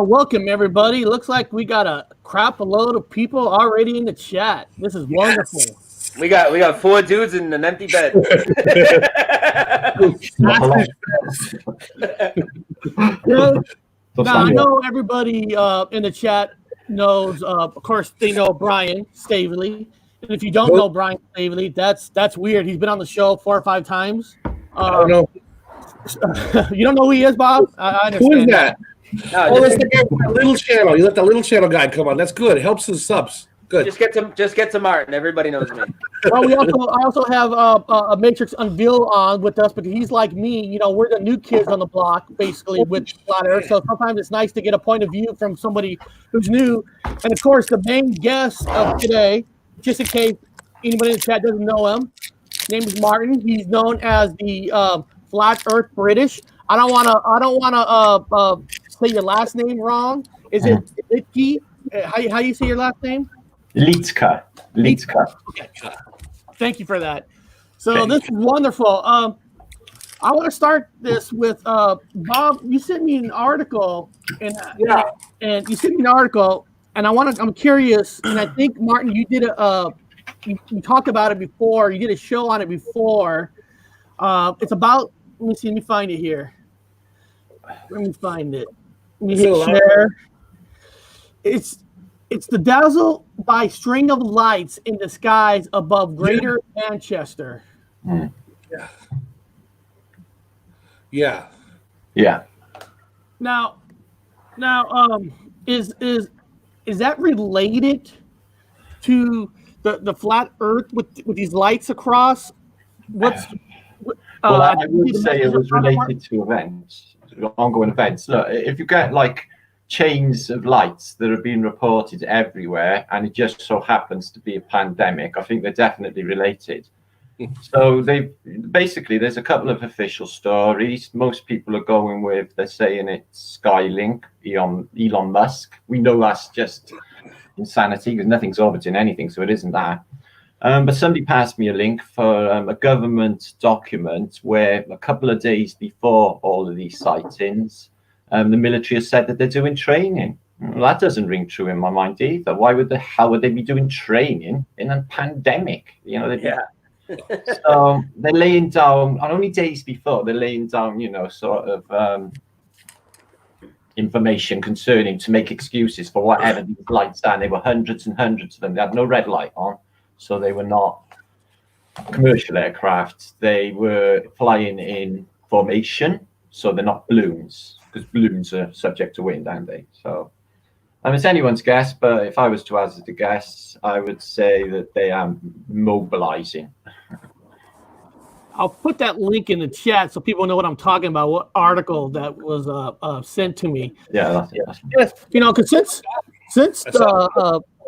Welcome everybody. Looks like we got a crap a load of people already in the chat. This is wonderful. Yes. We got 4 dudes in an empty bed. Now I know everybody in the chat knows. Of course, they know Brian Staveley. And if you don't know Brian Staveley, that's weird. He's been on the show 4 or 5 times. I don't know. You don't know who he is, Bob? I understand. Who is that? No, that's the guy with the little channel. You let the little channel guy come on. That's good. It helps the subs. Good. Just get to Martin. Everybody knows me. Well, I also have a Matrix Unveiled on with us, but he's like me. You know, we're the new kids on the block, basically, with Flat Earth. So sometimes it's nice to get a point of view from somebody who's new. And of course, the main guest of today, just in case anybody in the chat doesn't know him, his name is Martin. He's known as the Flat Earth British. I don't wanna say your last name wrong. Is it Liedtke? How you say your last name? Liedtke. Okay. Thank you for that. So this is wonderful. I want to start this with Bob. You sent me an article, and you sent me an article, and I'm curious, and I think Martin, you did you talked about it before. You did a show on it before. It's about. Let me find it here. Let me find it. Let me hit share. It's the Dazzle by string of lights in the skies above Greater Manchester. Yeah. Now, is that related to the flat Earth with these lights across? I would say it was related to events, ongoing events. Look, if you get like chains of lights that have been reported everywhere, and it just so happens to be a pandemic, I think they're definitely related. So there's a couple of official stories. Most people are going with, they're saying it's Skylink, Elon Musk. We know that's just insanity because nothing's orbiting anything, so it isn't that. But somebody passed me a link for a government document where a couple of days before all of these sightings, the military has said that they're doing training. Well, that doesn't ring true in my mind either. How would they be doing training in a pandemic? You know, so they're laying down, on only days before, they're laying down, sort of information concerning to make excuses for whatever these lights are. And they were hundreds and hundreds of them. They had no red light on. So they were not commercial aircraft. They were flying in formation. So they're not balloons, because balloons are subject to wind, aren't they? So it's anyone's guess, but if I was to hazard a guess, I would say that they are mobilizing. I'll put that link in the chat so people know what I'm talking about, what article that was sent to me. Yeah, that's it. Yes, because since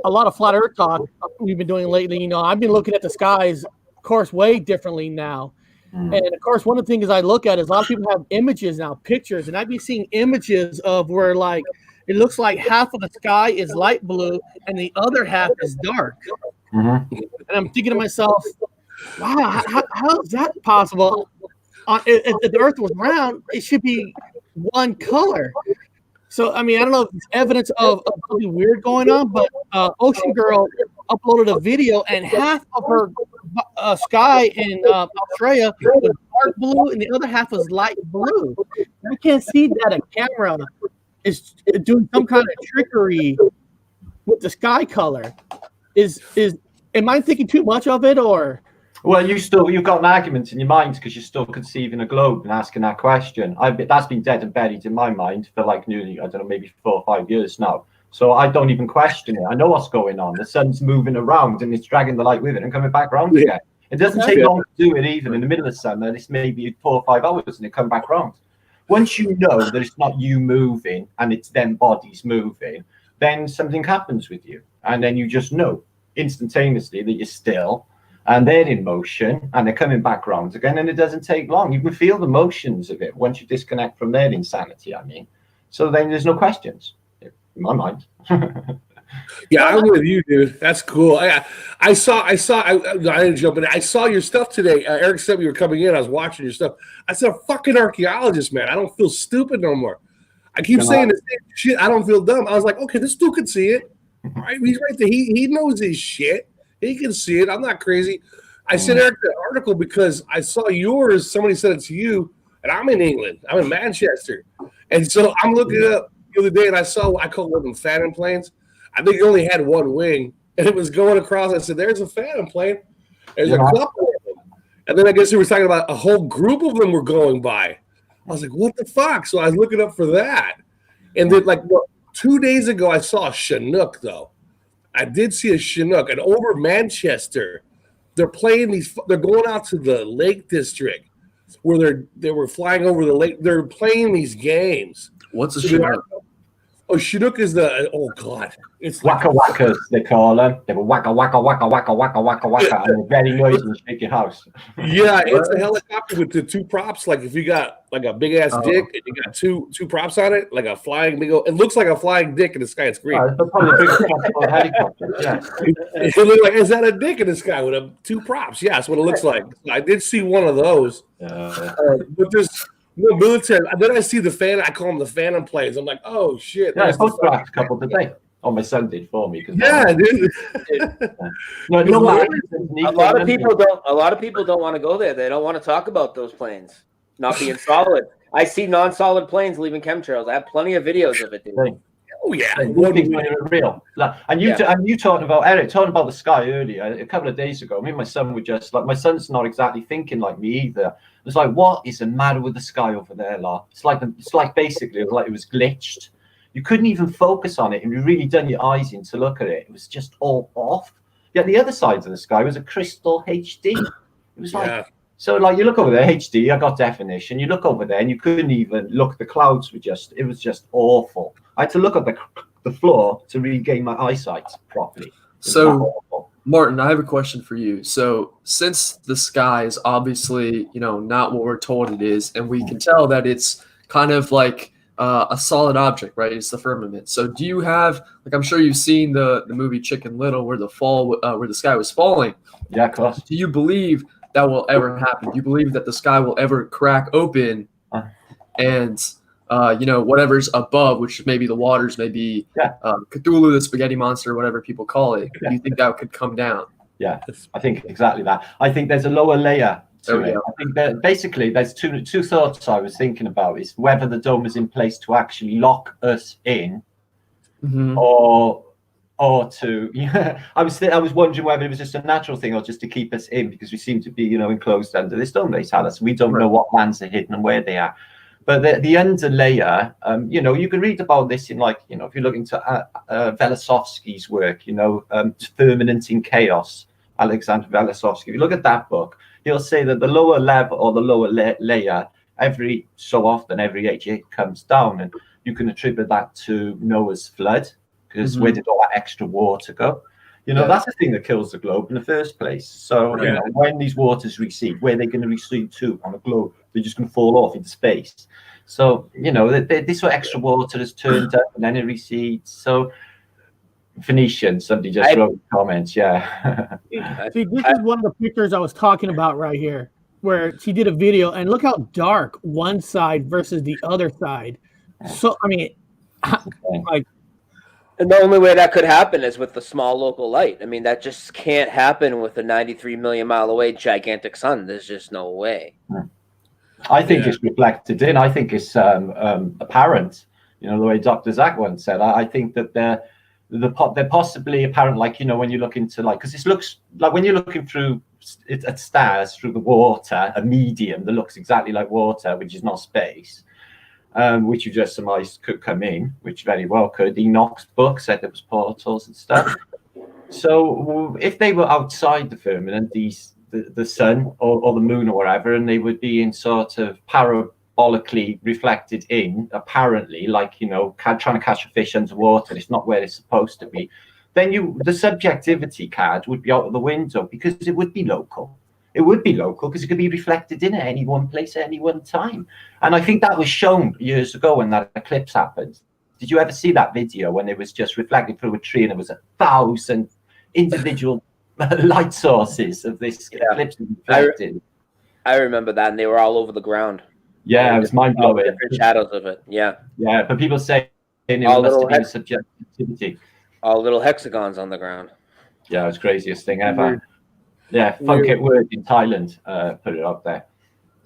a lot of flat Earth talk we've been doing lately, I've been looking at the skies, of course, way differently now. And of course, one of the things I look at is a lot of people have images now, pictures, and I'd be seeing images of where like it looks like half of the sky is light blue and the other half is dark. And I'm thinking to myself, wow, how is that possible? If the Earth was round, it should be one color. So, I don't know if it's evidence of something weird going on, but Ocean Girl uploaded a video, and half of her sky in Australia was dark blue, and the other half was light blue. I can't see that a camera is doing some kind of trickery with the sky color. Am I thinking too much of it, or? Well, you've got an argument in your mind because you're still conceiving a globe and asking that question. That's been dead and buried in my mind for like nearly, maybe 4 or 5 years now. So I don't even question it. I know what's going on. The sun's moving around and it's dragging the light with it and coming back round again. It doesn't take long to do it even in the middle of summer. It's maybe 4 or 5 hours and it come back round. Once you know that it's not you moving and it's them bodies moving, then something happens with you. And then you just know instantaneously that you're still, and they're in motion and they're coming back round again, and it doesn't take long. You can feel the motions of it once you disconnect from their insanity, So then there's no questions in my mind. Yeah, I'm with you, dude. That's cool. I didn't jump in. I saw your stuff today. Eric said we were coming in. I was watching your stuff. I said, a fucking archaeologist, man. I don't feel stupid no more. I keep saying the same shit. I don't feel dumb. I was like, okay, this dude can see it. All right, he's right there. He knows his shit. He can see it. I'm not crazy. I sent Eric the article because I saw yours. Somebody sent it to you, and I'm in England. I'm in Manchester. And so I'm looking it up the other day, and I call them Phantom planes. I think it only had one wing, and it was going across. I said, there's a Phantom plane. There's a couple of them. And then I guess we were talking about a whole group of them were going by. I was like, what the fuck? So I was looking up for that. And then, 2 days ago, I saw a Chinook, though. I did see a Chinook. And over Manchester, they're playing they're going out to the Lake District where they were flying over the lake. They're playing these games. What's a Chinook? Oh, Chinook is God. It's Waka wakas, they call them. They were waka waka waka waka waka waka waka, and they're very noisy and shake your house. Yeah, it's a helicopter with the two props. Like if you got like a big ass dick and you got two props on it, like a flying big. It looks like a flying dick in the sky. It's green. It's probably a big helicopter. Yeah. It looks like, is that a dick in the sky with two props? Yeah, that's what it looks like. I did see one of those, but there's. No military. Then I see the Phantom. I call them the Phantom planes. I'm like, oh shit. Yeah, I photographed a couple today. Oh, my son did for me. Yeah, dude. A lot of people don't want to go there. They don't want to talk about those planes not being solid. I see non-solid planes leaving chemtrails. I have plenty of videos of it, dude. Oh yeah, real. And you talking about Eric talking about the sky earlier. A couple of days ago, me and my son were just like, my son's not exactly thinking like me either. It's like, what is the matter with the sky over there, lot? It's like basically it was glitched. You couldn't even focus on it, and you really done your eyes in to look at it. It was just all off. Yet the other side of the sky was a crystal HD. It was like. So, like, you look over there, HD, I got definition. You look over there, and you couldn't even look. The clouds were it was just awful. I had to look at the floor to regain my eyesight properly. So, Martin, I have a question for you. So, since the sky is obviously, not what we're told it is, and we can tell that it's kind of like a solid object, right? It's the firmament. So, do you have, I'm sure you've seen the movie Chicken Little, where the sky was falling. Yeah, of course. Do you believe that will ever happen? Do you believe that the sky will ever crack open and whatever's above, which maybe the waters, maybe Cthulhu, the spaghetti monster, whatever people call it, do you think that could come down? Yeah, I think exactly that. I think there's a lower layer to it. I think that basically there's two thoughts I was thinking about is whether the dome is in place to actually lock us in or to I was wondering whether it was just a natural thing or just to keep us in, because we seem to be enclosed under this dome they tell us. We don't know what lands are hidden and where they are. But the under layer, you can read about this in if you look into Velosovsky's work, Firmament in Chaos, Alexander Velosovsky. If you look at that book, he'll say that the lower level or the lower layer every so often, every age, it comes down, and you can attribute that to Noah's flood. Because where did all that extra water go? That's the thing that kills the globe in the first place. So when these waters recede, where are they going to recede to on a globe? They're just going to fall off into space. So this sort of extra water has turned up and then it recedes. So Phoenician, somebody just wrote comments. Yeah. See, this is one of the pictures I was talking about right here, where she did a video, and look how dark one side versus the other side. So I mean, And the only way that could happen is with the small local light. I mean, that just can't happen with a 93 million mile away gigantic sun. There's just no way. I think it's reflected in. I think it's apparent. The way Dr. Zach once said. I think that they're possibly apparent. When you look into because it looks like when you're looking through at stars through the water, a medium that looks exactly like water, which is not space. Which you just surmised could come in, which very well could. Enoch's book said there was portals and stuff. So if they were outside the firmament, the sun or the moon or whatever, and they would be in sort of parabolically reflected in, apparently, trying to catch a fish underwater, it's not where it's supposed to be, then the subjectivity card would be out of the window, because it would be local. It would be local because it could be reflected in at any one place at any one time. And I think that was shown years ago when that eclipse happened. Did you ever see that video when it was just reflected through a tree and there was 1,000 individual light sources of this eclipse reflected? I remember that, and they were all over the ground. Yeah, it was mind All the blowing. different shadows of it. Yeah. Yeah, but people say it All must little have been hex- subjectivity. All little hexagons on the ground. Yeah, it was craziest thing ever. Weird. Yeah, Funkit Word in Thailand put it up there.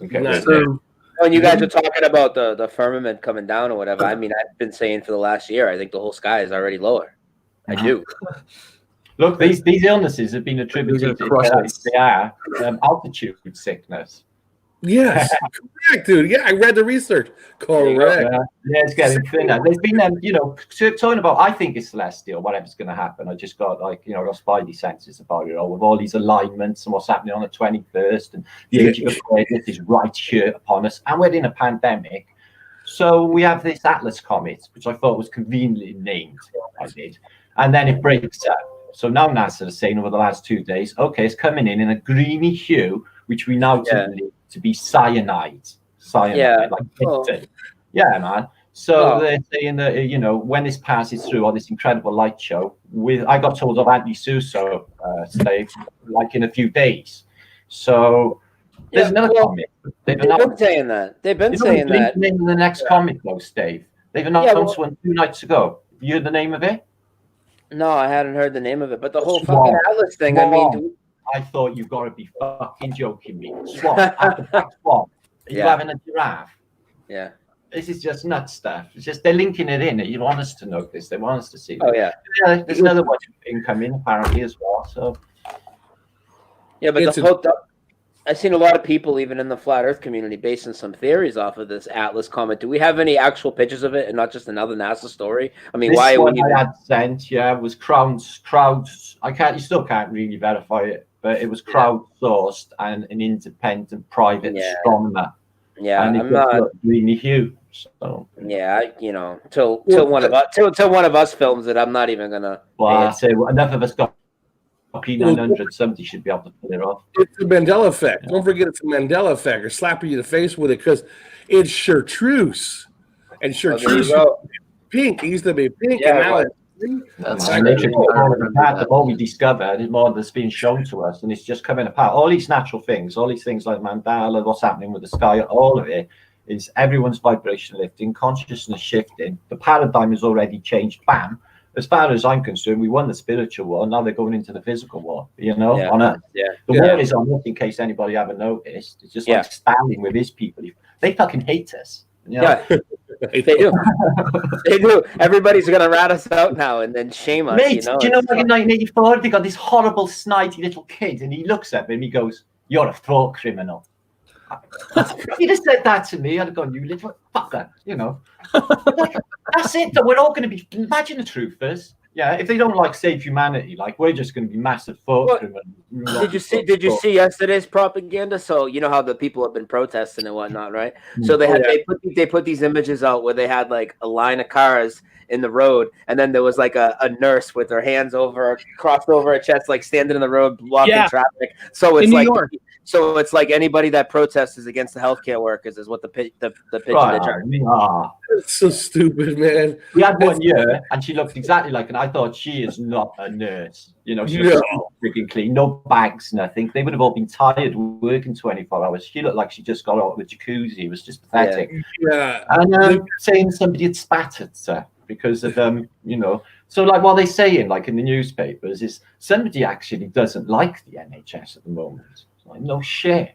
Okay, Nice. So, When you guys are talking about the firmament coming down or whatever, I mean, I've been saying for the last year, I think the whole sky is already lower. I do. Look, these illnesses have been attributed to altitude sickness. Yes, correct, dude. Yeah, I read the research. Correct. Yeah, it's getting thinner. There's been, talking about, I think it's celestial, whatever's going to happen. I just got, got spidey senses about it all, with all these alignments and what's happening on the 21st, and the age of Aquarius is right here upon us, and we're in a pandemic. So we have this Atlas comet, which I thought was conveniently named. I did. And then it breaks up. So now NASA is saying over the last 2 days, okay, it's coming in a greeny hue, which we now believe to be cyanide, like Krypton. Yeah, man. So they're saying that when this passes through all this incredible light show, I got told of anti-Suso stay like in a few days. So there's another comet. They've been saying that. They've been saying that. The name of the next comet, though, Dave. They've announced one 2 nights ago. You heard the name of it? No, I hadn't heard the name of it, but the whole fucking Atlas thing. I mean, I thought you've got to be fucking joking me. Swamp after black swamp. You having a giraffe? Yeah. This is just nut stuff. It's just they're linking it in. You want us to know this. They want us to see. Oh yeah. There's another one incoming apparently as well. So. Yeah, but I've seen a lot of people, even in the flat Earth community, basing some theories off of this Atlas comet. Do we have any actual pictures of it, and not just another NASA story? I mean, I had sent, was crowds. You still can't really verify it, but it was crowdsourced and an independent private astronomer. Yeah, and I'm not really huge. So till one of us films it, I'm not even gonna. Well, I say enough of us got P900. Somebody should be able to pull it off. It's the Mandela Effect. Don't forget it's the Mandela Effect, or slapping you in the face with it, because it's Chartreuse, and Chartreuse pink. It used to be pink, and now it's the more we discover, the more that's being shown to us, and it's just coming apart. All these natural things, all these things like Mandela, what's happening with the sky, all of it is everyone's vibration lifting, consciousness shifting. The paradigm has already changed. Bam. As far as I'm concerned, we won the spiritual war. Now they're going into the physical war. On Earth. The war is on Earth. In case anybody haven't noticed, it's just like Stalin with his people. They fucking hate us. Yeah, they do. They do. Everybody's gonna rat us out now and then shame us. Mate, do you know, like in 1984, they got this horrible, snidey little kid, and he looks at me and he goes, "You're a thought criminal." If you'd have said that to me, I'd have gone, "You little fucker," Like, that's it. That we're all going to be. Imagine the truth is, if they don't save humanity, we're just going to be massive thought criminals. Did you see yesterday's propaganda? So you know how the people have been protesting and whatnot, right? So they put these images out where they had a line of cars in the road, and then there was a nurse with her hands crossed over her chest, standing in the road blocking traffic. So it's in New York. So it's like anybody that protests is against the healthcare workers is what the pitch they're trying. It's so stupid, man. We had 1 year, and she looked exactly like, and I thought she is not a nurse. She was freaking clean, no bags, nothing. They would have all been tired working 24 hours. She looked like she just got out of the jacuzzi. It was just pathetic. Yeah. And saying somebody had spat at her because of So what they're saying, in the newspapers, is somebody actually doesn't like the NHS at the moment. No shit.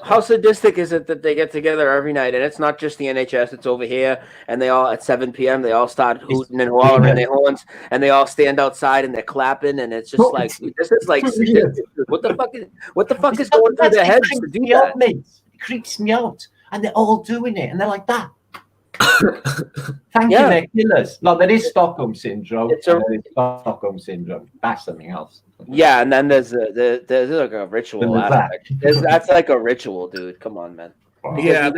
How sadistic is it that they get together every night, and it's not just the NHS, it's over here, and they all at 7 p.m. they all start hooting and hollering their horns, and they all stand outside and they're clapping, and it's just this is sadistic. What the fuck is going through their heads to do that? It creeps me out, and they're all doing it, and they're like that. Thank you, they're killers. There is Stockholm syndrome. Stockholm syndrome. That's something else. Yeah, and then there's a ritual aspect. That's like a ritual, dude. Come on, man. Because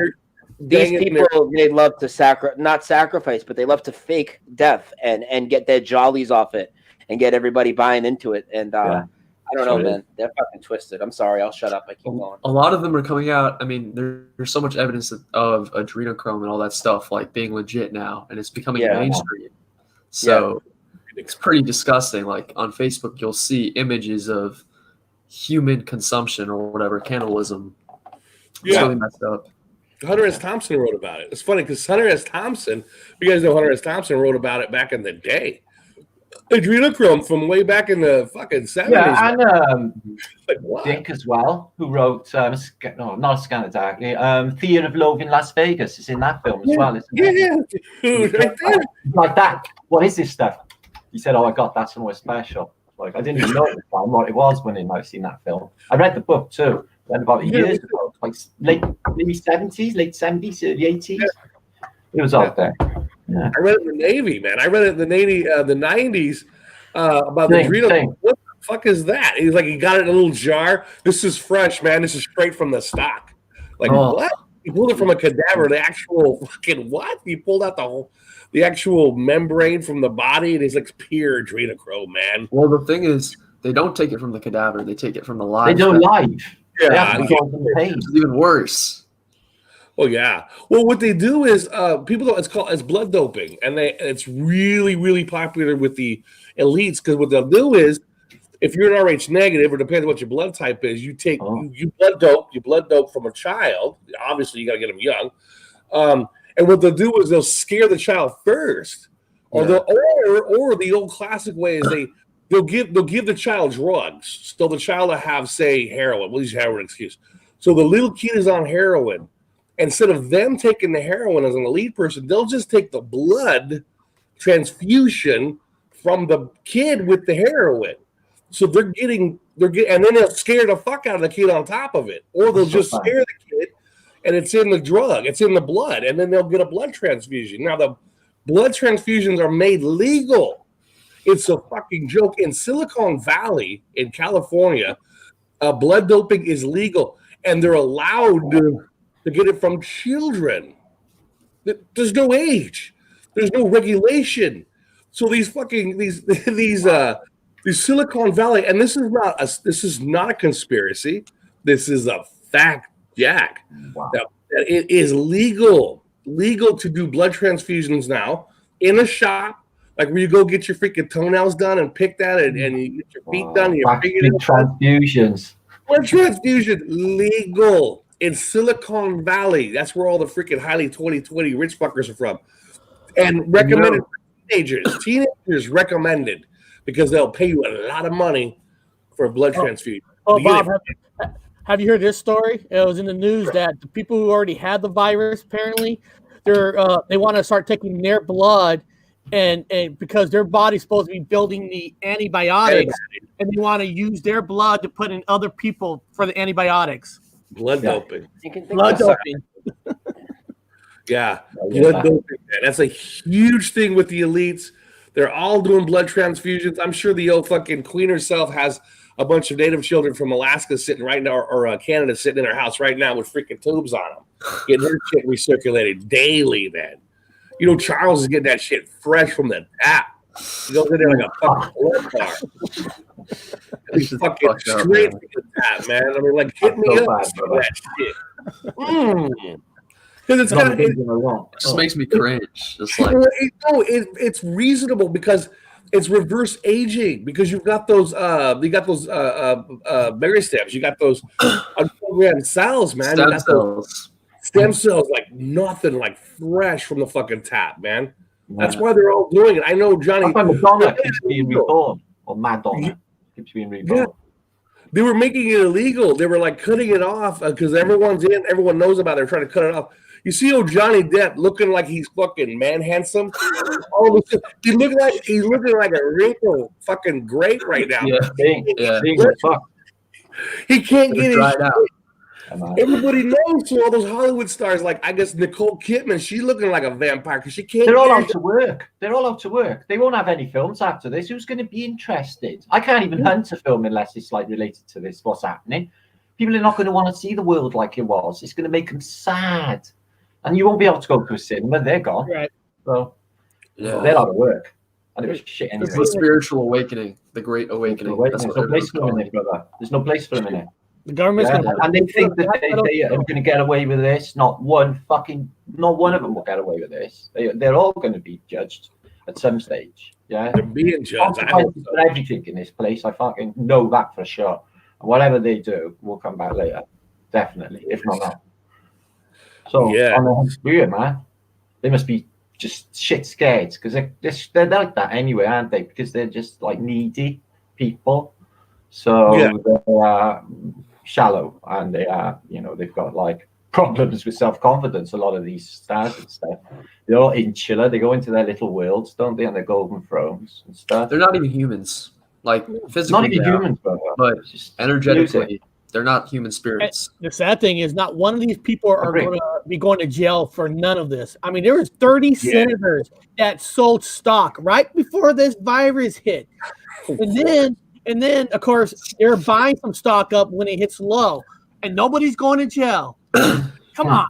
these people, they love to not sacrifice, but they love to fake death and get their jollies off it and get everybody buying into it. And I don't know, man. They're fucking twisted. I'm sorry. I'll shut up. I keep going. A lot of them are coming out. I mean, there's so much evidence of adrenochrome and all that stuff being legit now, and it's becoming mainstream. So it's pretty disgusting. On Facebook, you'll see images of human consumption or whatever, cannibalism. It's really messed up. Hunter S. Thompson wrote about it. It's funny because Hunter S. Thompson, you guys know Hunter S. Thompson wrote about it back in the day. Adrenochrome from way back in the fucking 70s. Yeah, and what? Dick as well, who wrote not Scanner Darkly, Theater of Love in Las Vegas is in that film as well, isn't it? Yeah, dude, right there. Like that. What is this stuff? He said, "Oh, I got that somewhere special." Like I didn't even know at the time what it was when I've seen that film. I read the book too. Read about years ago, like maybe 70s, late 70s, early 80s. Yeah. It was out there. Yeah. I read it in the Navy, man. I read it in the Navy, the 90s, about the adrenal. What the fuck is that? He's like, he got it in a little jar. This is fresh, man. This is straight from the stock. Like, what? He pulled it from a cadaver. The actual fucking what? He pulled out the actual membrane from the body, and he's like pure adrenochrome, man. Well, the thing is, they don't take it from the cadaver. They take it from the live. They do live. Yeah, it's even worse. Oh yeah. Well, what they do is people don't. It's blood doping, and it's really really popular with the elites because what they'll do is, if you're an Rh negative, or depends on what your blood type is, you take you blood dope from a child. Obviously, you got to get them young. And what they'll do is they'll scare the child first, or the old classic way is they'll give the child drugs. So the child will have, say, heroin. We'll use heroin excuse. So the little kid is on heroin. Instead of them taking the heroin as an elite person, they'll just take the blood transfusion from the kid with the heroin. So they're getting, and then they'll scare the fuck out of the kid on top of it, or they'll just scare the kid, and it's in the drug, it's in the blood, and then they'll get a blood transfusion. Now the blood transfusions are made legal. It's a fucking joke. In Silicon Valley, in California, blood doping is legal, and they're allowed to get it from children. There's no age. There's no regulation. So these Silicon Valley, and this is not a conspiracy. This is a fact, Jack. Wow. That it is legal to do blood transfusions now in a shop, like where you go get your freaking toenails done and pick that, and you get your feet done. And you're transfusions. Blood transfusion legal in Silicon Valley. That's where all the freaking highly 2020 rich fuckers are from. And recommended for teenagers recommended, because they'll pay you a lot of money for a blood transfusion. Oh, Bob, have you heard this story? It was in the news that the people who already had the virus, apparently, they want to start taking their blood, and because their body's supposed to be building the antibiotics, and they want to use their blood to put in other people for the antibiotics. Blood doping. Blood doping. Yeah, blood doping. That's a huge thing with the elites. They're all doing blood transfusions. I'm sure the old fucking queen herself has a bunch of native children from Alaska sitting right now, or Canada sitting in her house right now with freaking tubes on them, getting her shit recirculated daily, man. You know, Charles is getting that shit fresh from the tap. He goes in there like a fucking blood bar. He's fucking straight from the tap, man. I mean, like, hit me up for that shit. Because it's got it just makes me cringe. Just like it's reasonable because it's reverse aging, because you've got those berry stems, you got those unprogrammed cells, man. Stem cells. Stem cells, like nothing, like fresh from the fucking tap, man. That's why they're all doing it. I know Johnny. Madonna keeps being reborn, or Madonna keeps being reborn. Yeah. They were making it illegal. They were like cutting it off because everyone knows about it. They're trying to cut it off. You see old Johnny Depp looking like he's fucking man handsome. All of a sudden, he's looking like a wrinkle fucking great right now. Yeah. He can't get dried out. Everybody knows. So all those Hollywood stars, like I guess Nicole Kidman, she's looking like a vampire because she can't. They're all out to work. They won't have any films after this. Who's going to be interested? I can't even hunt a film unless it's like related to this. What's happening? People are not going to want to see the world like it was. It's going to make them sad. And you won't be able to go to a cinema. They're gone. Right. So they're out of work. And it was shit anyway. It's the spiritual awakening, the great awakening. There's no place for them in it, brother. There's no place for them in it. The government's and they think that they are going to get away with this. Not one of them will get away with this. They're all going to be judged at some stage. Yeah, they're being judged. For everything in this place, I fucking know that for sure. And whatever they do will come back later, definitely, if not now. So Yeah. weird, man. They must be just shit scared because they're like that anyway, aren't they? Because they're just like needy people. So Yeah. they are shallow, and they are, they've got like problems with self-confidence. A lot of these stars and stuff, they're all insular. They go into their little worlds, don't they, on their golden thrones and stuff. They're not even humans. Like physically, Not even humans, but just energetically, they're not human spirits. The sad thing is, not one of these people are going to be going to jail for none of this. I mean, there was 30 senators that sold stock right before this virus hit, and then of course they're buying some stock up when it hits low, and nobody's going to jail. Come on,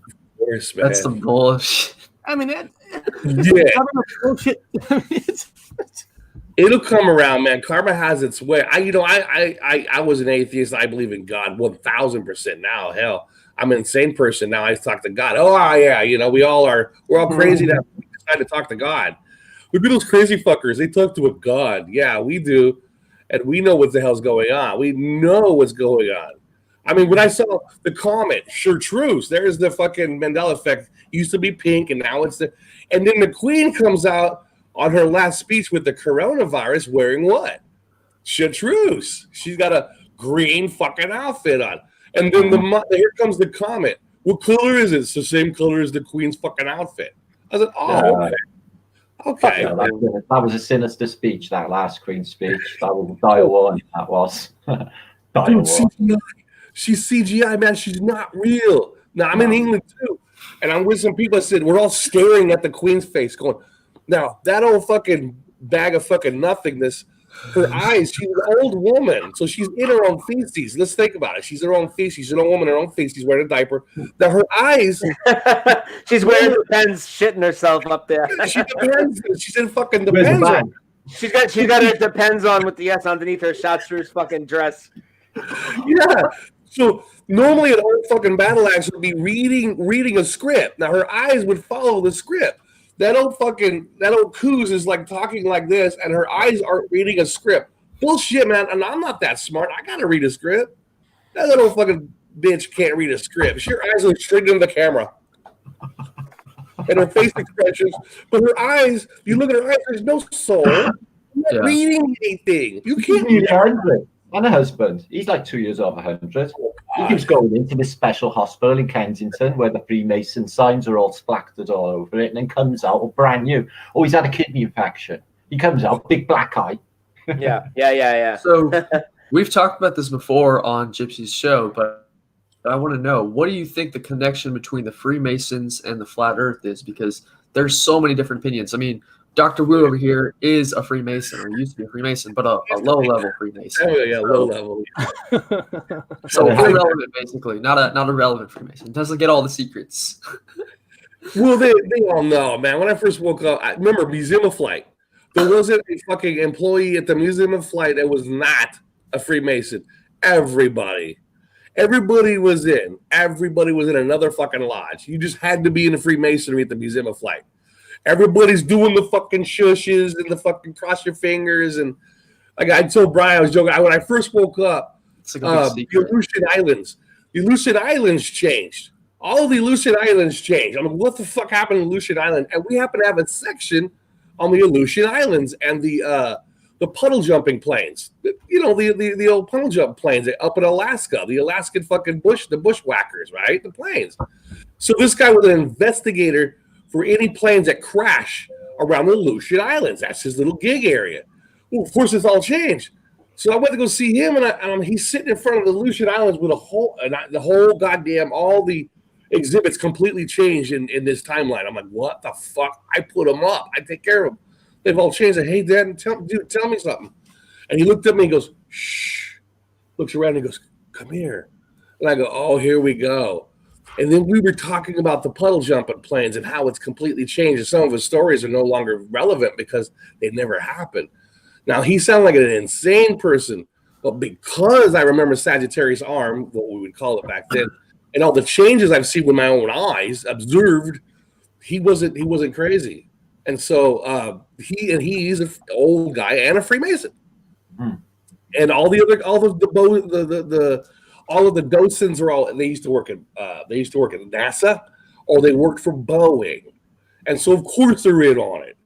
That's some bullshit. I mean, bullshit. It'll come around, man. Karma has its way. I was an atheist. I believe in God 1,000% now. Hell, I'm an insane person now. I talk to God. Oh yeah, we're all crazy now. We decide to talk to God. We'd be those crazy fuckers. They talk to a God. Yeah, we do, and we know what the hell's going on. We know what's going on. I mean, when I saw the Comet, Chartreuse, there's the fucking Mandela Effect. It used to be pink, and now it's and then the Queen comes out on her last speech with the coronavirus wearing what? Chartreuse. She's got a green fucking outfit on. And then here comes the Comet. What color is it? It's the same color as the Queen's fucking outfit. I was like, okay. Yeah, that was a sinister speech, that last Queen speech. That was dial one, that was. Dude, CGI. She's CGI, man. She's not real. Now, I'm in England, too. And I'm with some people that said, we're all staring at the Queen's face going, now, that old fucking bag of fucking nothingness, her eyes, she's an old woman, so she's in her own feces. Let's think about it. She's in her own feces. She's an old woman in her own feces. She's wearing a diaper. Now, her eyes... she's wearing Depends, shitting herself up there. She Depends. She's in fucking Depends on. She's got her Depends on with the S underneath her Chartreuse fucking dress. Yeah. So normally an old fucking battle axe would be reading a script. Now, her eyes would follow the script. That old coos is like talking like this, and her eyes aren't reading a script. Bullshit, man. And I'm not that smart. I gotta read a script. That little fucking bitch can't read a script. Her eyes look straight into the camera. And her face expressions. But her eyes, you look at her eyes, there's no soul. You're not reading anything. You can't read it. And a husband. He's like 2 years over 100. He keeps going into this special hospital in Kensington where the Freemason signs are all splattered all over it, and then comes out brand new. Oh, he's had a kidney infection. He comes out, big black eye. Yeah. So we've talked about this before on Gypsy's show, but I want to know, what do you think the connection between the Freemasons and the Flat Earth is? Because there's so many different opinions. I mean, Dr. Wu over here is a Freemason, or used to be a Freemason, but a low-level Freemason. Oh, yeah, low level. So irrelevant, basically. Not a relevant Freemason. Doesn't get all the secrets. Well, they all know, man. When I first woke up, I remember Museum of Flight. There wasn't a fucking employee at the Museum of Flight that was not a Freemason. Everybody was in. Everybody was in another fucking lodge. You just had to be in a Freemasonry at the Museum of Flight. Everybody's doing the fucking shushes and the fucking cross your fingers. And like I told Brian, I was joking. When I first woke up, the Aleutian Islands changed. All the Aleutian Islands changed. I'm like, what the fuck happened to Aleutian Island? And we happen to have a section on the Aleutian Islands and the puddle jumping planes. The old puddle jump planes up in Alaska, the Alaskan fucking the bushwhackers, right? The planes. So this guy was an investigator for any planes that crash around the Aleutian Islands. That's his little gig area. Well, of course, it's all changed. So I went to go see him, and he's sitting in front of the Aleutian Islands with all the exhibits completely changed in this timeline. I'm like, what the fuck? I put them up. I take care of them. They've all changed. Hey, Dad, tell me something. And he looked at me and goes, shh. Looks around and he goes, come here. And I go, oh, here we go. And then we were talking about the puddle jumping planes and how it's completely changed. And some of his stories are no longer relevant because they never happened. Now, he sounded like an insane person, but because I remember Sagittarius arm, what we would call it back then, and all the changes I've seen with my own eyes, observed, he wasn't crazy. And so he's an old guy and a Freemason. And all of the docents are all, they used to work at NASA. or they worked for Boeing. And so, of course, they're in on it.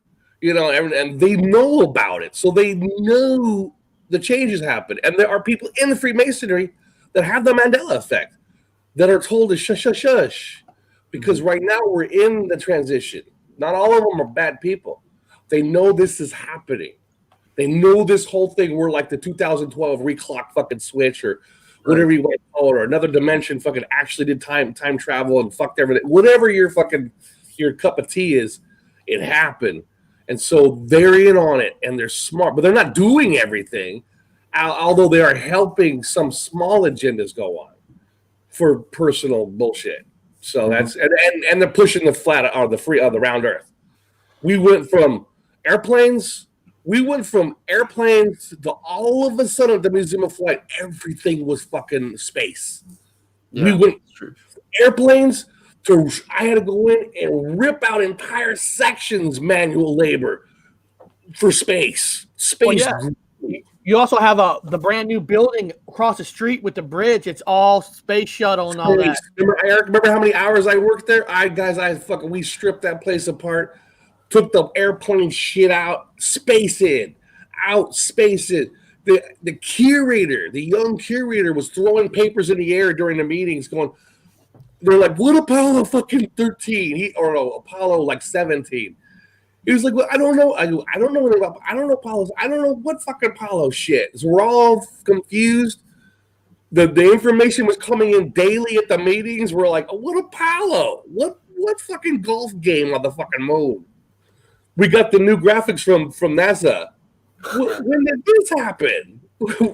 And they know about it. So they know the changes happen. And there are people in the Freemasonry that have the Mandela effect that are told to shush, shush, shush. Because right now we're in the transition. Not all of them are bad people. They know this is happening. They know this whole thing. We're like the 2012 reclock fucking switch or whatever you want to call it, or another dimension fucking actually did time travel and fucked everything. Whatever your cup of tea is, it happened. And so they're in on it and they're smart, but they're not doing everything, although they are helping some small agendas go on for personal bullshit. So that's and they're pushing the the round earth. We went from airplanes to all of a sudden at the Museum of Flight, everything was fucking space. Yeah, we went true. Airplanes to I had to go in and rip out entire sections manual labor for space. Space. Well, yeah. You also have the brand new building across the street with the bridge. It's all space shuttle and all that. Remember how many hours I worked there? We stripped that place apart, took the airplane shit out, space in. The curator, the young curator, was throwing papers in the air during the meetings, going, they're like, what Apollo fucking 13? Apollo like 17. He was like, well, I don't know Apollo. I don't know what fucking Apollo shit. So we're all confused. The information was coming in daily at the meetings. We're like, oh, what Apollo? What fucking golf game on the fucking moon? We got the new graphics from NASA. When did this happen?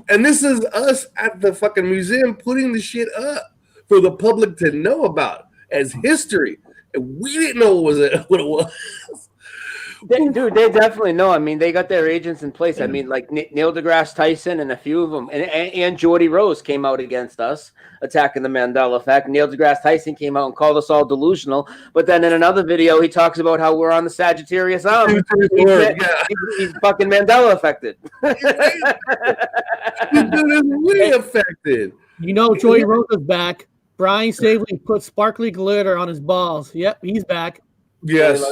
And this is us at the fucking museum putting the shit up for the public to know about as history. And we didn't know what it was. They definitely know. I mean, they got their agents in place. I mean, like Neil deGrasse Tyson and a few of them, and Geordie Rose came out against us, attacking the Mandela Effect. Neil deGrasse Tyson came out and called us all delusional. But then in another video, he talks about how we're on the Sagittarius arm. He's fucking Mandela affected. Dude is really affected. Joey Rose is back. Brian Staveley put sparkly glitter on his balls. Yep, he's back. Yes.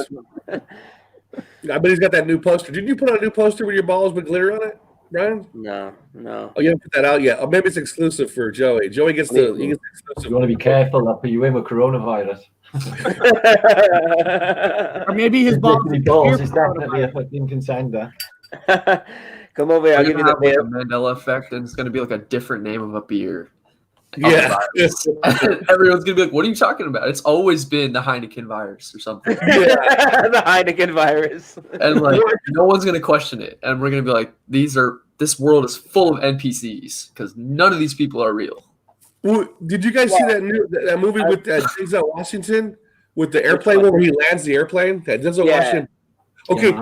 I bet he's got that new poster. Didn't you put on a new poster with your balls with glitter on it, Brian? No. Oh, you haven't put that out yet. Oh, maybe it's exclusive for Joey. Joey gets the exclusive. You want to be careful. I'll put you in with coronavirus. Or maybe his balls is definitely a fucking contender. Come over here. I'll give you the Mandela Effect, and it's going to be like a different name of a beer. Yeah. Everyone's going to be like, what are you talking about? It's always been the Heineken virus or something. Yeah. The Heineken virus. And like, no one's going to question it. And we're going to be like, this world is full of NPCs because none of these people are real. Well, did you guys see that movie with Denzel Washington with the airplane where he lands the airplane? Denzel Washington. Okay,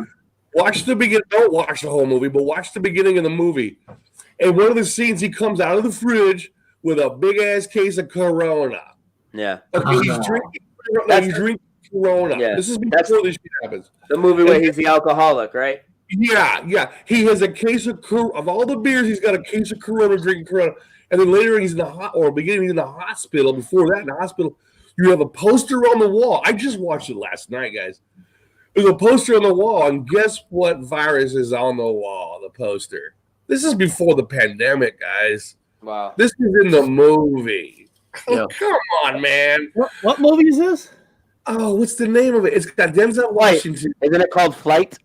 watch the beginning. Don't watch the whole movie, but watch the beginning of the movie. And one of the scenes, he comes out of the fridge with a big ass case of Corona. Yeah. Okay, he's drinking Corona. Yeah. This is before this shit happens. The movie where he's the alcoholic, right? Yeah. He has a case of all the beers. He's got a case of Corona, drinking Corona. And then later he's in the hospital. Before that, in the hospital, you have a poster on the wall. I just watched it last night, guys. There's a poster on the wall, and guess what virus is on the wall? The poster. This is before the pandemic, guys. Wow. This is in the movie. Yeah. Oh, come on, man. What movie is this? Oh, what's the name of it? It's got Denzel Washington. Isn't it called Flight?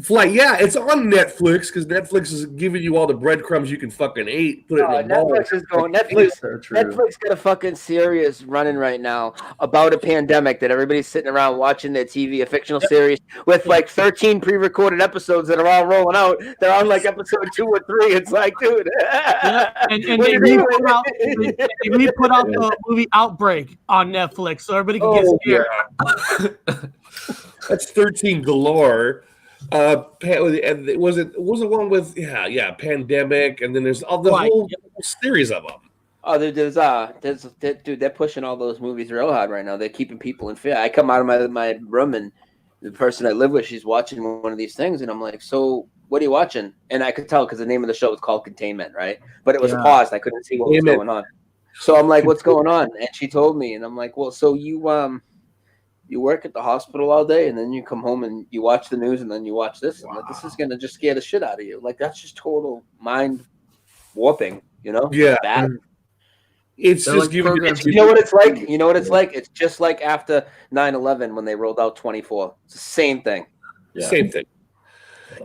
Yeah, it's on Netflix because Netflix is giving you all the breadcrumbs you can fucking eat. Put it in the Netflix is going. Netflix got a fucking series running right now about a pandemic that everybody's sitting around watching their TV, a fictional series with like 13 pre-recorded episodes that are all rolling out. They're on like episode 2 or 3. It's like, dude. And they re-put out the movie Outbreak on Netflix, so everybody can get scared. Yeah. That's 13 galore. And it was one with pandemic, and then there's all the whole series of them. Oh, dude, they're pushing all those movies real hard right now. They're keeping people in fear. I come out of my room, and the person I live with, she's watching one of these things, and I'm like, so what are you watching? And I could tell because the name of the show was called Containment, right? But it was paused. I couldn't see what was going on. So I'm like, what's going on? And she told me, and I'm like, well, so you you work at the hospital all day, and then you come home and you watch the news, and then you watch this. Wow. And like, this is gonna just scare the shit out of you. Like, that's just total mind warping. You know? Yeah. Bad. It's They're just like giving programs you know what it's like. You know what it's like. It's just like after 9/11 when they rolled out 24. It's the same thing. Yeah. Same thing.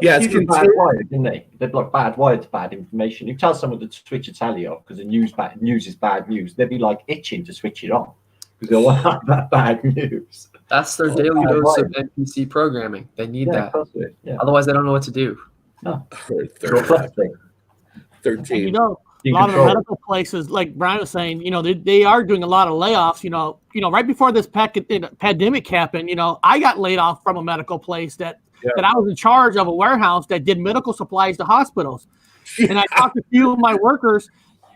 Yeah, it's bad wired, didn't they? They're like bad wired to bad information. You tell someone to switch a telly off because the news is bad news, they'd be like itching to switch it on because they want that bad news. That's their daily dose of NPC programming. They need that. Yeah. Otherwise, they don't know what to do. No. 13. You know, a lot of the medical places, like Brian was saying, you know, they are doing a lot of layoffs. You know, right before this pandemic happened, you know, I got laid off from a medical place that I was in charge of a warehouse that did medical supplies to hospitals. And I talked to a few of my workers,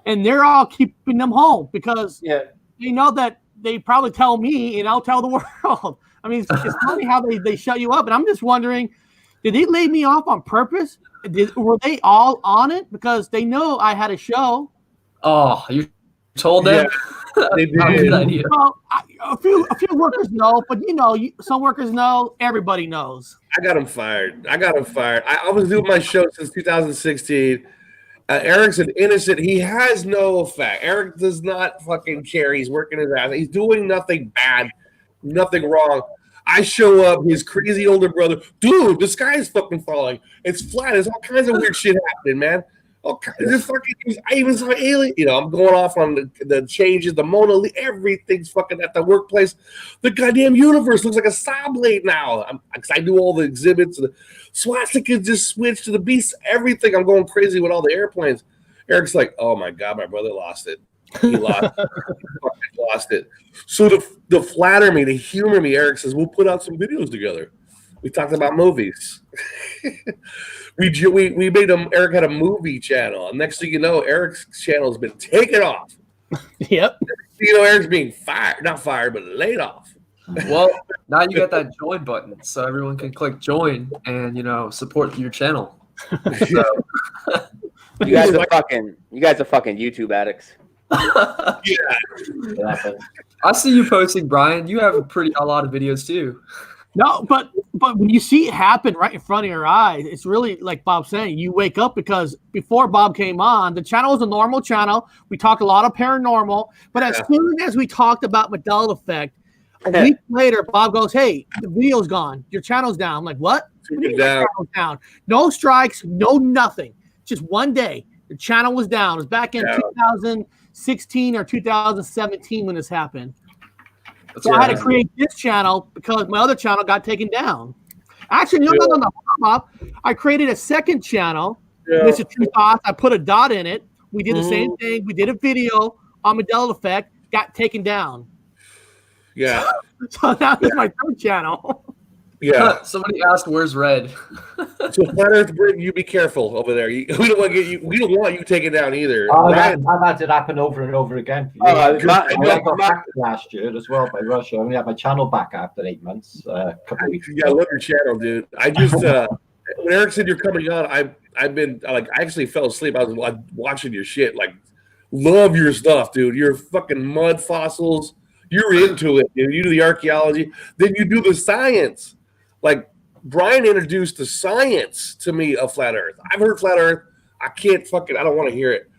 and they're all keeping them home because they know that they probably tell me, and I'll tell the world. I mean, it's funny how they shut you up. And I'm just wondering, did they lay me off on purpose? Were they all on it because they know I had a show? Oh, you told them? Yeah, they did. Good idea. Well, a few workers know, but you know, some workers know. Everybody knows. I got him fired. I was doing my show since 2016. Eric's an innocent. He has no effect. Eric does not fucking care. He's working his ass. He's doing nothing bad, nothing wrong. I show up, his crazy older brother, dude, the sky is fucking falling. It's flat. There's all kinds of weird shit happening, man. I even saw alien. You know, I'm going off on the changes, the Mona Lisa, everything's fucking at the workplace. The goddamn universe looks like a saw blade now. I do all the exhibits. The swastika just switched to the beast. Everything. I'm going crazy with all the airplanes. Eric's like, oh my God, my brother lost it. He lost it. He lost it. So to flatter me, to humor me, Eric says, we'll put out some videos together. We talked about movies. we made him. Eric had a movie channel. And next thing you know, Eric's channel has been taken off. Yep. You know, Eric's being fired. Not fired, but laid off. Well, now you got that join button, so everyone can click join and, you know, support your channel. So. You guys are fucking YouTube addicts. Yeah. I see you posting, Brian. You have a lot of videos too. No, but when you see it happen right in front of your eyes, it's really like Bob's saying. You wake up because before Bob came on, the channel was a normal channel. We talked a lot of paranormal, but as soon as we talked about Mandela Effect, a week later, Bob goes, "Hey, the video's gone. Your channel's down." I'm like, "What? What do you mean your channel's down? No strikes, no nothing. Just one day, the channel was down. It was back in 2016 or 2017 when this happened. So I had to create this channel because my other channel got taken down. Actually, no. Bob. I created a second channel, which is True Thoughts. I put a dot in it. We did the same thing. We did a video on Mandela Effect, got taken down. Yeah. So now it's my third channel. Yeah. Somebody asked, "Where's Red?" So Flat Earth, you be careful over there. We don't want to get you. We don't want you taken down either. I've had it happen over and over again. I got hacked last year as well by Russia. I only had my channel back after 8 months. A couple of weeks. Yeah, I love your channel, dude. I just when Eric said you're coming on, I've been like I actually fell asleep. I was watching your shit. Like, love your stuff, dude. Your fucking mud fossils. You're into it. Dude. You do the archaeology, then you do the science. Like, Brian introduced the science to me of Flat Earth. I've heard Flat Earth. I don't want to hear it.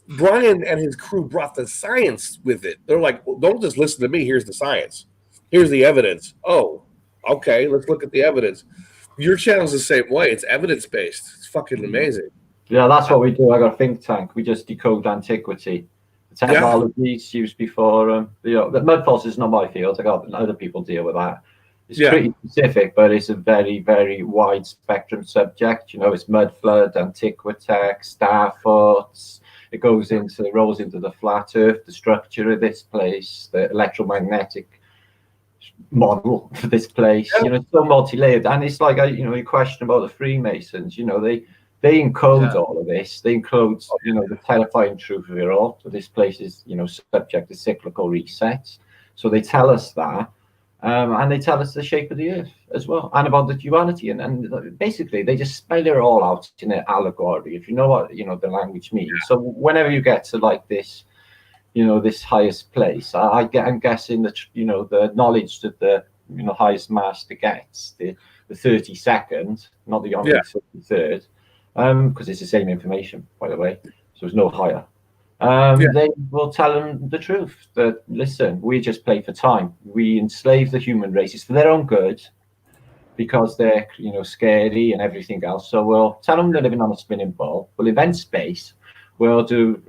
Brian and his crew brought the science with it. They're like, well, don't just listen to me. Here's the science. Here's the evidence. Oh, okay. Let's look at the evidence. Your channel's the same way. It's evidence-based. It's fucking amazing. Yeah, that's what we do. I got a think tank. We just decode antiquity. The technologies used before. The mud fossils is not my field. I got other people deal with that. It's pretty specific, but it's a very, very wide spectrum subject. You know, it's mud flood, Antiquitech, starfoots. It rolls into the flat Earth, the structure of this place, the electromagnetic model for this place. You know, it's so multi-layered, and it's like you question about the Freemasons. You know, they encode all of this. They encode the terrifying truth of it all. So this place is subject to cyclical resets. So they tell us that. And they tell us the shape of the earth as well, and about the duality, and basically they just spell it all out in an allegory. If you know what the language means. So whenever you get to like this, this highest place, I'm guessing that the knowledge that the highest master gets, the 32nd, not the only 33rd, because it's the same information, by the way, so it's no higher. They will tell them the truth, that listen, we just play for time. We enslave the human races for their own good, because they're scary and everything else. So we'll tell them they're living on a spinning ball. We'll invent space. We'll do,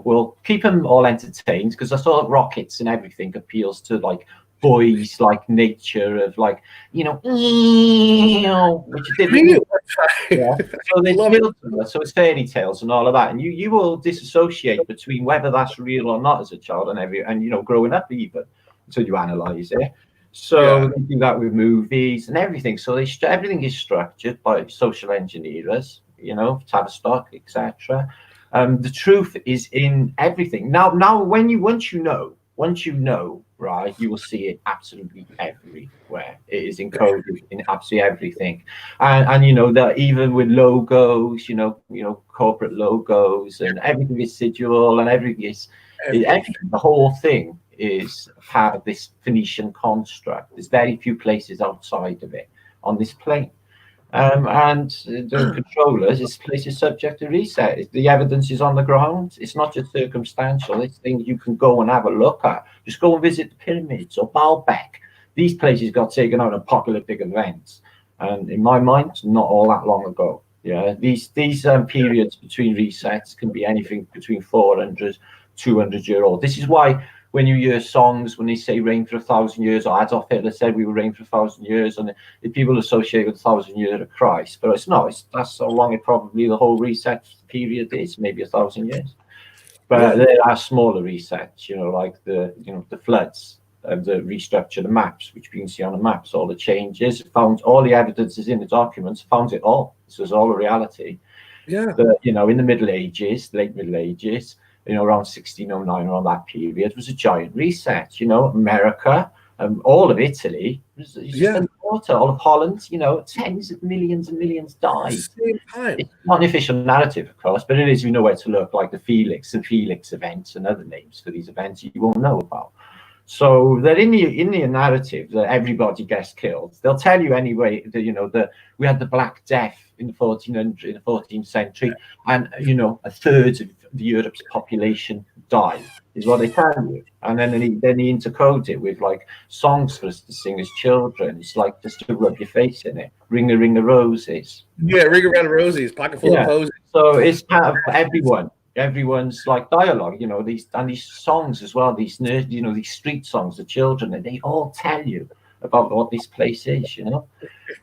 we'll keep them all entertained, because I saw rockets and everything appeals to like boys, like nature of like, which it didn't. Yeah. So they so it's fairy tales and all of that, and you will disassociate between whether that's real or not as a child, and growing up even, until you analyze it. So they do that with movies and everything. So everything is structured by social engineers, Tavistock, etc. The truth is in everything. Now, once you know, right, you will see it absolutely everywhere. It is encoded in absolutely everything, and that even with logos, corporate logos, and everything is residual, and everything is everything. The whole thing is part of this Phoenician construct. There's very few places outside of it on this plane. And the controllers, this place is subject to reset. The evidence is on the ground. It's not just circumstantial. It's things you can go and have a look at. Just go and visit the pyramids or Baalbek. These places got taken out in apocalyptic events. And in my mind, not all that long ago. Yeah, these periods between resets can be anything between 400, 200 year old. This is why when you hear songs, when they say reign for 1,000 years, or Adolf Hitler said we will reign for 1,000 years, and the people associate with 1,000 years of Christ, but it's not. That's how long it probably the whole reset period is, maybe 1,000 years. But there are smaller resets, like the floods, and the restructure the maps, which you can see on the maps, all the changes, found all the evidence is in the documents, found it all. This was all a reality. Yeah. In the Middle Ages, late Middle Ages, around 1609, around that period, was a giant reset. America, all of Italy, was just underwater. All of Holland, tens of millions and millions died. It's not an official narrative, of course, but it is. You know where to look, like the Felix events and other names for these events you won't know about. So they're in the narrative that everybody gets killed. They'll tell you anyway that we had the Black Death in the 14th century, and a third of Europe's population died, is what they tell you. And then they intercode it with like songs for us to sing as children. It's like just to rub your face in it. Ring a roses. Yeah, ring around roses, pocket full of posies. So it's part of everyone. Everyone's like dialogue, these songs as well, these these street songs, the children, and they all tell you about what this place is,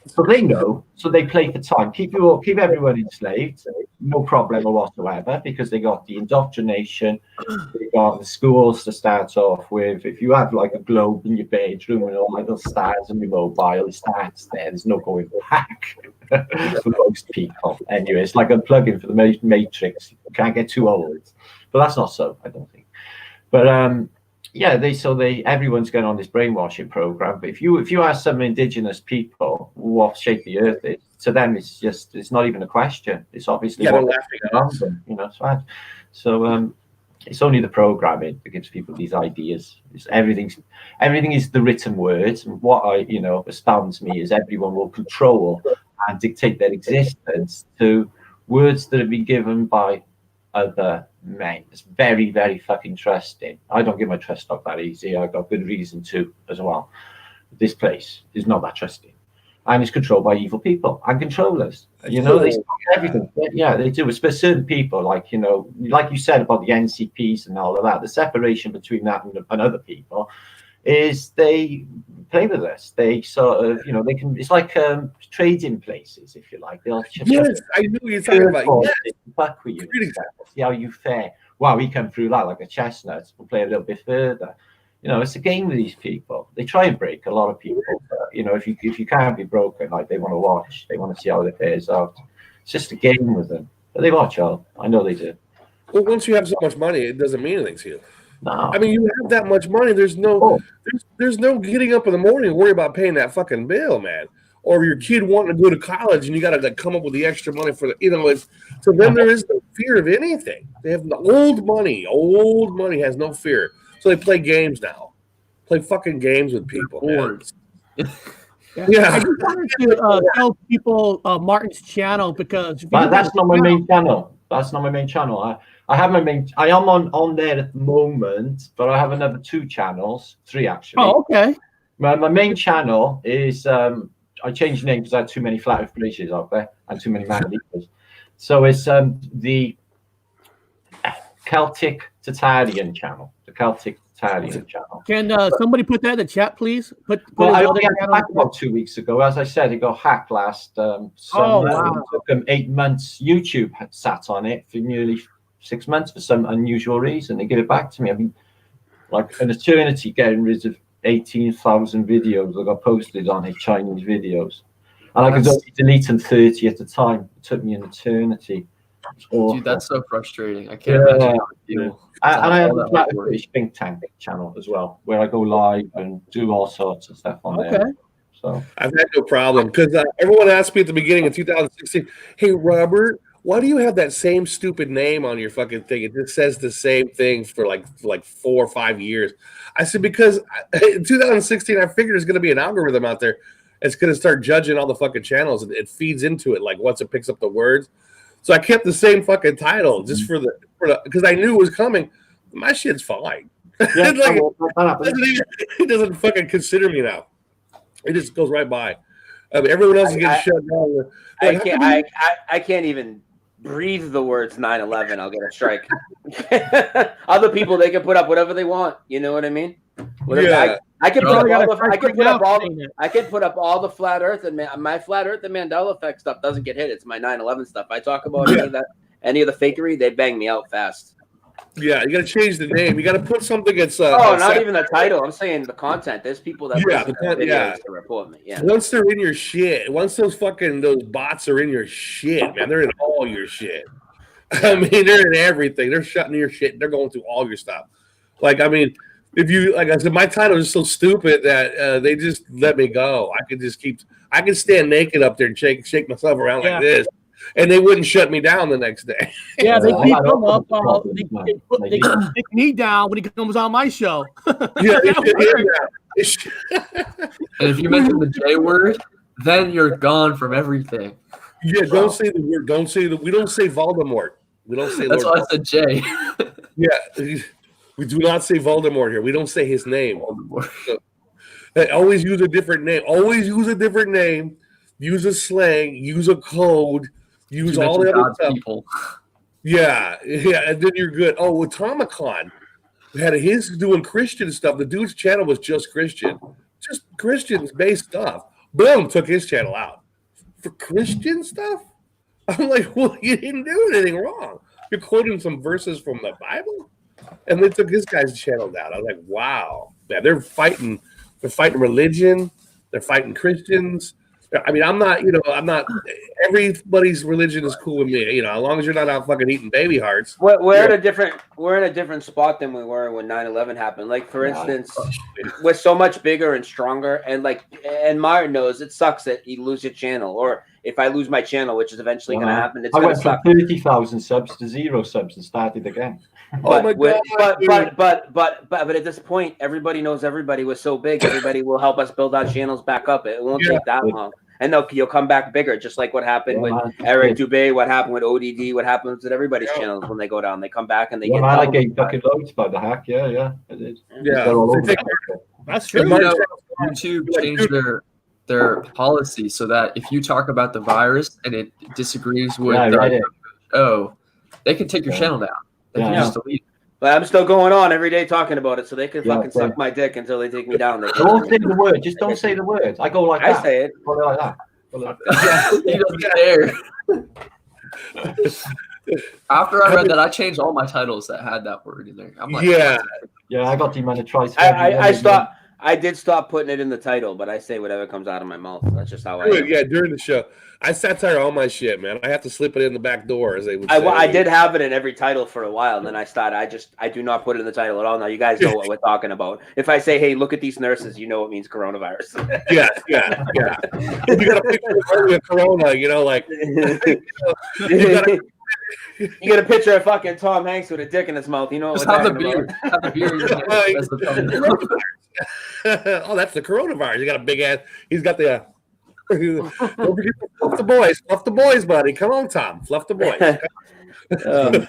So they know, so they play for time, keep everyone enslaved, no problem whatsoever, because they got the indoctrination, they got the schools to start off with. If you have like a globe in your bedroom and all little stars on your mobile, it starts there. There's no going back for most people. Anyway, it's like unplugging for the Matrix. You can't get too old, but that's not so, I don't think. But everyone's going on this brainwashing program. But if you ask some indigenous people what shape the earth is, to them it's not even a question. It's obviously they're laughing around them, it's fine. So it's only the programming that gives people these ideas. Everything is the written word, and what astounds me is everyone will control and dictate their existence to words that have been given by other men. It's very, very fucking trusting. I don't give my trust up that easy. I got good reason to as well. This place is not that trusting, and it's controlled by evil people and controllers. They stop everything. Yeah, they do. It's certain people, like you said about the NCPs and all of that. The separation between that and other people is they play with us. They sort of, they can. It's like trading places, if you like. They'll I knew you were talking about. Fuck with you. See how you fare. Wow, we come through that like a chestnut. We'll play a little bit further. It's a game with these people. They try and break a lot of people. But, if you can't be broken, like they want to watch, they want to see how it fares out. It's just a game with them. But they watch all. I know they do. Well, once you have so much money, it doesn't mean anything to you. No. I mean, you have that much money. There's no getting up in the morning and worry about paying that fucking bill, man. Or your kid wanting to go to college and you got to come up with the extra money for so then there is no fear of anything. They have the old money. Old money has no fear. So they play games now. Play fucking games with people. Man. Yeah. I just wanted to tell people Martin's channel because That's not my main channel. That's not my main channel. I have my main. I am on there at the moment, but I have another 2 channels, 3 actually. Oh, okay. My main channel is I changed the name because I had too many flat Earth places out there and too many man eaters. So it's the Celtic Tatarian channel. The Celtic Tatarian channel. Can somebody put that in the chat, please? Well, I only had it back about 2 weeks ago. As I said, it got hacked last summer. Wow. It took them 8 months. YouTube had sat on it for nearly 6 months for some unusual reason. They give it back to me. I mean, like an eternity getting rid of 18,000 videos that got posted on it, Chinese videos. And I could only delete them 30 at a time. It took me an eternity. Dude, that's so frustrating. I can't imagine how you feel. And I have a Flat British Think Tank channel as well, where I go live and do all sorts of stuff on there. So I've had no problem because everyone asked me at the beginning of 2016, "Hey Robert, why do you have that same stupid name on your fucking thing? It just says the same thing for like 4 or 5 years." I said, because in 2016, I figured there's going to be an algorithm out there. It's going to start judging all the fucking channels, and it feeds into it like once it picks up the words. So I kept the same fucking title just for the because I knew it was coming. My shit's fine. yeah, It doesn't fucking consider me now. It just goes right by. Everyone else is getting shut down. I can't even breathe the words 9/11. I'll get a strike. Other people, they can put up whatever they want. You know what I mean? Yeah. I can put up all the flat Earth and my flat Earth and Mandela Effect stuff doesn't get hit. It's my 9/11 stuff. I talk about any of the fakery, they bang me out fast. Yeah, you got to change the name. You got to put something that's not even the title. I'm saying the content. There's people that to report me. Yeah. Once they're in your shit, once those bots are in your shit, man, they're in all your shit. I mean, they're in everything. They're shutting your shit. They're going through all your stuff. Like, I mean, if you, like I said, my title is so stupid that they just let me go. I can stand naked up there and shake myself around like this, and they wouldn't shut me down the next day. Yeah, they keep them up. They kick me down when he comes on my show. Yeah, and if you mention the J word, then you're gone from everything. Yeah, don't say the word. We don't say Voldemort. We don't say. That's why I said J. Yeah. We do not say Voldemort here. We don't say his name. So, always use a different name. Always use a different name. Use a slang. Use a code. Use all the other stuff. People. Yeah, and then you're good. Oh, with Tomicon, had his doing Christian stuff. The dude's channel was just Christians-based stuff. Boom, took his channel out for Christian stuff. I'm like, well, you didn't do anything wrong. You're quoting some verses from the Bible. And they took this guy's channel down. I was like, wow. Man, they're fighting religion. They're fighting Christians. I mean, I'm not, everybody's religion is cool with me. As long as you're not out fucking eating baby hearts. We're in a different spot than we were when 9/11 happened. Like, for instance, we're so much bigger and stronger. And Martin knows it sucks that you lose your channel, or if I lose my channel, which is eventually going to happen, it's going to suck. I went from 30,000 subs to 0 subs and started again. Oh my God! But at this point, everybody knows everybody was so big. Everybody will help us build our channels back up. It won't take that long, and you'll come back bigger, just like what happened with Eric Dubé, what happened with ODD, what happens with everybody's channels when they go down. They come back and they get. I get fucking loads by the hack. Yeah, it is. Yeah, that's true. YouTube changed their policy so that if you talk about the virus and it disagrees with they can take your channel down. They can just delete it. But I'm still going on every day talking about it, so they can fucking suck my dick until they take me down. Don't say the word. Just don't say the words. I go like that. I say it. Probably like that. He doesn't care. After I read that, I changed all my titles that had that word in there. I'm like, yeah, I got demonetized. I did stop putting it in the title, but I say whatever comes out of my mouth. That's just how I am. Yeah, during the show. I satire all my shit, man. I have to slip it in the back door, as they would say. I did have it in every title for a while, and then I do not put it in the title at all. Now you guys know what we're talking about. If I say, hey, look at these nurses, you know it means coronavirus. Yeah. You got a picture of Corona, like, you got You get a picture of fucking Tom Hanks with a dick in his mouth. You know what Just have the beer. Have the beer. As the Oh, that's the coronavirus. You got a big ass. He's got the. Don't forget to fluff the boys. Fluff the boys, buddy. Come on, Tom. Fluff the boys. I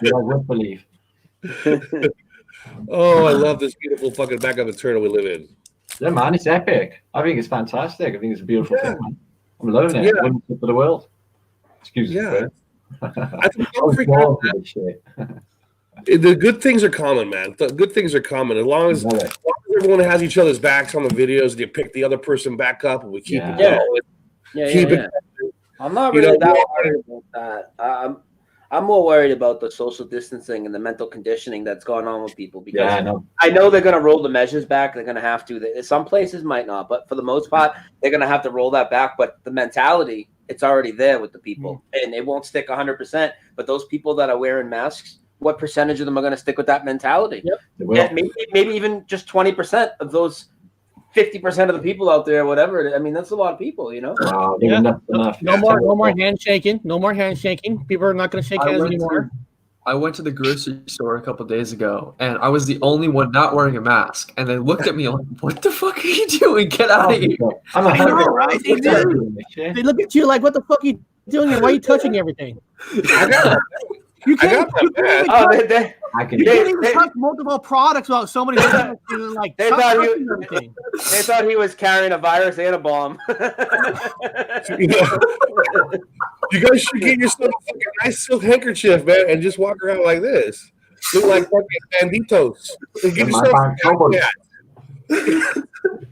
would believe. Oh, I love this beautiful fucking back of eternal we live in. Yeah, man, it's epic. I think it's fantastic. I think it's a beautiful thing, man. I'm loving it. Yeah. Wonderful for the world. Excuse me. Yeah. I think don't freak out. The good things are common, man. The good things are common. As long as everyone has each other's backs on the videos, and you pick the other person back up, and we keep it going. Yeah. I'm not really that worried about that. I'm more worried about the social distancing and the mental conditioning that's going on with people because I know they're going to roll the measures back. They're going to have to. Some places might not, but for the most part, they're going to have to roll that back. But the mentality, it's already there with the people, and it won't stick 100%. But those people that are wearing masks, what percentage of them are going to stick with that mentality? Yep. Maybe even just 20% of those 50% of the people out there, whatever. I mean, that's a lot of people, you know. No more handshaking. No more handshaking. People are not going to shake hands anymore. I went to the grocery store a couple days ago, and I was the only one not wearing a mask. And they looked at me like, "What the fuck are you doing? Get out of here!" Right? They do. They look at you like, "What the fuck are you doing? And why are you touching everything?" You can't even touch multiple products without somebody like they thought he was carrying a virus and a bomb. You guys should get yourself a nice silk handkerchief, man, and just walk around like this. Look like fucking banditos. Get yourself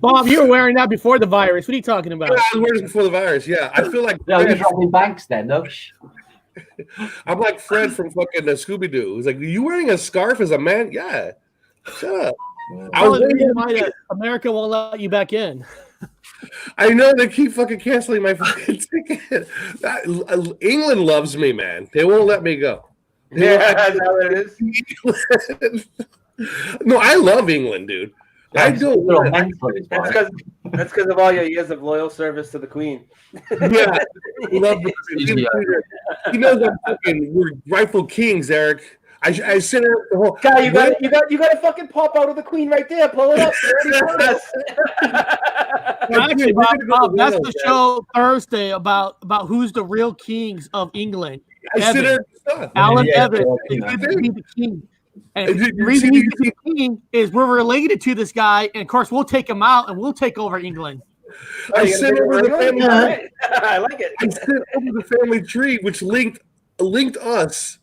Bob, you were wearing that before the virus. What are you talking about? Yeah, I was wearing it before the virus. Yeah, I feel like you're robbing banks then, no? I'm like Fred from fucking Scooby Doo. He's like, "Are you wearing a scarf as a man?" Yeah. Shut up. America won't let you back in. I know they keep fucking canceling my fucking ticket. England loves me, man. They won't let me go. That's how it is. No, I love England, dude. I do. That's because of all your years of loyal service to the Queen. Yeah, love the He knows we're rightful kings, Eric. I said it the whole guy. You got to fucking pop out of the Queen right there. Pull it up. Actually, Bob, that's the show Thursday about who's the real kings of England. Alan Evans is the king. And the reason he's the king is we're related to this guy, and of course we'll take him out and we'll take over England. I sent over the family. I like it. I sent over the family tree, which linked us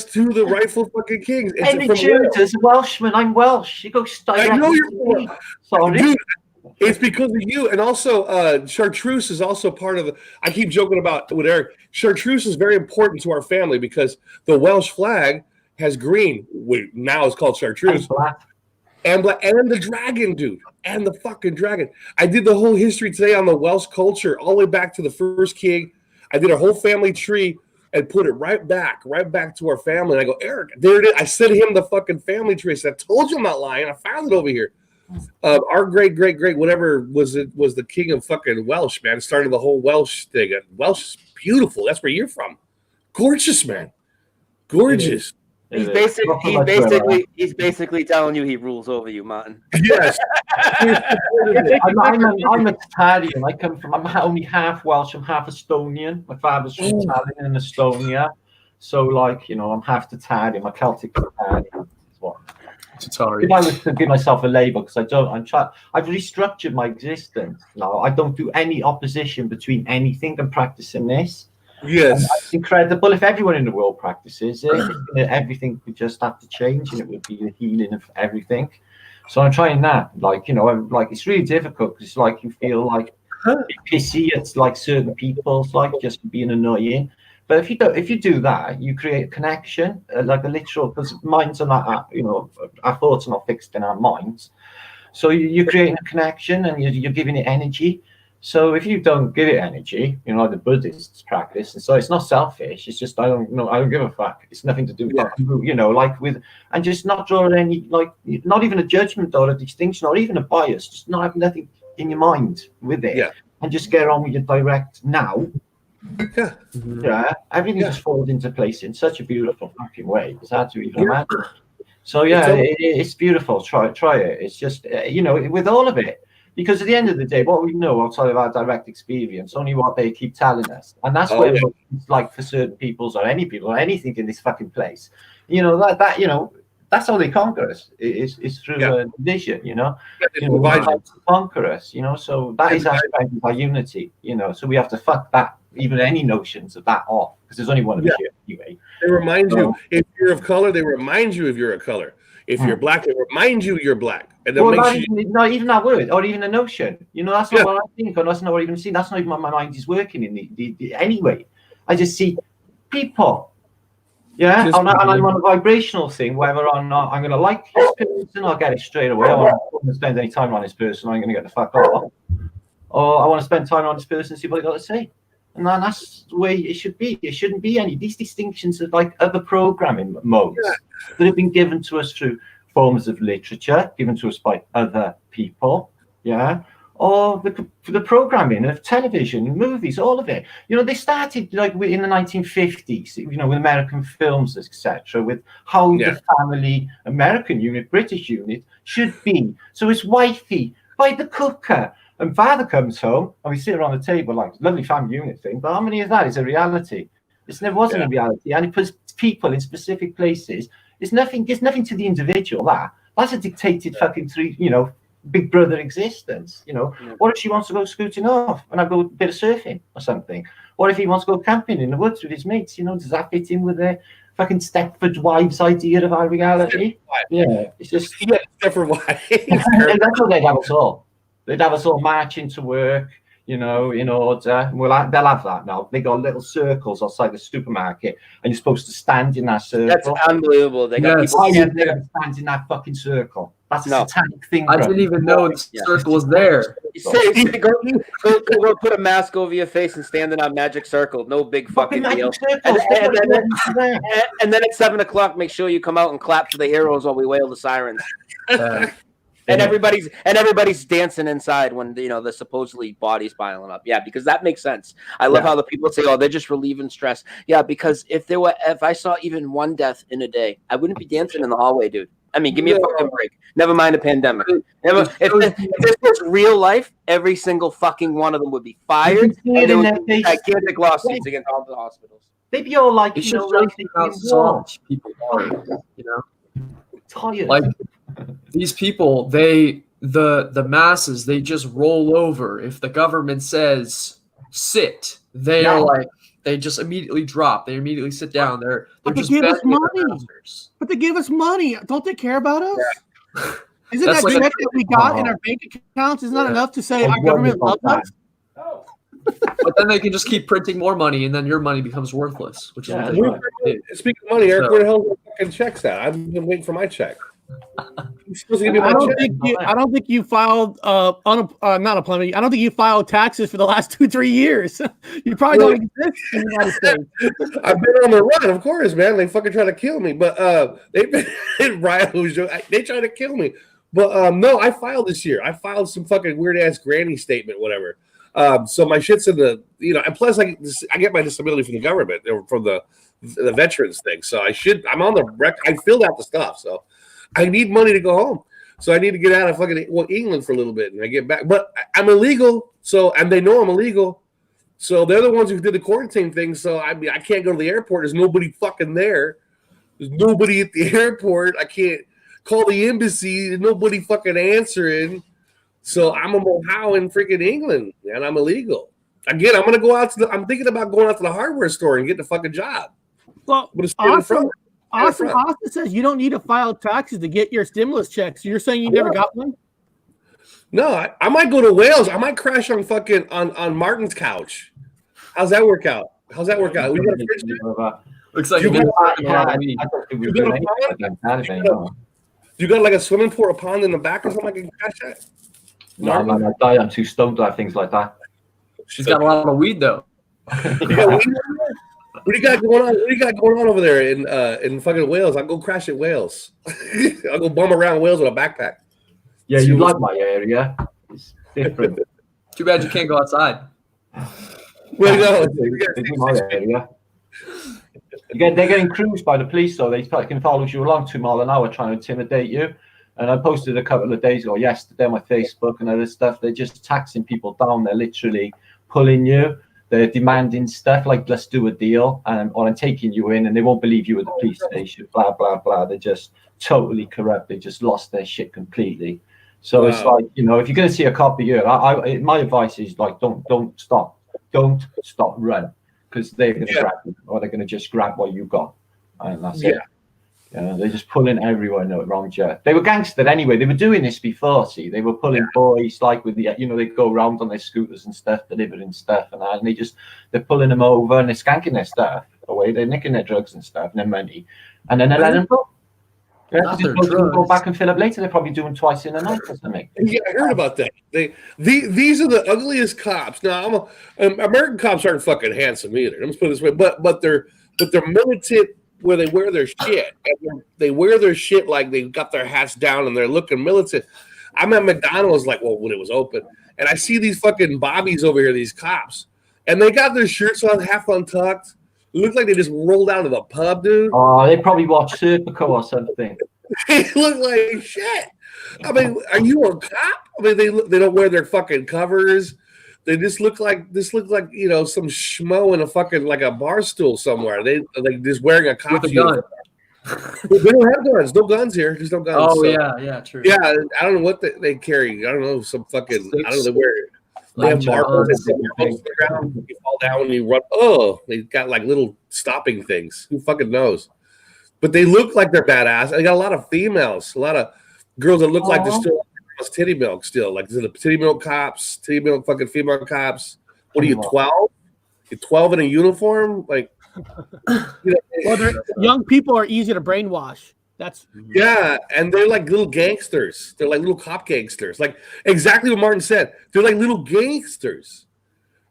to the rightful fucking kings. Any Tudors, Welshman. I'm Welsh. You go straight. I know you're sorry. Dude, it's because of you, and also Chartreuse is also part of the. I keep joking about with Eric. Chartreuse is very important to our family because the Welsh flag has green. Now it's called Chartreuse. And the dragon, dude. And the fucking dragon. I did the whole history today on the Welsh culture, all the way back to the first king. I did a whole family tree and put it right back to our family. And I go, Eric, there it is. I sent him the fucking family tree. I said, I told you I'm not lying. I found it over here. Our great, whatever was the king of fucking Welsh, man. It started the whole Welsh thing. Welsh is beautiful. That's where you're from. Gorgeous, man. Gorgeous. He's basically telling you he rules over you, Martin. Yes. I'm Italian. I'm only half Welsh. I'm half Estonian. My father's from Italian in Estonia. So, I'm half Italian. I'm Celtic Italian. Sorry. If I was to give myself a label, because I've restructured my existence. Now I don't do any opposition between anything. I'm practicing this. Yes, it's incredible. If everyone in the world practices it, everything would just have to change, and it would be the healing of everything. So I'm trying that. It's really difficult because you feel pissy at certain people, just being annoying. But if you do that, you create a connection, a literal, because minds are not, our thoughts are not fixed in our minds. So you're creating a connection and you're giving it energy. So if you don't give it energy, the Buddhists practice, and so it's not selfish. It's just I don't give a fuck. It's nothing to do with and just not draw any not even a judgment or a distinction or even a bias. Just not have nothing in your mind with it, and just get on with your direct now. Yeah. Yeah, everything just falls into place in such a beautiful fucking way. It's hard to even imagine. So yeah, it's beautiful. Try it. It's just with all of it, because at the end of the day, what we know outside of our direct experience, only what they keep telling us, and that's where it's like for certain peoples or any people or anything in this fucking place, that's how they conquer us. It's through division, conquer us, So that is our strength, our unity, So we have to fuck that, even any notions of that off, because there's only one of us here anyway. They remind you if you're of color. They remind you if you're of color. If you're black, they remind you you're black. And not even that word, or even a notion. That's not what I think, or that's not what I even see. That's not even what my mind is working in. Anyway, I just see people. Yeah, and I'm on a vibrational thing, whether or not I'm going to like this person, I'll get it straight away. I don't want to spend any time on this person, I'm going to get the fuck off. Or I want to spend time on this person and see what they got to say. And that's the way it should be. It shouldn't be any. These distinctions of like other programming modes that have been given to us through forms of literature, given to us by other people, or the programming of television, movies, all of it. They started like in the 1950s, with American films, etc., with how the family, American unit, British unit should be. So it's wifey by the cooker, and father comes home, and we sit around the table like lovely family unit thing. But how many of that is a reality? It never wasn't a reality, and it puts people in specific places. It's nothing to the individual. That's a dictated fucking Big Brother existence. What if she wants to go scooting off and I go a bit of surfing or something? What if he wants to go camping in the woods with his mates? Does that fit in with their fucking Stepford Wives idea of our reality? Yeah, it's just Stepford Wives. That's what they'd have us all. They'd have us all marching to work, in order. Well, they'll have that now. They got little circles outside the supermarket, and you're supposed to stand in that circle. That's unbelievable. They got people stand in that fucking circle. That's a satanic thing. I didn't even know the circle was there. Go put a mask over your face and stand in that magic circle. No big fucking deal. And then at 7:00, make sure you come out and clap for the heroes while we wail the sirens. And everybody's dancing inside when the supposedly bodies piling up. Yeah, because that makes sense. I love how the people say, "Oh, they're just relieving stress." Yeah, because if I saw even one death in a day, I wouldn't be dancing in the hallway, dude. I mean, give me a fucking break. Never mind a pandemic. If this was real life, every single fucking one of them would be fired, and there would be gigantic lawsuits against all the hospitals. They'd be all like, people are, tired. Like these people, the masses, they just roll over. If the government says sit, they are like, they just immediately drop. They immediately sit down. They're just give us money. But they give us money. Don't they care about us? Yeah. Isn't that check that we got in our bank accounts? Isn't that enough to say our government loves us? No. But then they can just keep printing more money, and then your money becomes worthless. Which is speaking of money, Eric, where the hell are the fucking checks at? I've been waiting for my check. I don't think you filed not unemployment. I don't think you filed taxes for the last 2-3 years. You probably don't exist in the United States. I've been on the run, of course, man. They fucking try to kill me, but they try to kill me. But no, I filed this year. I filed some fucking weird ass granny statement, whatever. So my shit's in the and plus I get my disability from the government or from the veterans thing. So I'm on the rec. I filled out the stuff, so. I need money to go home, so I need to get out of fucking England for a little bit, and I get back. But I'm illegal, and they know I'm illegal, so they're the ones who did the quarantine thing. So I can't go to the airport. There's nobody fucking there. There's nobody at the airport. I can't call the embassy. There's nobody fucking answering. So I'm a mohau in freaking England, and I'm illegal. Again, I'm gonna go out I'm thinking about going out to the hardware store and getting a fucking job. Well, Austin says you don't need to file taxes to get your stimulus checks. So you're saying you never got one? No, I might go to Wales. I might crash on fucking on Martin's couch. How's that work out? We got a fridge there? Looks like you got like a swimming pool or a pond in the back or something I can crash at? No, I'm too stoned to have things like that. She's got a lot of weed though. What do you got going on? What do you got going on over there in fucking Wales? I'll go crash at Wales. I'll go bum around Wales with a backpack. Yeah, you like my area. It's different. Too bad you can't go outside. Well, no, It's in my area. Again, they're getting cruised by the police, so they can follow you along 2 miles an hour trying to intimidate you. And I posted a couple of days ago, yesterday, on my Facebook and other stuff. They're just taxing people down. They're literally pulling you. They're demanding stuff like, let's do a deal, or I'm taking you in, and they won't believe you at the police station, blah, blah, blah. They're just totally corrupt. They just lost their shit completely. So It's like, if you're going to see a cop here, my advice is like, don't stop. Don't stop, run. Because they're going to grab you, or they're going to just grab what you got. And that's it. They're just pulling everyone around you. They were gangster anyway. They were doing this before, see. They were pulling boys, like with the, they go around on their scooters and stuff, delivering stuff and that. And they're pulling them over and they're skanking their stuff away. They're nicking their drugs and stuff and their money. And then they let them go. Go back and fill up later. They're probably doing twice in a night or something. Yeah, I heard about that. These are the ugliest cops. Now, American cops aren't fucking handsome either. Let's put it this way. But they're militant where they wear their shit. And they wear their shit like they got their hats down and they're looking militant. I'm at McDonald's when it was open, and I see these fucking bobbies over here, these cops, and they got their shirts on half untucked. It looked like they just rolled out of the pub, dude. Oh, they probably watched Serpico or something. They look like shit. I mean, are you a cop? I mean, they don't wear their fucking covers. They just look like some schmo in a fucking like a bar stool somewhere. They like just wearing a cop uniform. They don't have guns. No guns here. There's no guns. Oh, so. Yeah, true. Yeah, I don't know what they carry. I don't know, some fucking I don't know. They wear. They have marbles on the ground. You fall down and you run. Oh, they got like little stopping things. Who fucking knows? But they look like they're badass. They got a lot of females, a lot of girls that look like they're still titty milk. Still, like the titty milk cops, titty milk fucking female cops. What are you, 12? You're 12 in a uniform, like. Well, young people are easy to brainwash. And they're like little gangsters. They're like little cop gangsters. Like exactly what Martin said. They're like little gangsters.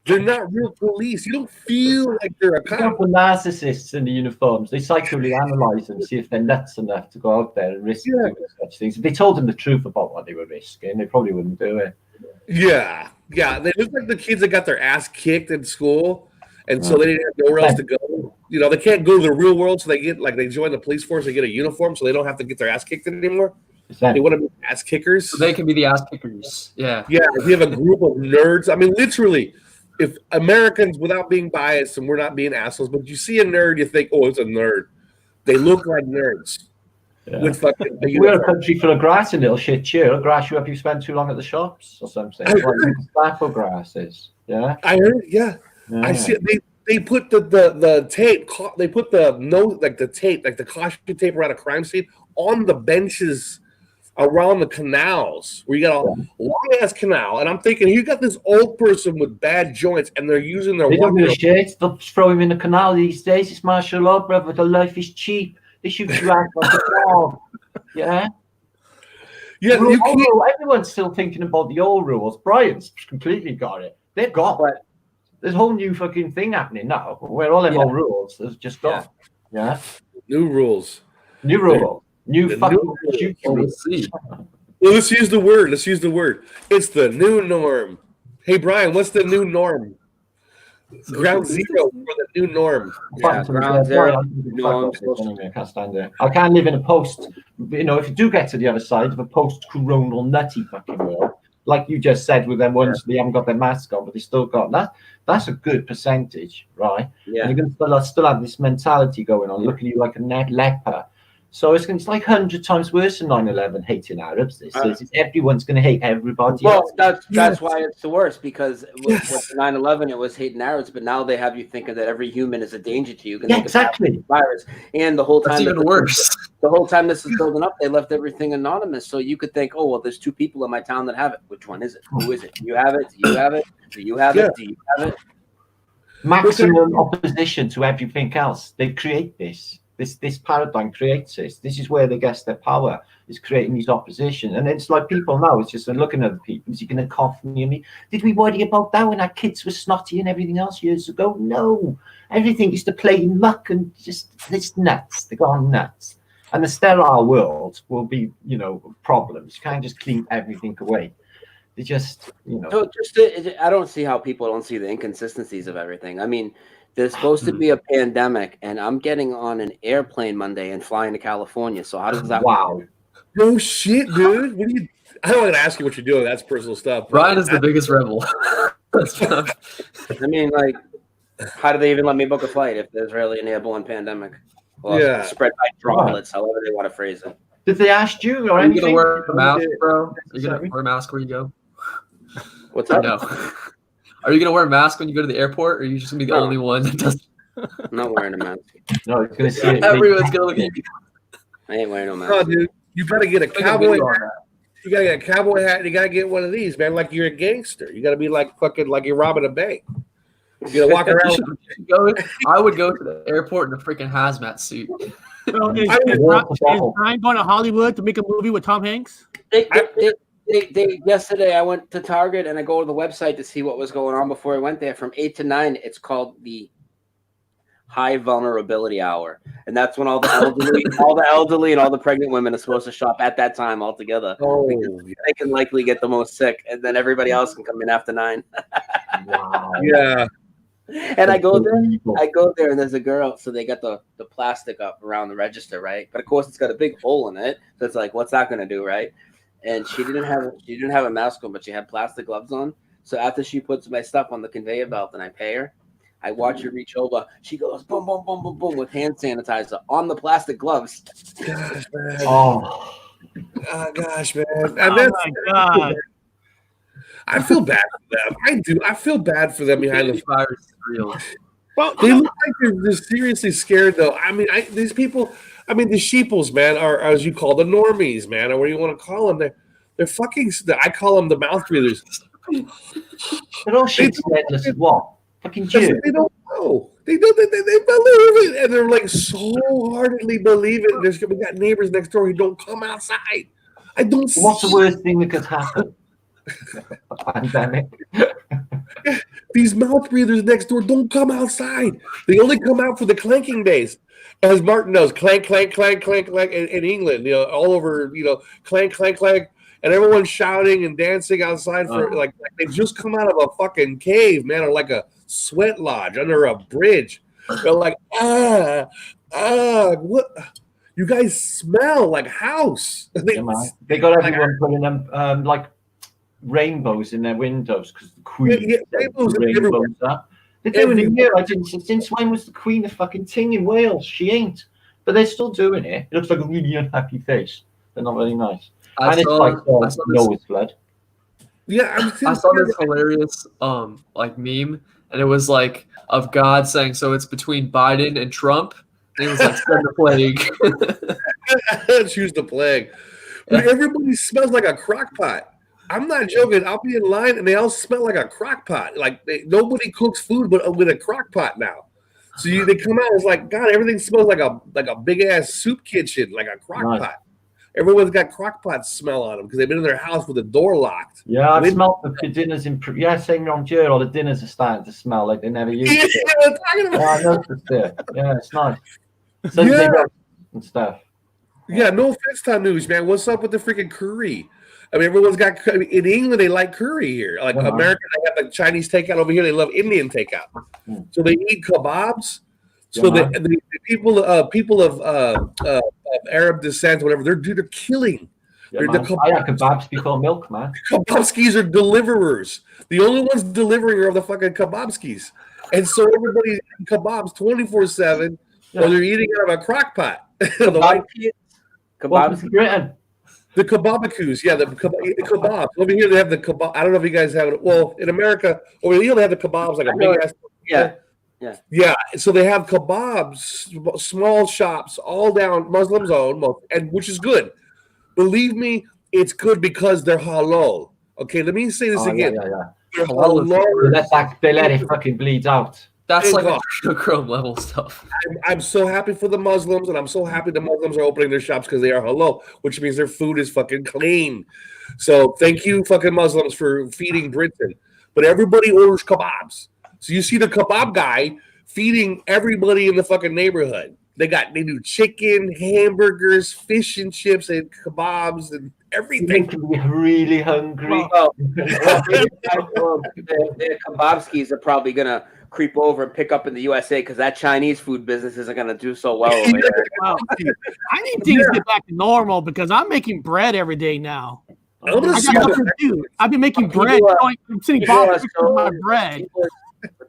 They're not real police. You don't feel like they're a cop. The narcissists in the uniforms, they psychically analyze them, see if they're nuts enough to go out there and risk doing such things. If they told them the truth about what they were risking, they probably wouldn't do it. Yeah. They look like the kids that got their ass kicked in school, and so they didn't have nowhere else to go. They can't go to the real world, so they join the police force, they get a uniform, so they don't have to get their ass kicked anymore. They want to be ass kickers. So they can be the ass kickers. Yeah. Yeah, if you have a group of nerds, I mean, literally, if Americans, without being biased, and we're not being assholes, but you see a nerd, you think, oh, it's a nerd. They look like nerds. Yeah. With fucking we're a country full of grass and little shit too. It'll grass you up if you spend too long at the shops or something. Like grasses. Yeah. I heard, yeah. I see it. They put the tape. They put the tape, like the caution tape around a crime scene, on the benches around the canals where you got a long ass canal. And I'm thinking, you got this old person with bad joints, and they're using their. They don't give a shit. They'll throw him in the canal these days. It's martial law, brother. The life is cheap. They shoot you out like a dog. Yeah. Yeah. Everyone's still thinking about the old rules. Brian's completely got it. They've got it. There's a whole new fucking thing happening now where all them old rules has just gone. Yeah. New rules. New rules. New fucking rules. Well, let's use the word. It's the new norm. Hey, Brian, what's the new norm? Ground zero for the new norm. Yeah, ground zero. I can't stand it. I can't live in a post. If you do get to the other side of a post-coronal nutty fucking world, like you just said, with them ones they haven't got their mask on, but they still got that. That's a good percentage, right? Yeah. And you're going to still have this mentality going on, looking at you like a leper. So it's like 100 times worse than 9/11 hating Arabs. Everyone's going to hate everybody. Well, that's why it's the worst, because with 9/11 it was hating Arabs, but now they have you thinking that every human is a danger to you. Exactly. Virus, and the whole time that's even worse. The whole time this is building up, they left everything anonymous. So you could think, oh well, there's 2 people in my town that have it. Which one is it? Who is it? Do you have it? Do you have it? Do you have it? Do you have it? Maximum opposition to everything else. They create this. This paradigm creates this. This is where they get their power, is creating these opposition. And it's like people now, it's just looking at the people. Is he going to cough near me? Did we worry about that when our kids were snotty and everything else years ago? No. Everything used to play in muck and it's nuts. They're gone nuts. And the sterile world will be, problems. You can't just clean everything away. They just, you know. So I don't see how people don't see the inconsistencies of everything. I mean, there's supposed to be a pandemic, and I'm getting on an airplane Monday and flying to California. So how does that Wow. No shit, dude. What do you? I don't want to ask you what you're doing. That's personal stuff. Ryan is the biggest rebel. I mean, like, how do they even let me book a flight if there's really an airborne pandemic? Well, Yeah. spread by droplets, however they want to phrase it. Did they ask you or Are you anything? gonna wear a mask, bro? Are you gonna wear a mask where you go? What's up? No. Are you gonna wear a mask when you go to the airport, or are you just gonna be the only one that does? I'm not wearing a mask. No, it's gonna see it. Everyone's gonna look at you. I ain't wearing no mask. No, dude. You gotta get a cowboy hat. You gotta get a cowboy hat. And you gotta get one of these, man. Like you're a gangster. You gotta be like fucking like you're robbing a bank. You gotta walk around. I would go to the airport in a freaking hazmat suit. So is Brian going to Hollywood to make a movie with Tom Hanks? Yesterday I went to Target and I go to the website to see what was going on before I went there. From 8 to 9, it's called the High Vulnerability Hour, and that's when all the elderly, and all the pregnant women are supposed to shop at that time all together. Oh, they can likely get the most sick, and then everybody else can come in after 9. Wow. yeah. And I go there, and there's a girl. So they got the plastic up around the register, right? But of course, it's got a big hole in it. So it's like, what's that going to do, right? And she didn't have a mask on, but she had plastic gloves on. So after she puts my stuff on the conveyor belt and I pay her, I watch her reach over. She goes boom, boom, boom, boom, boom with hand sanitizer on the plastic gloves. Gosh, man. Oh. Gosh, man. And Oh my God. I feel bad for them. I do. I feel bad for them behind the virus is real. Well, they look like they're seriously scared, though. I mean, these people. I mean, the sheeples, man, are as you call the normies, man, or what do you want to call them? They're fucking. I call them the mouth breathers. They're all shit headless as what? Fucking Jew. They don't know. They believe it, and they're like so heartedly believe it. We got neighbors next door who don't come outside. I don't. What's the worst thing that could happen? A pandemic. These mouth breathers next door don't come outside. They only come out for the clanking days. As Martin knows, clank, clank, clank, clank, clank in England, all over, clank, clank, clank, and everyone's shouting and dancing outside for like they just come out of a fucking cave, man, or like a sweat lodge under a bridge. They're like, what? You guys smell like house. They got everyone putting them like rainbows in their windows because the Queen rainbows up. They're doing it here. Since when was the Queen a fucking thing in Wales? She ain't. But they're still doing it. It looks like a really unhappy face. They're not very nice. It's like Noah's flood. Yeah, I saw this hilarious like meme, and it was like of God saying, "So it's between Biden and Trump." And it was like, "Send the plague." Choose the plague. Everybody smells like a crock pot. I'm not joking. I'll be in line, and they all smell like a crock pot. Like nobody cooks food but with a crock pot now. So they come out, it's like, God, everything smells like a big ass soup kitchen, like a crock pot. Everyone's got crock pot smell on them because they've been in their house with the door locked. Yeah, I've smelled the dinners same around here, or the dinners are starting to smell like they never used to. Yeah, talking about. I noticed it. Yeah, it's nice. Sunday roast and stuff. Yeah, no offense, Tom News, man. What's up with the freaking curry? I mean, everyone's got in England. They like curry here. Like America, they have the Chinese takeout over here. They love Indian takeout. So they eat kebabs. So the people of Arab descent, whatever, they're killing. Yeah, kebabs before milk, man. Kebabskis are deliverers. The only ones delivering are the fucking kebabskis. And so everybody's eating kebabs 24/7, or they're eating out of a crock pot. Kebabs. Britain. The kebabakus, the kebabs. Over here they have the kebab. I don't know if you guys have it. Well, in America, over here they have the kebabs like a big ass. Yeah. So they have kebabs, small shops, all down Muslims owned, and which is good. Believe me, it's good because they're halal. Okay, let me say this again. They're halal. They let it fucking bleed out. That's like Chrome level stuff. I'm so happy for the Muslims, and I'm so happy the Muslims are opening their shops because they are halal, which means their food is fucking clean. So thank you, fucking Muslims, for feeding Britain. But everybody orders kebabs. So you see the kebab guy feeding everybody in the fucking neighborhood. They do chicken, hamburgers, fish and chips, and kebabs, and everything. Making me really hungry. Well, the kebabskis are probably gonna creep over and pick up in the USA because that Chinese food business isn't gonna do so well over there. Wow. I need things to get back to normal because I'm making bread every day now. I'm gonna I see got how nothing to do. I've been making People bread. are- I'm sitting people are boxes so- my bread.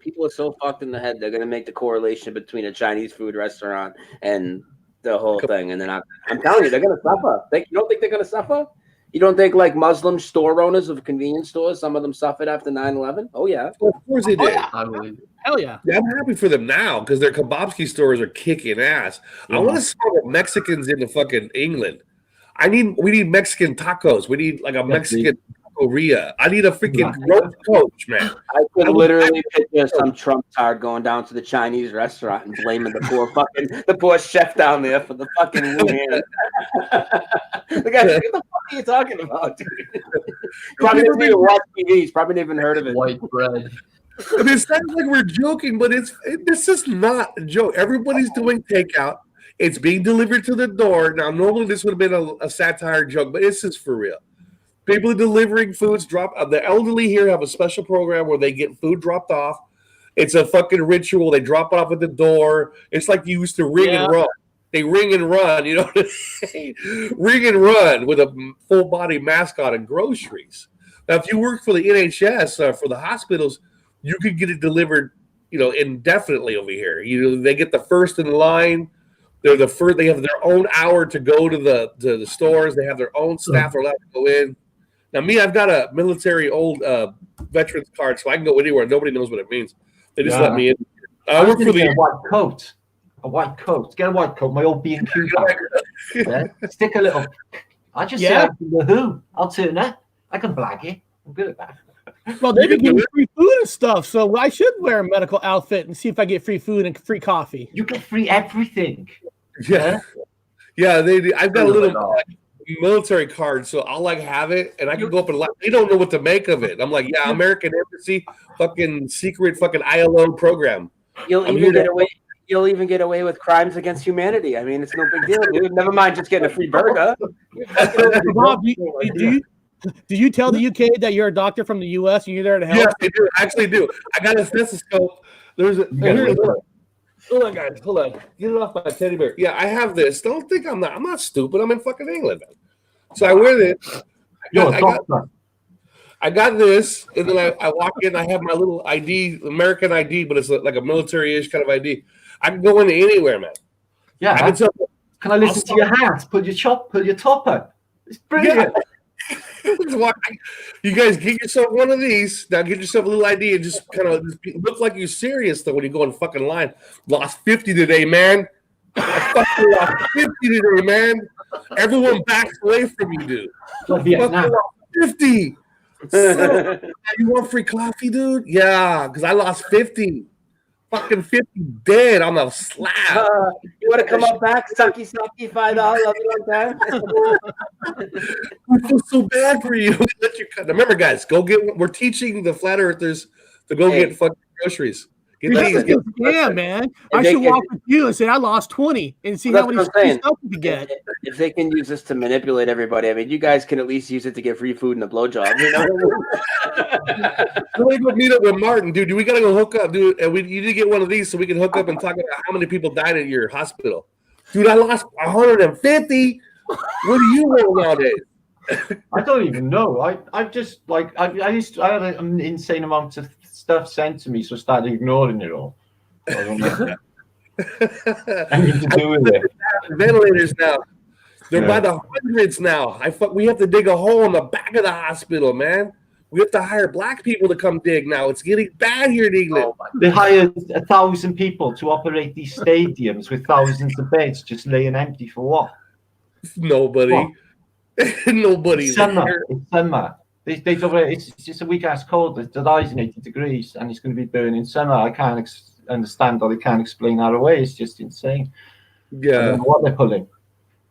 People are so fucked in the head. They're gonna make the correlation between a Chinese food restaurant and the whole thing, and then I'm telling you, they're gonna suffer. You don't think they're gonna suffer? You don't think like Muslim store owners of convenience stores, some of them suffered after 9/11? Oh yeah. Of course they Oh, did. yeah. I believe it. Hell yeah. Yeah, I'm happy for them now because their kebabski stores are kicking ass. I want to sell Mexicans into fucking England. We need Mexican tacos. We need like a Mexican taqueria. I need a freaking rope coach, man. I could literally picture some Trump tard going down to the Chinese restaurant and blaming the poor chef down there for the fucking Wuhan. The guy, what the fuck are you talking about, dude? Probably doesn't even watch TV. He's probably never even heard of it. White bread. I mean, it sounds like we're joking, but this is not a joke. Everybody's doing takeout. It's being delivered to the door. Now, normally this would have been a satire joke, but this is for real. People are delivering foods. The elderly here have a special program where they get food dropped off. It's a fucking ritual. They drop it off at the door. It's like you used to ring and run. They ring and run, you know what I mean? Ring and run with a full body mask on and groceries. Now, if you work for the NHS, for the hospitals, you could get it delivered, indefinitely over here. They get the first in line. They're the first. They have their own hour to go to the stores. They have their own staff are allowed to go in. Now, me, I've got a military old veterans card, so I can go anywhere. Nobody knows what it means. They just let me in. I work for the white coat. A white coat. Get a white coat. My old B&Q bag. Yeah. Stick a little. I just say I'm from the Who. I'll turn up. I can blag you. I'm good at that. Well, they've been giving free food and stuff, so I should wear a medical outfit and see if I get free food and free coffee. You get free everything. Yeah. I've got a little military card, so I'll have it, and I can go up and they don't know what to make of it. I'm like, yeah, American Embassy, fucking secret, fucking ILO program. You'll even get away with crimes against humanity. I mean, it's no big deal, dude. Never mind just getting a free burger. Bob, do you tell the UK that you're a doctor from the US and you're there to help? Yes, I do. I actually do. I got a stethoscope. Hold on, guys. Hold on. Get it off my teddy bear. Yeah, I have this. Don't think I'm not stupid. I'm in fucking England. So I wear this. I got this, and then I walk in. I have my little ID, American ID, but it's like a military-ish kind of ID. I can go into anywhere, man. Yeah. Can I listen to your hat? Put your top up. It's brilliant. Yeah. You guys get yourself one of these. Now get yourself a little ID and just kind of look like you're serious though when you go in fucking line. Lost 50 today, man. I fucking lost 50 today, man. Everyone backs away from you, dude. Lost 50. So, you want free coffee, dude? Yeah, because I lost 50. Fucking 50 dead on the slab. You want to come up back? Sucky, $5. Love you long time. I feel so bad for you. Remember, guys, we're teaching the flat earthers to go get fucking groceries. Yeah, man. I should walk with you and say I lost 20 and see how many stuff you can get. If they can use this to manipulate everybody, I mean, you guys can at least use it to get free food and a blowjob. You know. We're gonna meet up with Martin, dude. We gotta go hook up, dude. And you need to get one of these so we can hook up and talk about how many people died at your hospital. Dude, I lost 150. What do you know nowadays? I don't even know. I just I had an insane amount of stuff sent to me, so I started ignoring it all. I don't know. Anything to do with it. Ventilators now. They're by the hundreds now. We have to dig a hole in the back of the hospital, man. We have to hire black people to come dig now. It's getting bad here in England. They hired 1,000 people to operate these stadiums with thousands of beds just laying empty for what? Nobody. What? Nobody's summer. It's summer. It's just a weak ass cold. The high's in 80 degrees and it's going to be burning summer. I can't understand how they can't explain that away. It's just insane. Yeah. I don't know what they're pulling.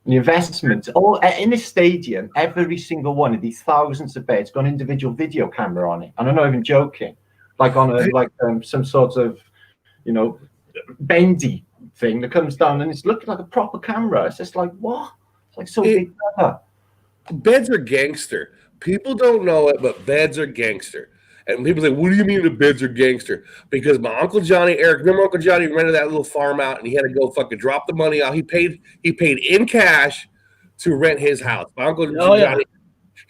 The investment all in this stadium, every single one of these thousands of beds got an individual video camera on it, and I'm not even joking. Like on some sort of bendy thing that comes down and it's looking like a proper camera. It's just like what? It's like so big. Beds are gangster. People don't know it, but beds are gangster. And people say, what do you mean the beds are gangster? Because my Uncle Johnny, Eric, remember Uncle Johnny rented that little farm out and he had to go fucking drop the money out. He paid in cash to rent his house. My Uncle Johnny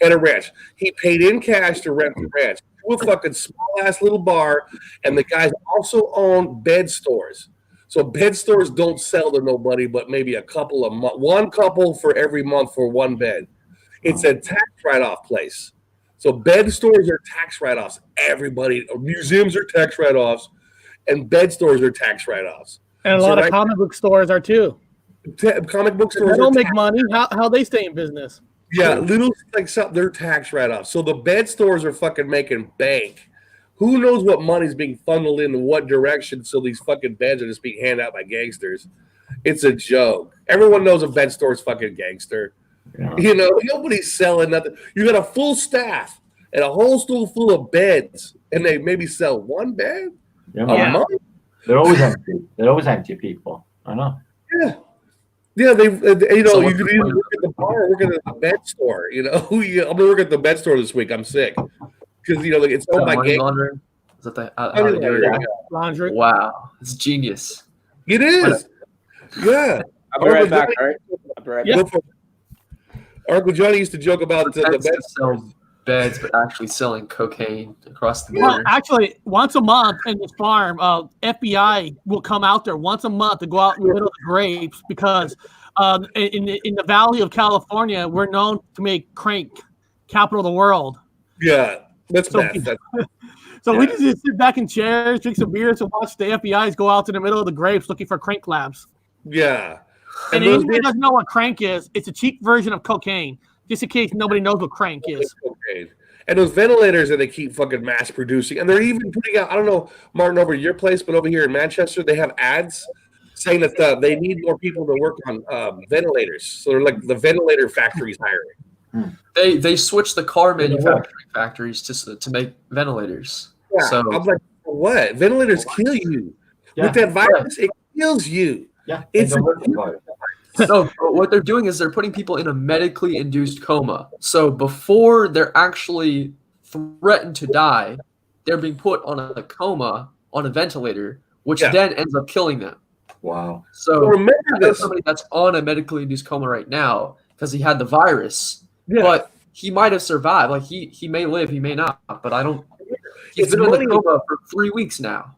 had a ranch. He paid in cash to rent the ranch. To a fucking small-ass little bar, and the guys also own bed stores. So bed stores don't sell to nobody but maybe a couple of months. One couple for every month for one bed. It's a tax write-off place. So bed stores are tax write-offs. Everybody, museums are tax write-offs, and bed stores are tax write-offs. And a lot of comic book stores are too. Comic book stores don't make money. How they stay in business? Yeah, little like something. They're tax write-offs. So the bed stores are fucking making bank. Who knows what money's being funneled in what direction? So these fucking beds are just being handed out by gangsters. It's a joke. Everyone knows a bed store is fucking gangster. Yeah. You know, nobody's selling nothing. You got a full staff and a whole stool full of beds, and they maybe sell one bed a month. They're always empty. They're always empty people. I know. Yeah. Yeah, you know, you can either work at the bar or work at the bed store. You know, I'm gonna work at the bed store this week. I'm sick because you know, like it's owned by laundering. Is that the laundry? Wow, it's genius. It is. Yeah. I'll be right back. All right. I'll be right back. Uncle Johnny used to joke about the bed sell beds, but actually selling cocaine across the border. Well, actually, once a month in this farm, FBI will come out there once a month to go out in the middle of the grapes because in the Valley of California, we're known to make crank, capital of the world. Yeah, that's bad. So we just sit back in chairs, drink some beers, and watch the FBI's go out to the middle of the grapes looking for crank labs. Yeah. And anybody doesn't know what crank is, it's a cheap version of cocaine, just in case nobody knows what crank is. Cocaine. And those ventilators that they keep fucking mass producing, and they're even putting out, I don't know, Martin, over your place, but over here in Manchester, they have ads saying that they need more people to work on ventilators. So they're like the ventilator factories hiring. They switched the car manufacturing factories to make ventilators. Yeah, so I'm like, what? Ventilators kill you. With that virus, it kills you. Yeah, it's so what they're doing is they're putting people in a medically induced coma. So before they're actually threatened to die, they're being put on a coma on a ventilator, which then ends up killing them. Wow. So remember this. Somebody that's on a medically induced coma right now because he had the virus, but he might have survived. Like he may live, he may not, but I don't. He's been in the coma for 3 weeks now.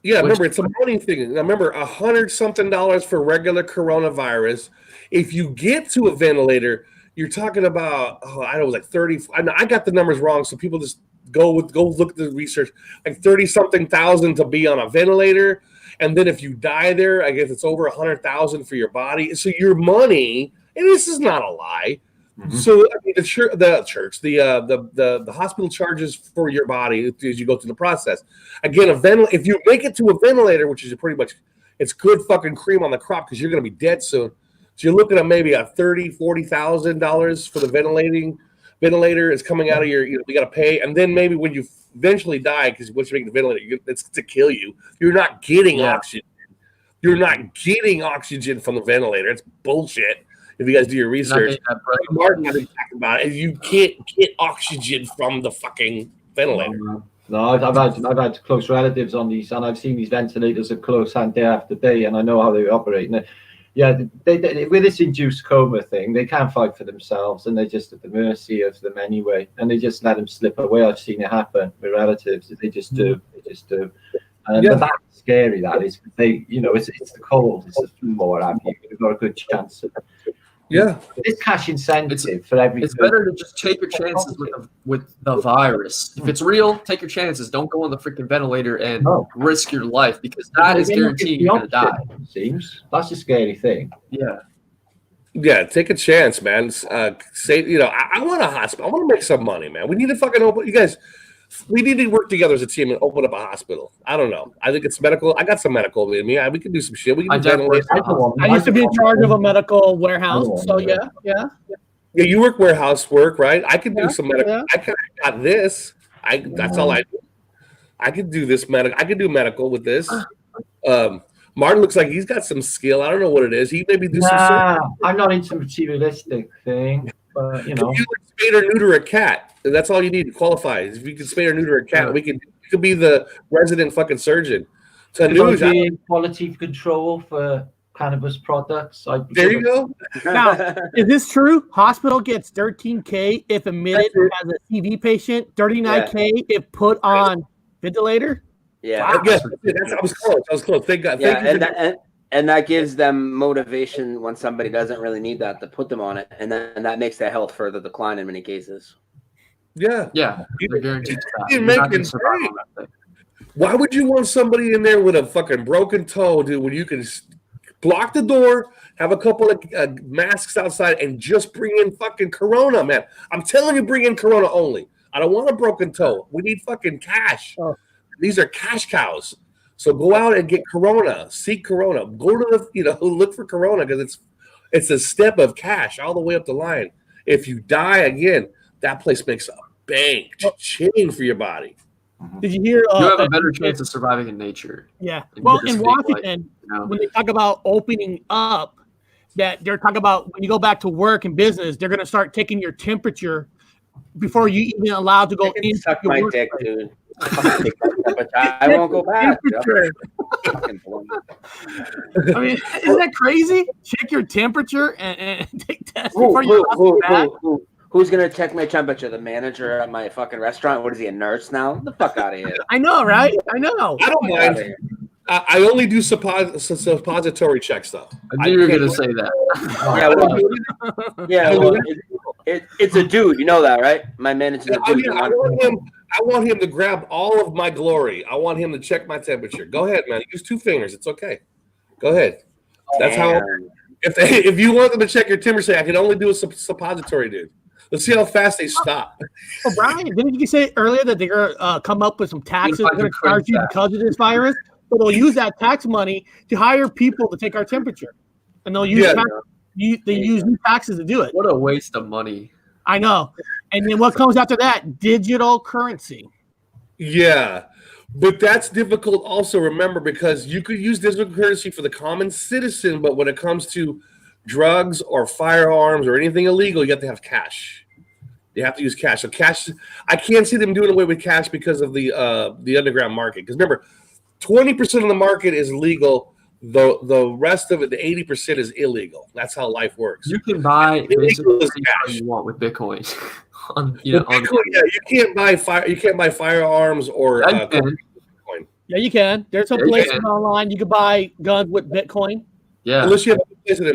Yeah, remember, it's a money thing. Remember, $100-something for regular coronavirus. If you get to a ventilator, you're talking about, I don't know, it was like 30. I got the numbers wrong, so people just go look at the research. Like 30-something thousand to be on a ventilator. And then if you die there, I guess it's over 100,000 for your body. So your money, and this is not a lie. Mm-hmm. So I mean, the hospital charges for your body as you go through the process. Again, if you make it to a ventilator, which is pretty much, it's good fucking cream on the crop because you're going to be dead soon. So you're looking at maybe a $30,000-$40,000 for the ventilator is coming out of your, you got to pay, and then maybe when you eventually die, because once you make the ventilator, it's to kill you. You're not getting oxygen. You're not getting oxygen from the ventilator. It's bullshit. If you guys do your research, Martin has been talking about it. You can't get oxygen from the fucking ventilator. No, I've had close relatives on these, and I've seen these ventilators up close and day after day, and I know how they operate. And they with this induced coma thing, they can't fight for themselves, and they're just at the mercy of them anyway, and they just let them slip away. I've seen it happen with relatives. They just do. But that's scary. That is, it's the cold, it's the flu or what have you. You've got a good chance of. Yeah, it's cash incentive for everything. It's better to just take your chances with the virus. If it's real, take your chances. Don't go on the freaking ventilator and risk your life because that is guaranteed you're gonna die. Seems that's a scary thing. Yeah, take a chance, man. I want a hospital. I want to make some money, man. We need to fucking open. You guys, we need to work together as a team and open up a hospital. I don't know. I think it's medical. I got some medical in me. We can do some shit. We can I used to be in charge of a medical warehouse. So yeah. Yeah, you work warehouse work, right? I can do some medical. I kind of got this. That's all I do. I can do this medical. I can do medical with this. Martin looks like he's got some skill. I don't know what it is. He maybe do some. I'm not into materialistic thing. You know, if you can spay or neuter a cat, that's all you need to qualify. If you can spay or neuter a cat, you could be the resident fucking surgeon. So quality control for cannabis products. There you go. Now, is this true? Hospital gets $13K if admitted as a CV patient, $39K if put on ventilator. Yeah, yes, I was close. Thank God. And that gives them motivation when somebody doesn't really need that to put them on it, and then that makes their health further decline in many cases. Yeah, they're guaranteed that. Why would you want somebody in there with a fucking broken toe, dude, when you can block the door, have a couple of masks outside, and just bring in fucking Corona, man? I'm telling you, bring in Corona only. I don't want a broken toe. We need fucking cash. These are cash cows. So go out and get Corona. Seek Corona. Go to look for Corona, because it's a step of cash all the way up the line. If you die again, that place makes a bank chain for your body. Did you hear? You have a better chance of surviving in nature. Yeah. Well, in Washington, when they talk about opening up, that they're talking about when you go back to work and business, they're going to start taking your temperature before you even allowed to go in. Suck my dick, dude. I won't go back. I mean, isn't that crazy? Check your temperature and take tests before you go back. Who's gonna check my temperature? The manager at my fucking restaurant? What is he, a nurse now? Get the fuck out of here. I know, right? I know. I don't mind. I only do suppository checks, though. I knew you were gonna say that. It's a dude. You know that, right? My manager's a dude. I want him to grab all of my glory. I want him to check my temperature. Go ahead, man. Use 2 fingers. It's okay. Go ahead. That's how. If you want them to check your temperature, I can only do a suppository, dude. Let's see how fast they stop. Oh, Brian, didn't you say earlier that they're going to come up with some taxes they're going to charge you because of this virus? But they'll use that tax money to hire people to take our temperature. And they'll use use new taxes to do it. What a waste of money. I know. And then what comes after that? Digital currency. Yeah. But that's difficult also, remember, because you could use digital currency for the common citizen, but when it comes to drugs or firearms or anything illegal, you have to have cash. You have to use cash. So cash, I can't see them doing away with cash because of the underground market. Because remember, 20% of the market is legal. The rest of it, the 80% is illegal. That's how life works. You can buy basically anything you want with Bitcoin. You can't buy firearms or Bitcoin. Yeah, you can. There's some places online you can buy guns with Bitcoin. Yeah, unless you have a place in they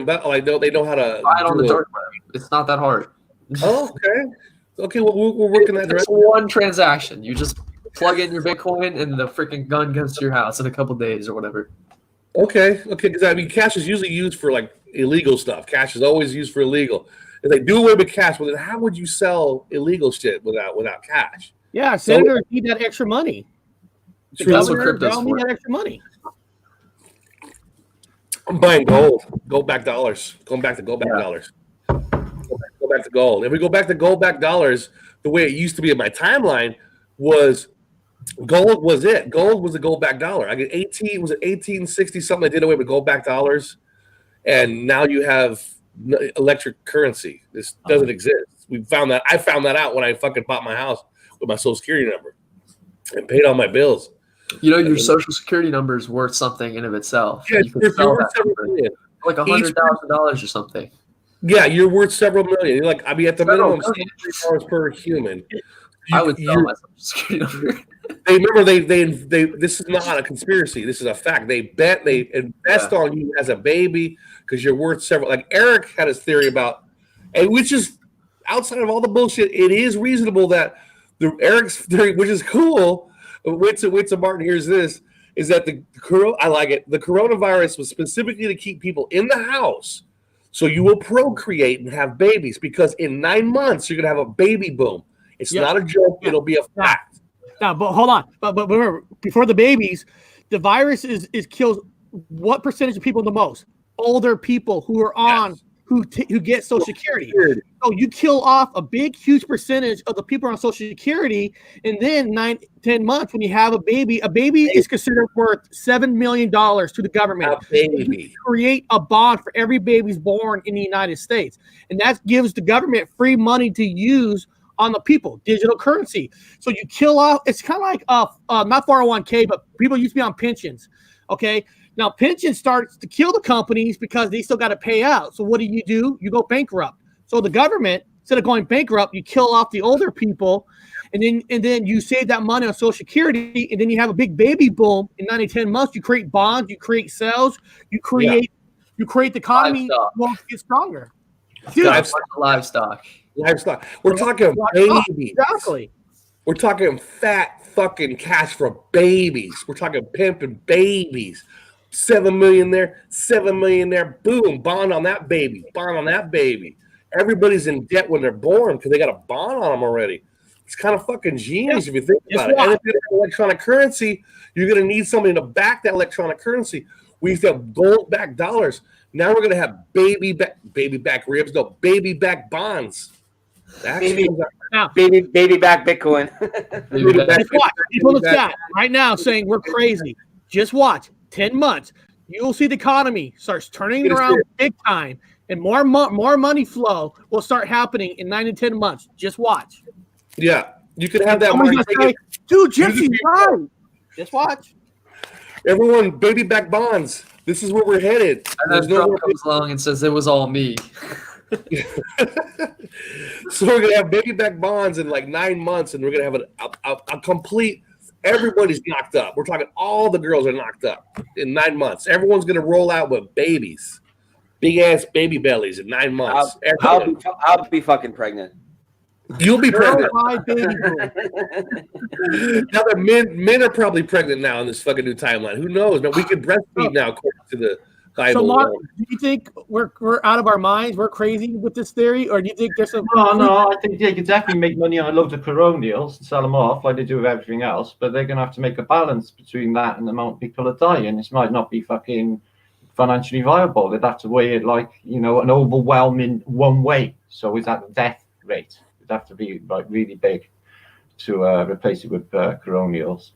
know how to buy it on the dark web. It's not that hard. Oh, okay. Well, we're working that direction. It's one transaction. You just plug in your Bitcoin, and the freaking gun comes to your house in a couple days or whatever. Okay. Because I mean, cash is usually used for like illegal stuff. Cash is always used for illegal. If they do away with cash, well, then how would you sell illegal shit without cash? Yeah, senators need that extra money. That's what crypto's for. Need that extra money. I'm buying gold. Gold-backed dollars. Going back to gold-backed dollars. Go back to gold. If we go back to gold-backed dollars, the way it used to be in my timeline was gold was it. Gold was a gold-backed dollar. I get 1860 something. I did away with gold-backed dollars, and now you have electric currency. This doesn't exist. We found that. I found that out when I fucking bought my house with my Social Security number and paid all my bills. You know, your Social Security number is worth something in of itself. Yeah, you can sell that like $100,000 or something. Yeah, you're worth several million. You're like, I mean, at the minimum, $3 per human. I would sell my Social Security number. They this is not a conspiracy. This is a fact. They invest on you as a baby because you're worth several. Like Eric had his theory about, and which is outside of all the bullshit. It is reasonable that Eric's theory, which is cool. Wait till Martin hears this, is that I like it. The coronavirus was specifically to keep people in the house, so you will procreate and have babies. Because in 9 months you're gonna have a baby boom. It's not a joke. It'll be a fact. No, but hold on. But remember, before the babies, the virus is kills what percentage of people the most? Older people who are who get Social Security. So you kill off a huge percentage of the people on Social Security, and then 9-10 months when you have a baby is considered worth $7 million to the government. A baby. You create a bond for every baby's born in the United States, and that gives the government free money to use on the people, digital currency. So you kill off. It's kind of like not 401k, but people used to be on pensions. Okay. Now, pension starts to kill the companies because they still got to pay out. So what do? You go bankrupt. So the government, instead of going bankrupt, you kill off the older people, and then you save that money on Social Security, and then you have a big baby boom in 9-10 months. You create bonds, you create sales, you create the economy will get stronger. Dude, Livestock. We're talking babies. Exactly. We're talking fat fucking cash for babies. We're talking pimping babies. 7 million there, 7 million there. Boom, bond on that baby. Bond on that baby. Everybody's in debt when they're born because they got a bond on them already. It's kind of fucking genius if you think about it. And if you have electronic currency, you're going to need somebody to back that electronic currency. We used to have gold-backed dollars. Now we're going to have baby back ribs. No, baby-back bonds. Baby back Bitcoin. Just watch. People in the chat right now saying we're crazy. Just watch. 10 months. You'll see the economy starts turning around big time, and more money flow will start happening in 9 to 10 months. Just watch. Yeah, you could have that. Say, dude, Gypsy, right. Just watch. Everyone, baby back bonds. This is where we're headed. And then Trump comes along and says it was all me. So we're gonna have baby back bonds in like 9 months, and we're gonna have a complete. Everybody's knocked up. We're talking all the girls are knocked up in 9 months. Everyone's gonna roll out with babies, big ass baby bellies in 9 months. I'll be fucking pregnant. You'll be pregnant. Baby Now the men are probably pregnant now in this fucking new timeline. Who knows? No, we can breastfeed now according to the Bible. So, Mark, do you think we're out of our minds? We're crazy with this theory, or do you think there's some? No. I think they could definitely make money on a load of coronials and sell them off like they do with everything else. But they're gonna have to make a balance between that and the amount of people that die, and this might not be fucking financially viable. They'd have to weigh it like an overwhelming one way. So is that the death rate? It'd have to be like really big to replace it with coronials.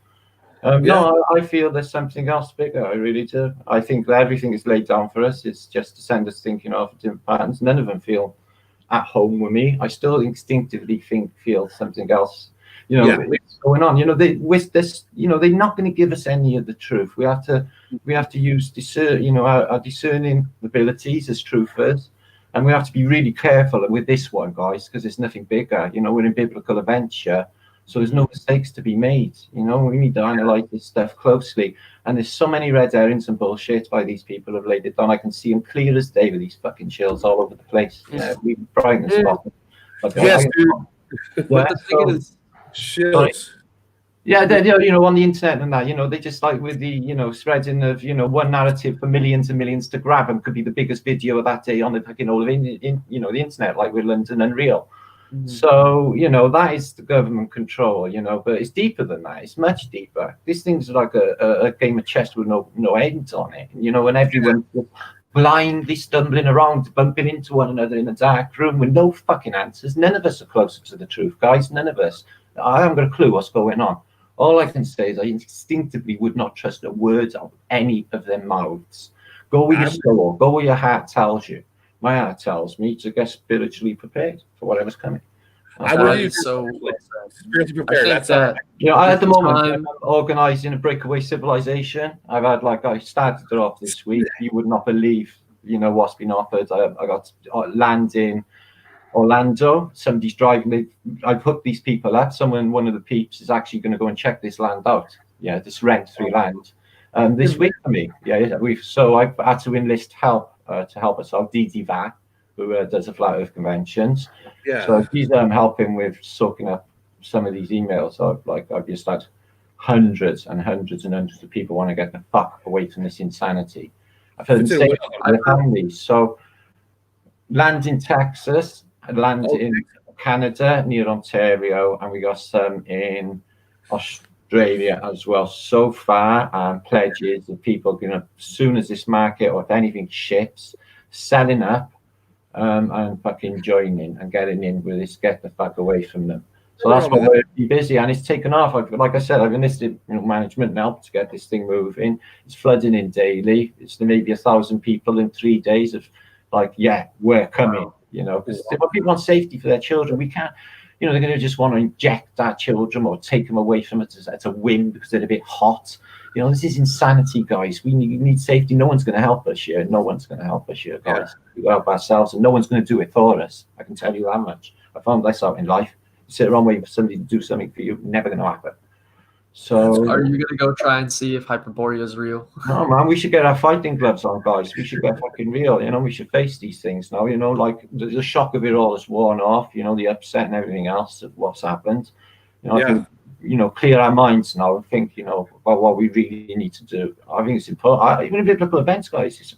No, I feel there's something else bigger. I really do. I think that everything is laid down for us. It's just to send us thinking of different patterns. None of them feel at home with me. I still instinctively feel something else. What's going on? With this, they're not going to give us any of the truth. We have to use our discerning abilities as truthers, and we have to be really careful with this one, guys, because there's nothing bigger. We're in biblical adventure. So there's no mistakes to be made. We need to analyze this stuff closely. And there's so many red herrings and bullshit by these people who've laid it down. I can see them clear as day with these fucking chills all over the place. We bright and spot. Yes, dude. But the thing is, shills. Yeah, on the internet and that, they just like with the, spreading of, one narrative for millions and millions to grab them could be the biggest video of that day on the fucking all of the internet, like with London Unreal. So, that is the government control, but it's deeper than that. It's much deeper. This thing's like a game of chess with no end on it, and everyone's blindly stumbling around, bumping into one another in a dark room with no fucking answers. None of us are closer to the truth, guys. None of us. I haven't got a clue what's going on. All I can say is I instinctively would not trust a word out of any of their mouths. Go with your soul. Go where your heart tells you. My heart tells me to get spiritually prepared for whatever's coming. Spiritually prepared. At the moment, I'm organising a breakaway civilization. I started it off this week. You would not believe, what's been offered. I got land in Orlando. Somebody's driving. I've hooked these people up. One of the peeps is actually going to go and check this land out. Yeah, this rent-free land. This week for me. So I've had to enlist help. To help us out, DDVAC, who does the Flat Earth conventions. Yeah. So he's helping with soaking up some of these emails. I've just had hundreds and hundreds and hundreds of people want to get the fuck away from this insanity. I've heard them say their families. So land in Texas, land in Canada, near Ontario, and we got some in Australia as well. So far, pledges of people going to, as soon as this market or if anything shifts, selling up and fucking joining and getting in with this get the fuck away from them. So that's why we're busy, and it's taken off. Like I said, I've enlisted management now to get this thing moving. It's flooding in daily. It's maybe 1,000 people in 3 days of like, yeah, we're coming, because people want safety for their children. We can't, they're going to just want to inject our children or take them away from it at a whim because they're a bit hot. This is insanity, guys. We need safety. No one's going to help us here. No one's going to help us here, guys. We help ourselves, and no one's going to do it for us. I can tell you that much. I found this out in life. Sit around waiting for somebody to do something for you, never going to happen. So, are you going to go try and see if Hyperborea is real? No, man, we should get our fighting gloves on, guys. We should get fucking real. We should face these things now. Like the shock of it all is worn off. The upset and everything else of what's happened. I think, clear our minds now and think, about what we really need to do. I think it's important. Even if local events, guys,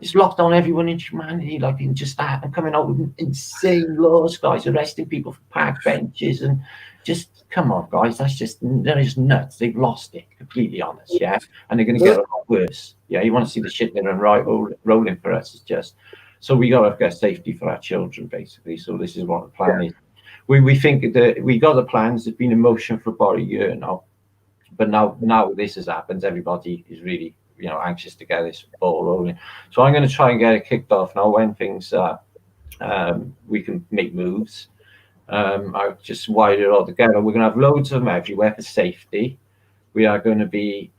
it's locked down everyone in humanity, like in just that, and coming out with insane laws, guys, arresting people for park benches, and just come on, guys, they're just nuts. They've lost it, completely honest, yeah, and they're going to get a lot worse. Yeah, you want to see the shit that are rolling for us. It's just so we got to get safety for our children, basically. So this is what the plan is. We think that we got the plans. It's been in motion for about a year now, but now this has happened. Everybody is really anxious to get this ball rolling. So I'm going to try and get it kicked off now when things we can make moves. I've just wired it all together. We're going to have loads of them everywhere for safety. We are going to be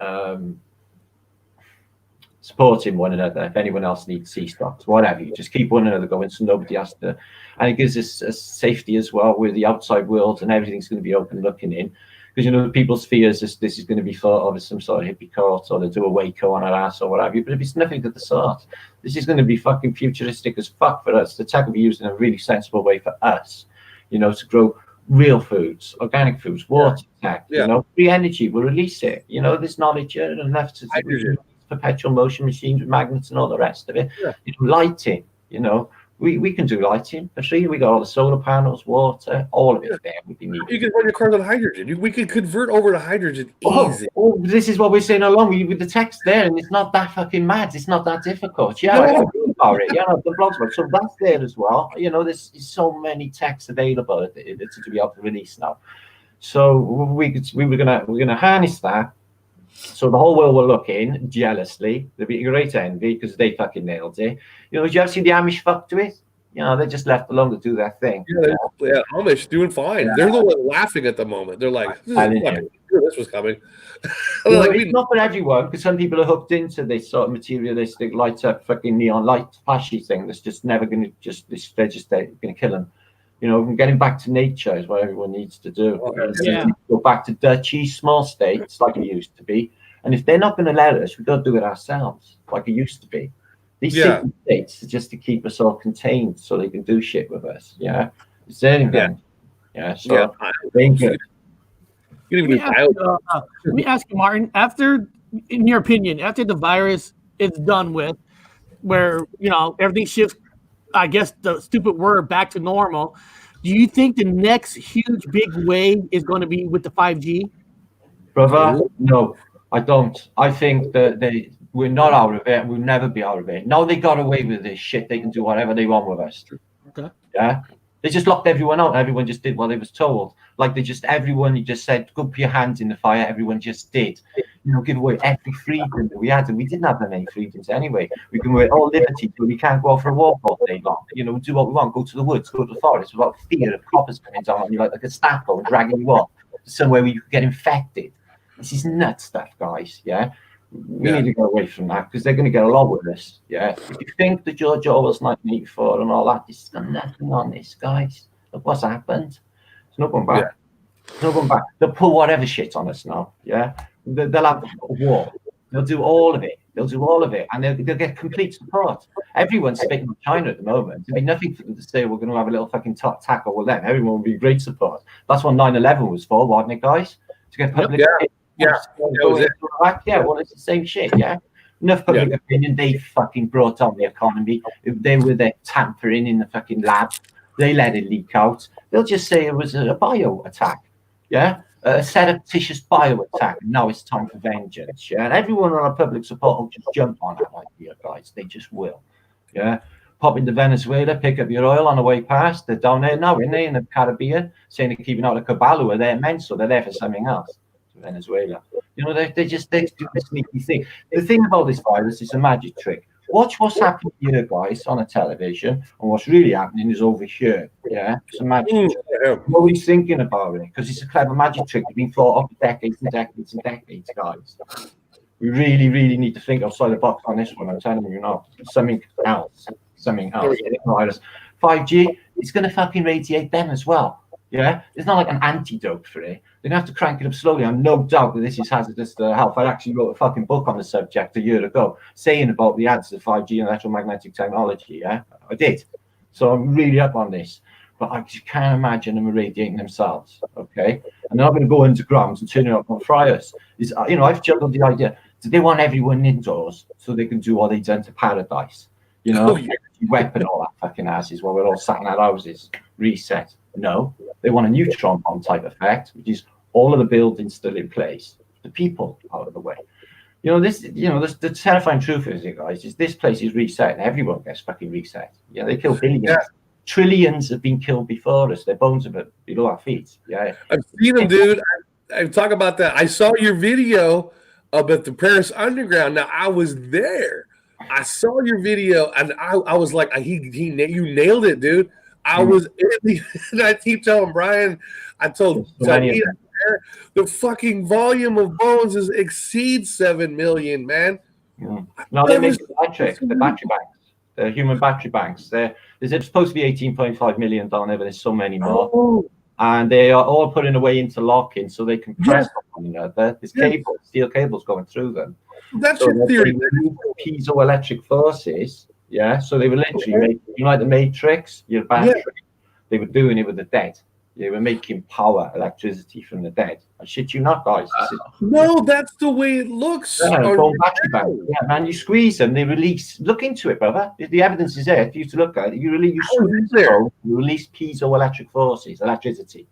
supporting one another. If anyone else needs sea stocks, whatever, you just keep one another going so nobody has to. And it gives us a safety as well with the outside world, and everything's going to be open looking in. Because people's fears is this is going to be thought of as some sort of hippie cult, or they do a Waco on our ass or whatever. But it's nothing of the sort. This is going to be fucking futuristic as fuck for us. The tech will be used in a really sensible way for us, to grow real foods, organic foods, water tech, free energy. We'll release it. There's knowledge here and left to perpetual motion machines with magnets and all the rest of it. Lighting, we can do lighting for free. We got all the solar panels, water, all of it there. You can run your cars on hydrogen. We can convert over to hydrogen easy. Oh, this is what we're saying all along. With the text there, and it's not that fucking mad. It's not that difficult. Yeah, I know about it. The blogs about. So that's there as well. There's so many texts available to be able to release now. So we're gonna harness that. So the whole world will look in jealously. There'll be a great envy because they fucking nailed it. Did you ever see the Amish fuck to it? They're just left alone to do their thing. Yeah, Amish doing fine. Yeah. They're the one laughing at the moment. They're like, this was coming. It's not for everyone, because some people are hooked into this sort of materialistic, light up, fucking neon light, flashy thing that's just never going to they're going to kill them. Getting back to nature is what everyone needs to do. Go back to Dutchy, small states like it used to be. And if they're not going to let us, we've got to do it ourselves like it used to be. These city states are just to keep us all contained so they can do shit with us. Yeah. It's their invention. So thank you. Let me ask you, Martin, in your opinion, after the virus is done with, where, everything shifts, I guess the stupid word, back to normal, do you think the next huge big wave is going to be with the 5G? Brother, no, I don't. I think that we're not out of it. We'll never be out of it. Now they got away with this shit. They can do whatever they want with us. Okay. Yeah. They just locked everyone out. Everyone just did what they was told. Like you just said, go put your hands in the fire. Everyone just did. Give away every freedom that we had, and we didn't have that many freedoms anyway. We can wear all liberty, but we can't go out for a walk all day long. Do what we want. Go to the woods, go to the forest without fear of coppers coming down on you like a Gestapo and dragging you off somewhere where you could get infected. This is nuts stuff, guys. Yeah. We need to get away from that because they're going to get a lot with this. Yeah. If you think the George Orwell's 1984 and all that, this has got nothing on this, guys. Look what's happened. There's no going back. Yeah. There's no going back. They'll pull whatever shit on us now. Yeah. They'll have a war. They'll do all of it. And they'll get complete support. Everyone's speaking of China at the moment. There'd be nothing for them to say we're going to have a little fucking tackle with them. Everyone would be great support. That's what 9/11 was for, wasn't it, guys? To get public well, it's the same shit, yeah. Enough public opinion. They fucking brought on the economy. They were there tampering in the fucking lab. They let it leak out. They'll just say it was a bio attack, yeah, a surreptitious bio attack. Now it's time for vengeance, yeah. And everyone on our public support will just jump on that idea, guys. They just will, yeah. pop into Venezuela, pick up your oil on the way past. They're down there now, aren't they, in the Caribbean, saying they're keeping out of Cabal, who are there men, so they're there for something else. Venezuela. You know, they do this sneaky thing. The thing about this virus is a magic trick. Watch what's happening here, guys, on a television, and what's really happening is over here. Yeah, it's a magic trick. Nobody's thinking about it because it's a clever magic trick. It's been thought of for decades and decades and decades, guys. We really, really need to think outside the box on this one. I'm telling you, not something else. Something else. 5G is going to fucking radiate them as well. Yeah, it's not like an antidote for it. They're going to have to crank it up slowly. I'm no doubt that this is hazardous to health. I actually wrote a fucking book on the subject a year ago saying about the adds of 5G and electromagnetic technology. Yeah, I did. So I'm really up on this. But I just can't imagine them irradiating themselves. Okay, and they're not going to go underground and turn it up on fryers. You know, I've juggled the idea. Do they want everyone indoors so they can do what they've done to Paradise? You know, weapon all that fucking asses while we're all sat in our houses. Reset. No, they want a neutron bomb type effect, which is all of the buildings still in place, the people out of the way. You know, the terrifying truth is, guys, is this place is reset and everyone gets fucking reset. Yeah, they kill billions. Yeah. Trillions have been killed before us. Their bones are below our feet. Yeah. I've seen them, dude. I talk about that. I saw your video about the Paris Underground. Now, I was there. I saw your video, and I was like, you nailed it, dude. I was in the, and I keep telling Brian, I told me the fucking volume of bones exceeds 7 million, man. No, they make the battery banks, the human battery banks. There's supposed to be 18.5 million down there, but there's so many more. And they are all put in a way interlocking so they can press on one another. There's cables, steel cables going through them. That's your theory. Piezoelectric forces. Yeah, so they were literally making, you know, like the Matrix, your battery. They were doing it with the dead. They were making power, electricity from the dead. I shit you not, guys. No, that's the way it looks. Battery bank. Yeah, man, you squeeze them, they release. Look into it, brother. The evidence is there for you to look at. You release piezoelectric forces, electricity.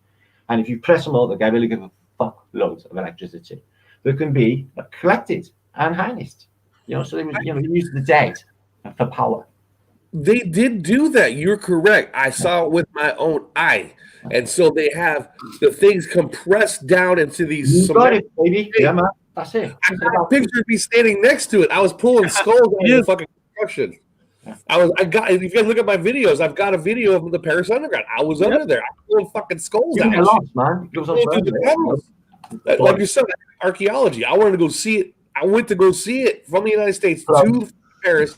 And if you press them all together, they give a fuck loads of electricity that can be collected and harnessed. You know, so they use the dead for power. They did do that. You're correct. I saw it with my own eye. And so they have the things compressed down into these. You got it, baby. Yeah, man. That's it. I got a picture of me standing next to it. I was pulling skulls out of the fucking construction. If you guys look at my videos, I've got a video of the Paris Underground. I was under there. I was pulling fucking skulls out. Lost, man. It was like you said, archaeology. I wanted to go see it. I went to go see it from the United States to Paris,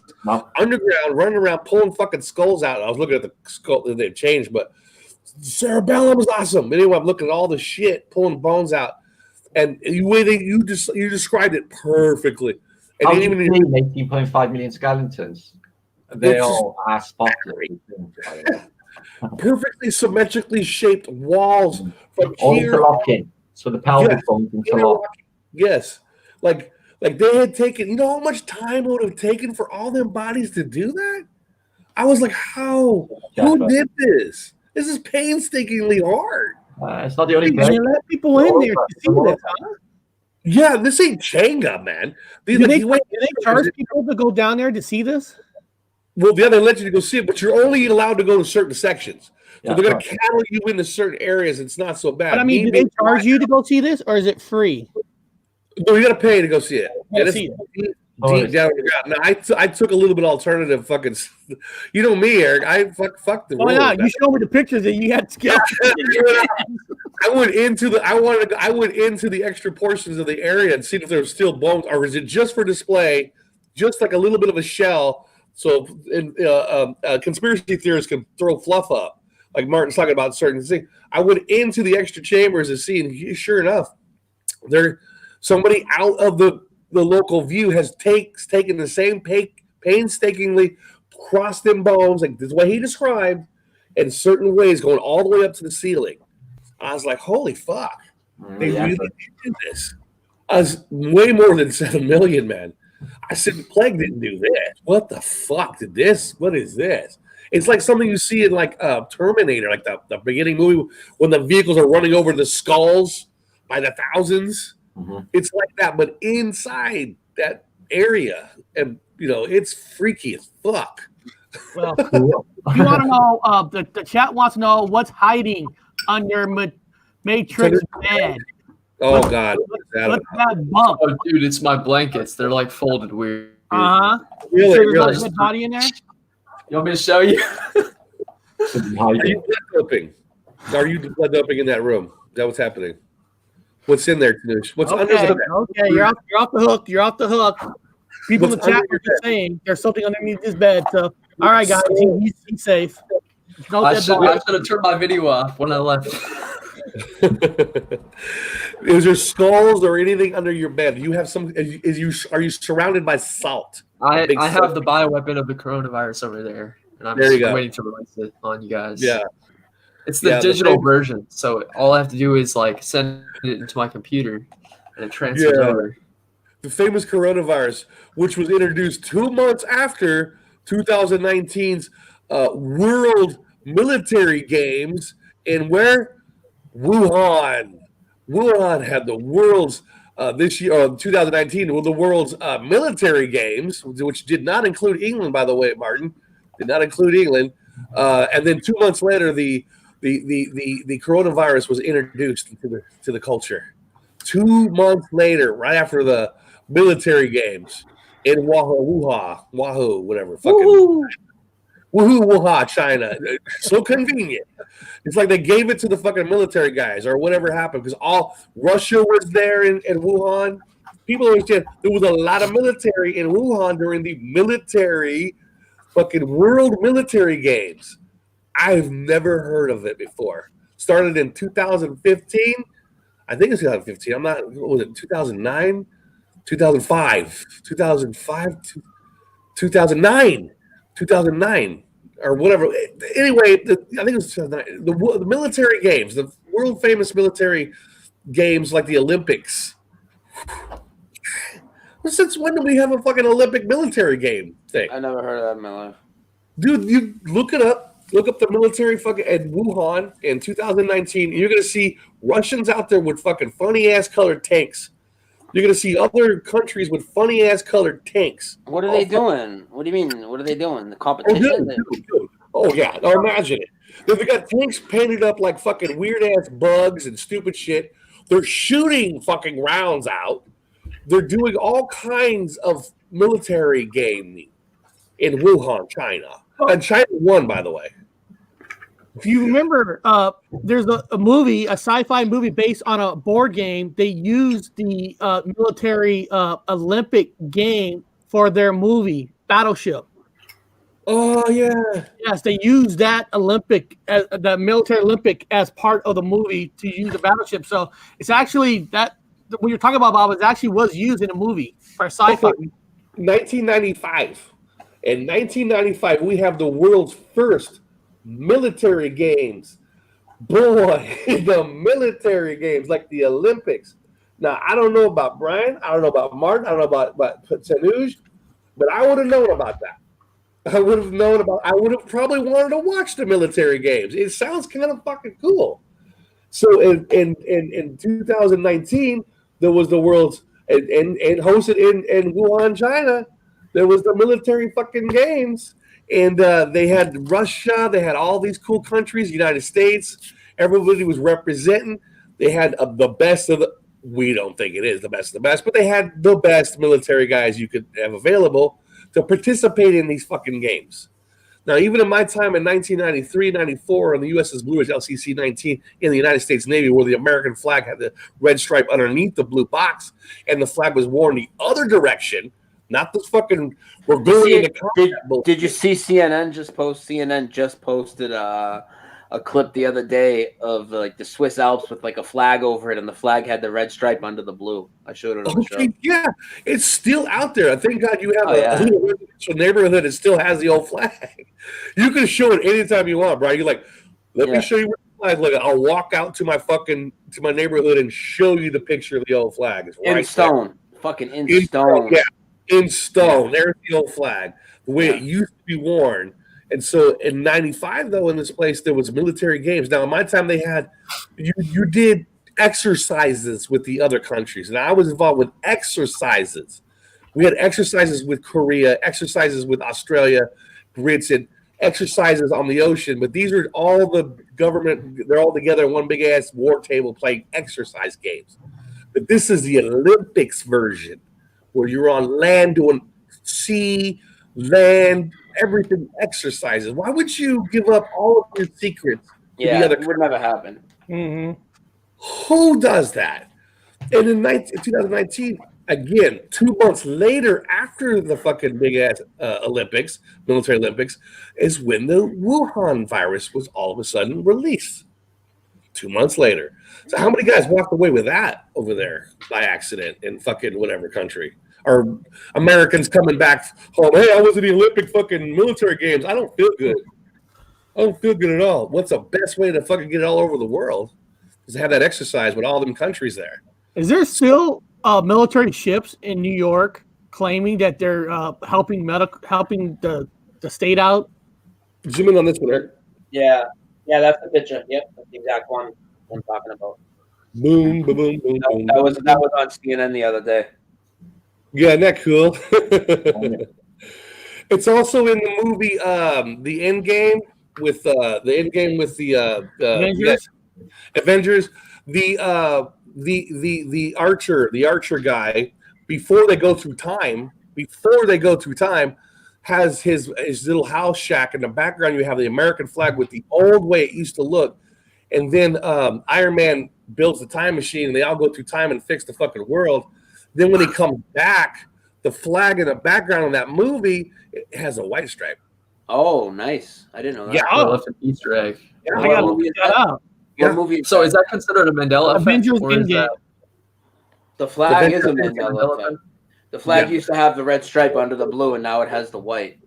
underground, running around pulling fucking skulls out. I was looking at the skull that they've changed, but cerebellum was awesome. Anyway, I'm looking at all the shit, pulling bones out, and the way you described it perfectly. And even 18.5 million skeletons, they all are spotted. Perfectly symmetrically shaped walls from here. Interlocking, so the pelvic bones interlock. Yes, like they had taken. You know how much time it would have taken for all them bodies to do that? I was like, how? Who did this? This is painstakingly hard. It's not the only place. You let people in there to see this, huh? Yeah, this ain't Jenga, man. Do they charge people to go down there to see this? Well, they let you to go see it, but you're only allowed to go to certain sections. So they're going to cattle you into certain areas. It's not so bad. But I mean, do they charge you to go see this, or is it free? No, you got to pay to go see it. Deep down the ground. Now, I took a little bit alternative fucking. You know me, Eric. I fuck the. Oh yeah, you showed me the pictures that you had skills. I went into the extra portions of the area and see if there were still bones, or is it just for display, just like a little bit of a shell, so conspiracy theorists can throw fluff up, like Martin's talking about certain things. I went into the extra chambers and see, and sure enough, somebody out of the local view has taken the same painstakingly crossed them bones, like the way he described, in certain ways, going all the way up to the ceiling. I was like, holy fuck. They really did do this. I was way more than 7 million, man. I said, Plague didn't do this. What the fuck did this? What is this? It's like something you see in like Terminator, like the beginning movie when the vehicles are running over the skulls by the thousands. Mm-hmm. It's like that, but inside that area. And, it's freaky as fuck. Well, you want to know? The chat wants to know what's hiding under Matrix bed. Oh God! What's that bump? Oh, dude, it's my blankets. They're like folded weird. Really, There's really. no dead body in there. You want me to show you? Are you blood doping? Are you blood doping in that room? Is that what's happening? What's in there, Tanush? What's under the bed? Okay, you're off the hook. You're off the hook. People in the chat are just saying there's something underneath this bed. So, all right, guys, he's safe. No I dead should body. have turned my video off when I left. Is there skulls or anything under your bed? You have some. Are you surrounded by salt? I have salt. the bioweapon of the coronavirus over there, and I'm There you just go. waiting to release it on you guys. Yeah. It's the digital version, so all I have to do is like send it into my computer, and it transfers over. The famous coronavirus, which was introduced 2 months after 2019's World Military Games, in where Wuhan had the world's this year, 2019, the world's military games, which did not include England, by the way, Martin, did not include England. And then 2 months later, the coronavirus was introduced to the culture. 2 months later, right after the military games in Wahoo, whatever, fucking Wuhan, China. So convenient. It's like they gave it to the fucking military guys or whatever happened, because all Russia was there in Wuhan. People understand there was a lot of military in Wuhan during the military fucking World Military Games. I've never heard of it before. Started in 2015. I think it's 2015. I'm not. What was it? 2009, 2005, 2005, 2009, 2009, or whatever. Anyway, I think it was 2009. The military games, the world famous military games, like the Olympics. Since when do we have a fucking Olympic military game thing? I never heard of that in my life. Dude, you look it up. Look up the military fucking at Wuhan in 2019. You're gonna see Russians out there with fucking funny ass colored tanks. You're gonna see other countries with funny ass colored tanks. What are they doing? What do you mean? What are they doing? The competition? Dude. Oh yeah, now imagine it. They got tanks painted up like fucking weird ass bugs and stupid shit. They're shooting fucking rounds out. They're doing all kinds of military gaming in Wuhan, China. And China won, by the way. If you remember, there's a movie, a sci-fi movie based on a board game. They used the military Olympic game for their movie, Battleship. Oh, yeah. Yes, they used that Olympic, the military Olympic, as part of the movie to use the Battleship. So it's actually that what you're talking about, Bob, it actually was used in a movie for sci-fi. 1995. In 1995, we have the world's first military games. Boy, the military games, like the Olympics. Now, I don't know about Brian. I don't know about Martin. I don't know about Tanuj, but I would have known about that. I would have probably wanted to watch the military games. It sounds kind of fucking cool. So in 2019, there was the world's, and hosted in Wuhan, China, there was the military fucking games. And they had Russia, they had all these cool countries, United States. Everybody was representing. They had the best of the, we don't think it is the best of the best, but they had the best military guys you could have available to participate in these fucking games. Now, even in my time in 1993, 94 on the USS Blue Ridge LCC-19 in the United States Navy, where the American flag had the red stripe underneath the blue box, and the flag was worn the other direction, not this fucking, we're going into combat. Did you see CNN just posted a clip the other day of like the Swiss Alps with like a flag over it, and the flag had the red stripe under the blue. I showed it on the show. Yeah, it's still out there. Thank God you have a residential neighborhood that still has the old flag. You can show it anytime you want, bro. You're like, let me show you where the flag. Look, I'll walk out to my neighborhood and show you the picture of the old flag. It's right in stone, there. Fucking in stone. Yeah, in stone. There's the old flag, the way it used to be worn. And so in 95, though, in this place, there was military games. Now, in my time, they had, you did exercises with the other countries. And I was involved with exercises. We had exercises with Korea, exercises with Australia, Brits and exercises on the ocean, but these are all the government. They're all together in one big ass war table playing exercise games. But this is the Olympics version, where you're on land doing sea, land, everything exercises. Why would you give up all of your secrets? Yeah, it would never happen. Mm-hmm. Who does that? And in 2019, again, 2 months later, after the fucking big ass Olympics, military Olympics, is when the Wuhan virus was all of a sudden released. 2 months later. So how many guys walked away with that over there by accident in fucking whatever country? Or Americans coming back home, hey, I was in the Olympic fucking military games. I don't feel good. I don't feel good at all. What's the best way to fucking get it all over the world? Is to have that exercise with all them countries there. Is there still military ships in New York claiming that they're helping the state out? Zoom in on this one, Eric. Yeah, that's the picture. Yep, that's the exact one I'm talking about. Boom, boom, boom, boom, boom. That was on CNN the other day. Yeah, isn't that cool? It's also in the movie The Endgame with the Avengers? Avengers. The archer guy, before they go through time, has his little house shack in the background. You have the American flag with the old way it used to look, and then Iron Man builds the time machine, and they all go through time and fix the fucking world. Then when he comes back, the flag in the background of that movie, it has a white stripe. Oh, nice! I didn't know that. Yeah, That's an Easter egg. Yeah, I gotta look that up. What movie? So is that considered a Mandela effect? Avengers Or is Endgame. that The flag is a Avengers Mandela effect. The flag used to have the red stripe under the blue, and now it has the white.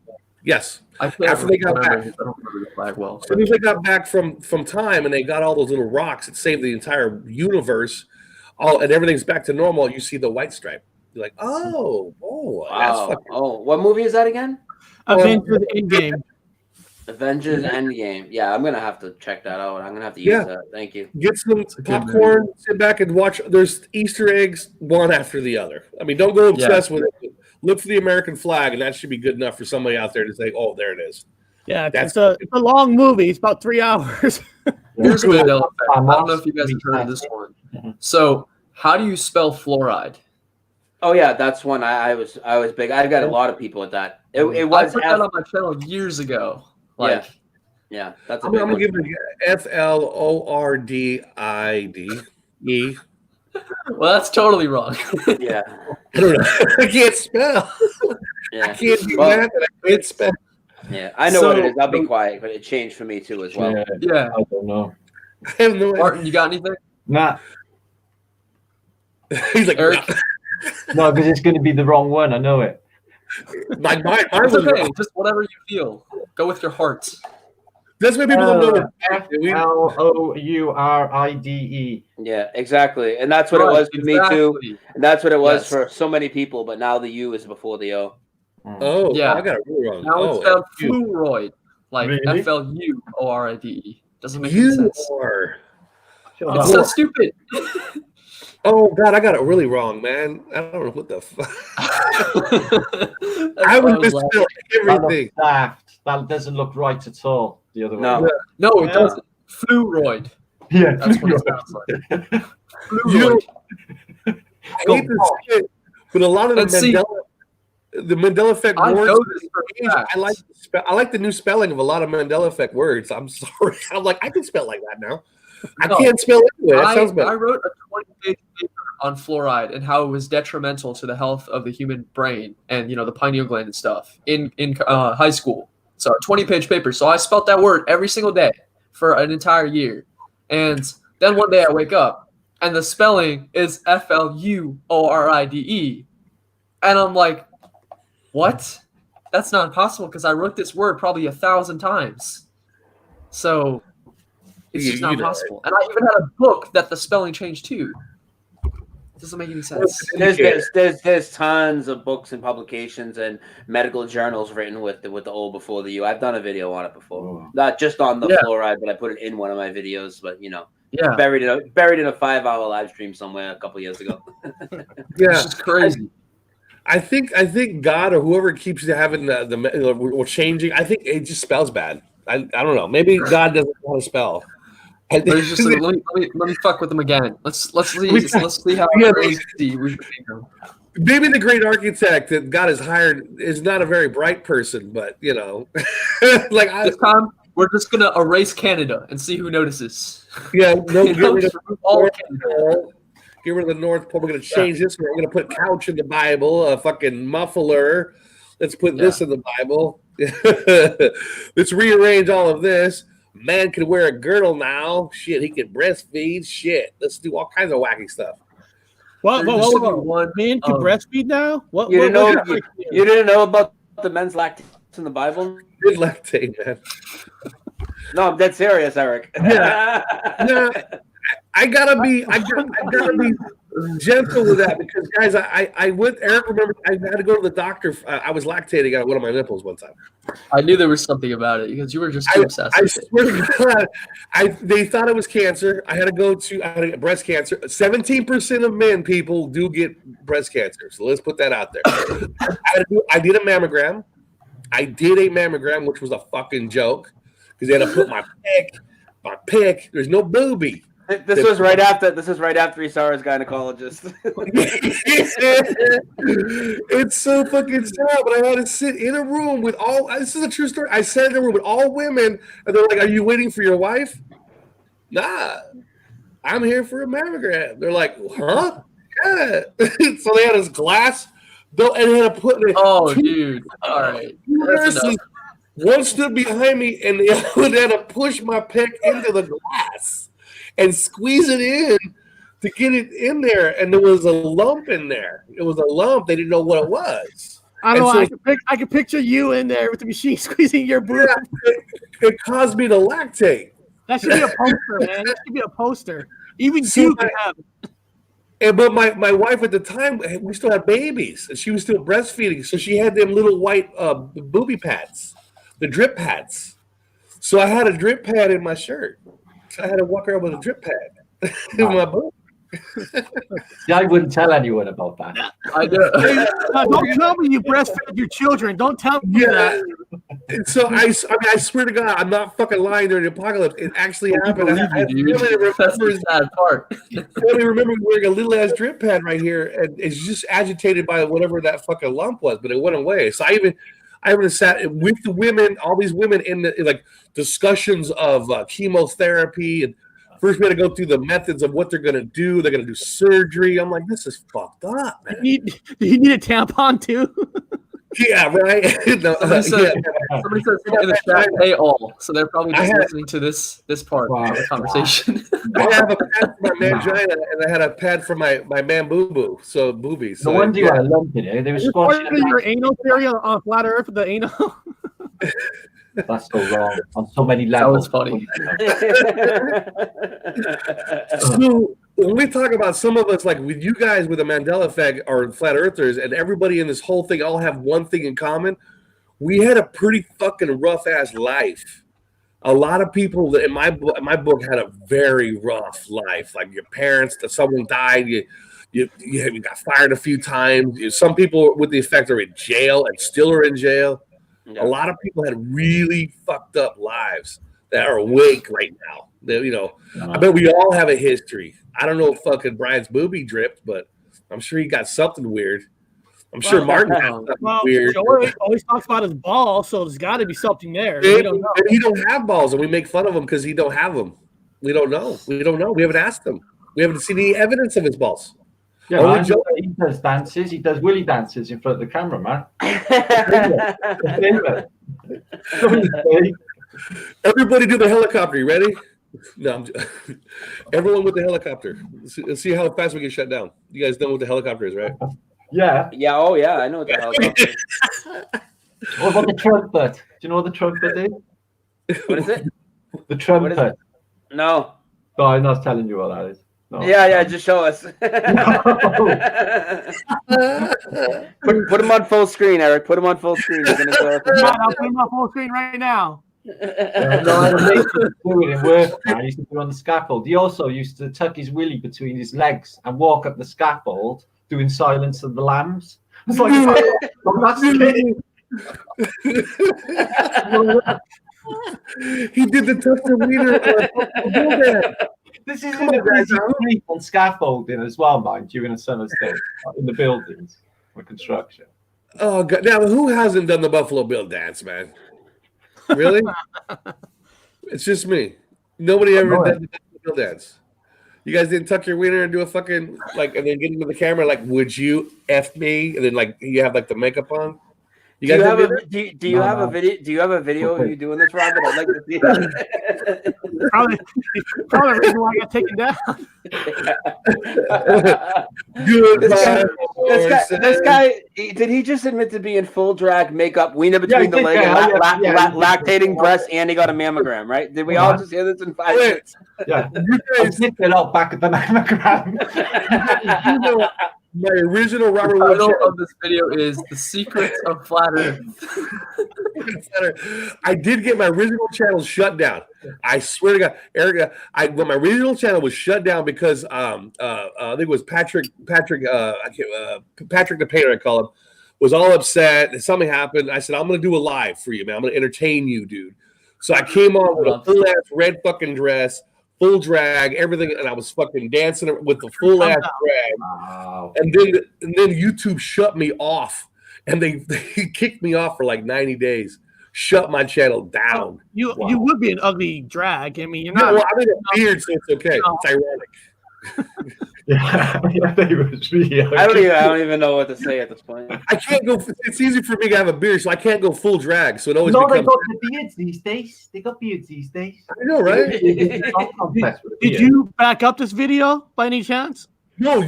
Yes. I can't After they got remember, back. I don't remember the flag well. As soon as they got back from time and they got all those little rocks that saved the entire universe, and everything's back to normal, you see the white stripe. You're like, oh, that's Wow. fucking. Oh, what movie is that again? Avengers Endgame. Avengers Endgame. Yeah, I'm gonna have to check that out. I'm gonna have to use that. Thank you. Get some popcorn, sit back and watch. There's Easter eggs one after the other. I mean, don't go obsessed with it. Look for the American flag, and that should be good enough for somebody out there to say, oh, there it is. Yeah, it's a long movie. It's about 3 hours. Here's a Mandela effect. I don't know if you guys have heard of this one. So, how do you spell fluoride? Oh yeah, that's one I was big. I got a lot of people with that. It I was put that on my channel years ago. Like, yeah, that's a I'm big gonna one. give it FLORDIDE. well, that's totally wrong. Yeah, I don't know. I can't spell. yeah. I can't do Well, that. I can't spell. Yeah, I know what it is. I'll be quiet, but it changed for me too as well. Yeah. I don't know. I have no idea. Martin, you got anything? Nah, He's like, Eric? no, because it's going to be the wrong one. I know it. mine It's was okay. wrong. Just whatever you feel. Go with your heart. That's why people don't know that. FLOURIDE. Yeah, exactly, and that's what it was with me too. And that's what it was for so many people. But now the U is before the O. Oh, Yeah. I got it really wrong. Now it's Oh, spelled fluoroid, like Really? FLUORIDE. Doesn't make any sense. are. It's so stupid. Oh God, I got it really wrong, man. I don't know what the fuck. I would misspell everything. That doesn't look right at all. The other No. way. No, it doesn't. Fluoroid. Yeah, That's what it sounds like. You know, Fluoroid. I hate this shit, but a lot of the Let's see. Mandela Effect I words. know this for a fact. I like the new spelling of a lot of Mandela Effect words. I'm sorry. I'm like, I can spell like that now. I No. can't spell anyway. That sounds I better. wrote a 20-page paper on fluoride and how it was detrimental to the health of the human brain and the pineal gland and stuff in high school. So a 20-page paper. So I spelt that word every single day for an entire year. And then one day I wake up and the spelling is FLUORIDE. And I'm like, what? That's not possible because I wrote this word probably 1,000 times. So it's just not possible. And I even had a book that the spelling changed too. It doesn't make any sense. There's tons of books and publications and medical journals written with the O before the U. I've done a video on it before, not just on the fluoride, but I put it in one of my videos. But buried in a 5-hour live stream somewhere a couple years ago. Yeah, It's just crazy. I think God or whoever keeps having the or changing. I think it just spells bad. I don't know. Maybe God doesn't want to spell. Let me fuck with them again. Let's see how crazy we can go. Maybe the great architect that God has hired is not a very bright person, but you know, like this time we're just gonna erase Canada and see who notices. Yeah, no, get rid of the North Pole. We're gonna change this. We're gonna put couch in the Bible, a fucking muffler. Let's put this in the Bible. Let's rearrange all of this. Man can wear a girdle now. Shit, he can breastfeed. Shit, let's do all kinds of wacky stuff. What? Man can breastfeed now? What? You didn't know about the men's lactate in the Bible? Good lactate, man. No, I'm dead serious, Eric. Yeah. I gotta be gentle with that because, guys, I went. Eric, remember, I had to go to the doctor. I was lactating on one of my nipples one time. I knew there was something about it because you were just too obsessed. I swear to God, they thought it was cancer. I had to get breast cancer. 17% of men, people, do get breast cancer. So let's put that out there. I did a mammogram. Which was a fucking joke because they had to put my pick. There's no boobie. This was right after he saw his gynecologist. It's so fucking sad, but I had to sit in a room with all. This is a true story. I sat in a room with all women, and they're like, "Are you waiting for your wife?" Nah, I'm here for a mammogram. They're like, "Huh?" Yeah. So they had this glass. And they had to put. Dude! All right. One stood behind me, and the other had to push my pick into the glass and squeeze it in to get it in there. And there was a lump in there. It was a lump. They didn't know what it was. I don't know. I can picture you in there with the machine squeezing your boob. Yeah, it caused me to lactate. That should be a poster, man. That should be a poster. Even you can have it. But my wife at the time, we still had babies, and she was still breastfeeding. So she had them little white booby pads, the drip pads. So I had a drip pad in my shirt. So I had to walk around with a drip pad in my boob. Yeah, I wouldn't tell anyone about that. I do. Don't tell me you breastfed your children. Don't tell me that. And so I swear to God, I'm not fucking lying during the apocalypse. It actually happened. I That's the sad part. only remember wearing a little ass drip pad right here, and it's just agitated by whatever that fucking lump was, but it went away. So I even sat with the women, all these women in the like discussions of chemotherapy, and first we had to go through the methods of what they're gonna do. They're gonna do surgery. I'm like, this is fucked up, man. Do you need a tampon too? Yeah, right. Somebody says in the chat, they all. So they're probably just listening to this part of the conversation. I have a pad for my mangina, and I had a pad for my man boo-boo. So boobies. No wonder you had a lump in it. They were squashing your anal theory on flat Earth, the anal. That's so wrong on so many levels. That was funny. So when we talk about some of us, like with you guys with the Mandela Effect or flat earthers, and everybody in this whole thing all have one thing in common, we had a pretty fucking rough ass life. A lot of people in my book had a very rough life. Like your parents, someone died, you got fired a few times. Some people with the effect are in jail and still are in jail. Yeah. A lot of people had really fucked up lives that are awake right now. I bet we all have a history. I don't know if fucking Brian's boobie dripped, but I'm sure he got something weird. I'm sure Martin got something weird. Joey always talks about his balls, so there's got to be something there. We don't know. He don't have balls, and we make fun of him because he don't have them. We don't know. We haven't asked him. We haven't seen any evidence of his balls. Yeah, man, he does dances. He does willy dances in front of the camera, man. Everybody do the helicopter. You ready? No, everyone with the helicopter. Let's see how fast we get shut down. You guys know what the helicopter is, right? Yeah. Yeah. Oh, yeah. I know what the helicopter is. What about the trumpet? Do you know what the trumpet is? What is it? The trumpet. No. No, I'm not telling you what that is. No. Yeah, just show us. Put him on full screen, Eric. Put him on full screen. I'll put him on full screen right now. I used to do it in work. I used to do it on the scaffold. He also used to tuck his willy between his legs and walk up the scaffold doing Silence of the Lambs. It's like, oh, that's it. He did the Tusker Wiener. This is in a busy street on scaffolding as well, mind you, in a summer's day, in the buildings for construction. Oh God! Now, who hasn't done the Buffalo Bill dance, man? Really? It's just me. Nobody ever did the Buffalo Bill dance. You guys didn't tuck your wiener and do a fucking like, and then get into the camera like, "Would you f me?" And then like you have like the makeup on. You guys do you have a video? Do you have a video of you doing this, Robert? I'd like to see that. probably the reason why I got taken down. This guy, did he just admit to be in full drag makeup, wiener between the leg, lactating breasts, and he got a mammogram? Right? Did we all just hear this in 5 minutes? Yeah, I zipped it up back at the mammogram. My original Robert The Wood title of this video is "The Secrets of Flat Earth." I did get my original channel shut down. I swear to God, Erica, when my original channel was shut down because I think it was Patrick the Painter, I call him, was all upset and something happened. I said, I'm gonna do a live for you, man. I'm gonna entertain you, dude. So I came on with a full ass red fucking dress, full drag, everything, and I was fucking dancing with the full ass drag. Wow. And then YouTube shut me off, and they kicked me off for like 90 days. Shut my channel down. You would be an ugly drag. I mean, you're No, not. well, I mean, a beard, so it's okay. No. It's ironic. Yeah, they was really. I don't even know what to say at this point. I can't go. It's easy for me to have a beard, so I can't go full drag. So it always No, they becomes. got the beards these days. They got beards these days. I know, right? Did you back up this video by any chance? No,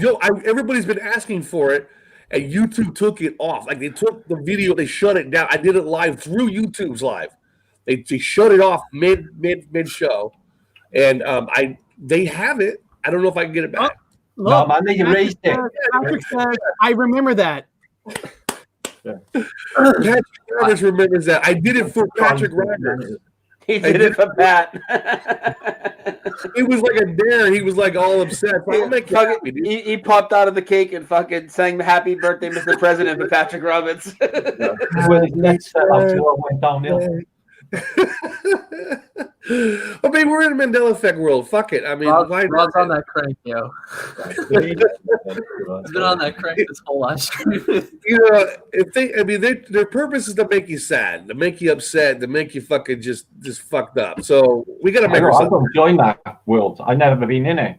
everybody's been asking for it, and YouTube took it off. Like they took the video, they shut it down. I did it live through YouTube's live. They shut it off mid show, and they have it. I don't know if I can get it back. Look, No, man, they erased it. Patrick says, I remember that. Patrick Rogers remembers that. I did it for Patrick Rogers. He did it for Pat. It was like a dare. He was like all upset. I'll make you happy, dude. He popped out of the cake and fucking sang "Happy Birthday, Mr. President" for Patrick Roberts. When his next went downhill. I mean, we're in a Mandela Effect world. Fuck it. I mean, Rod's on that crank, yo. He's been on that crank this whole live stream. You know, their purpose is to make you sad, to make you upset, to make you fucking just fucked up. So we gotta make I don't join that world. I've never been in it.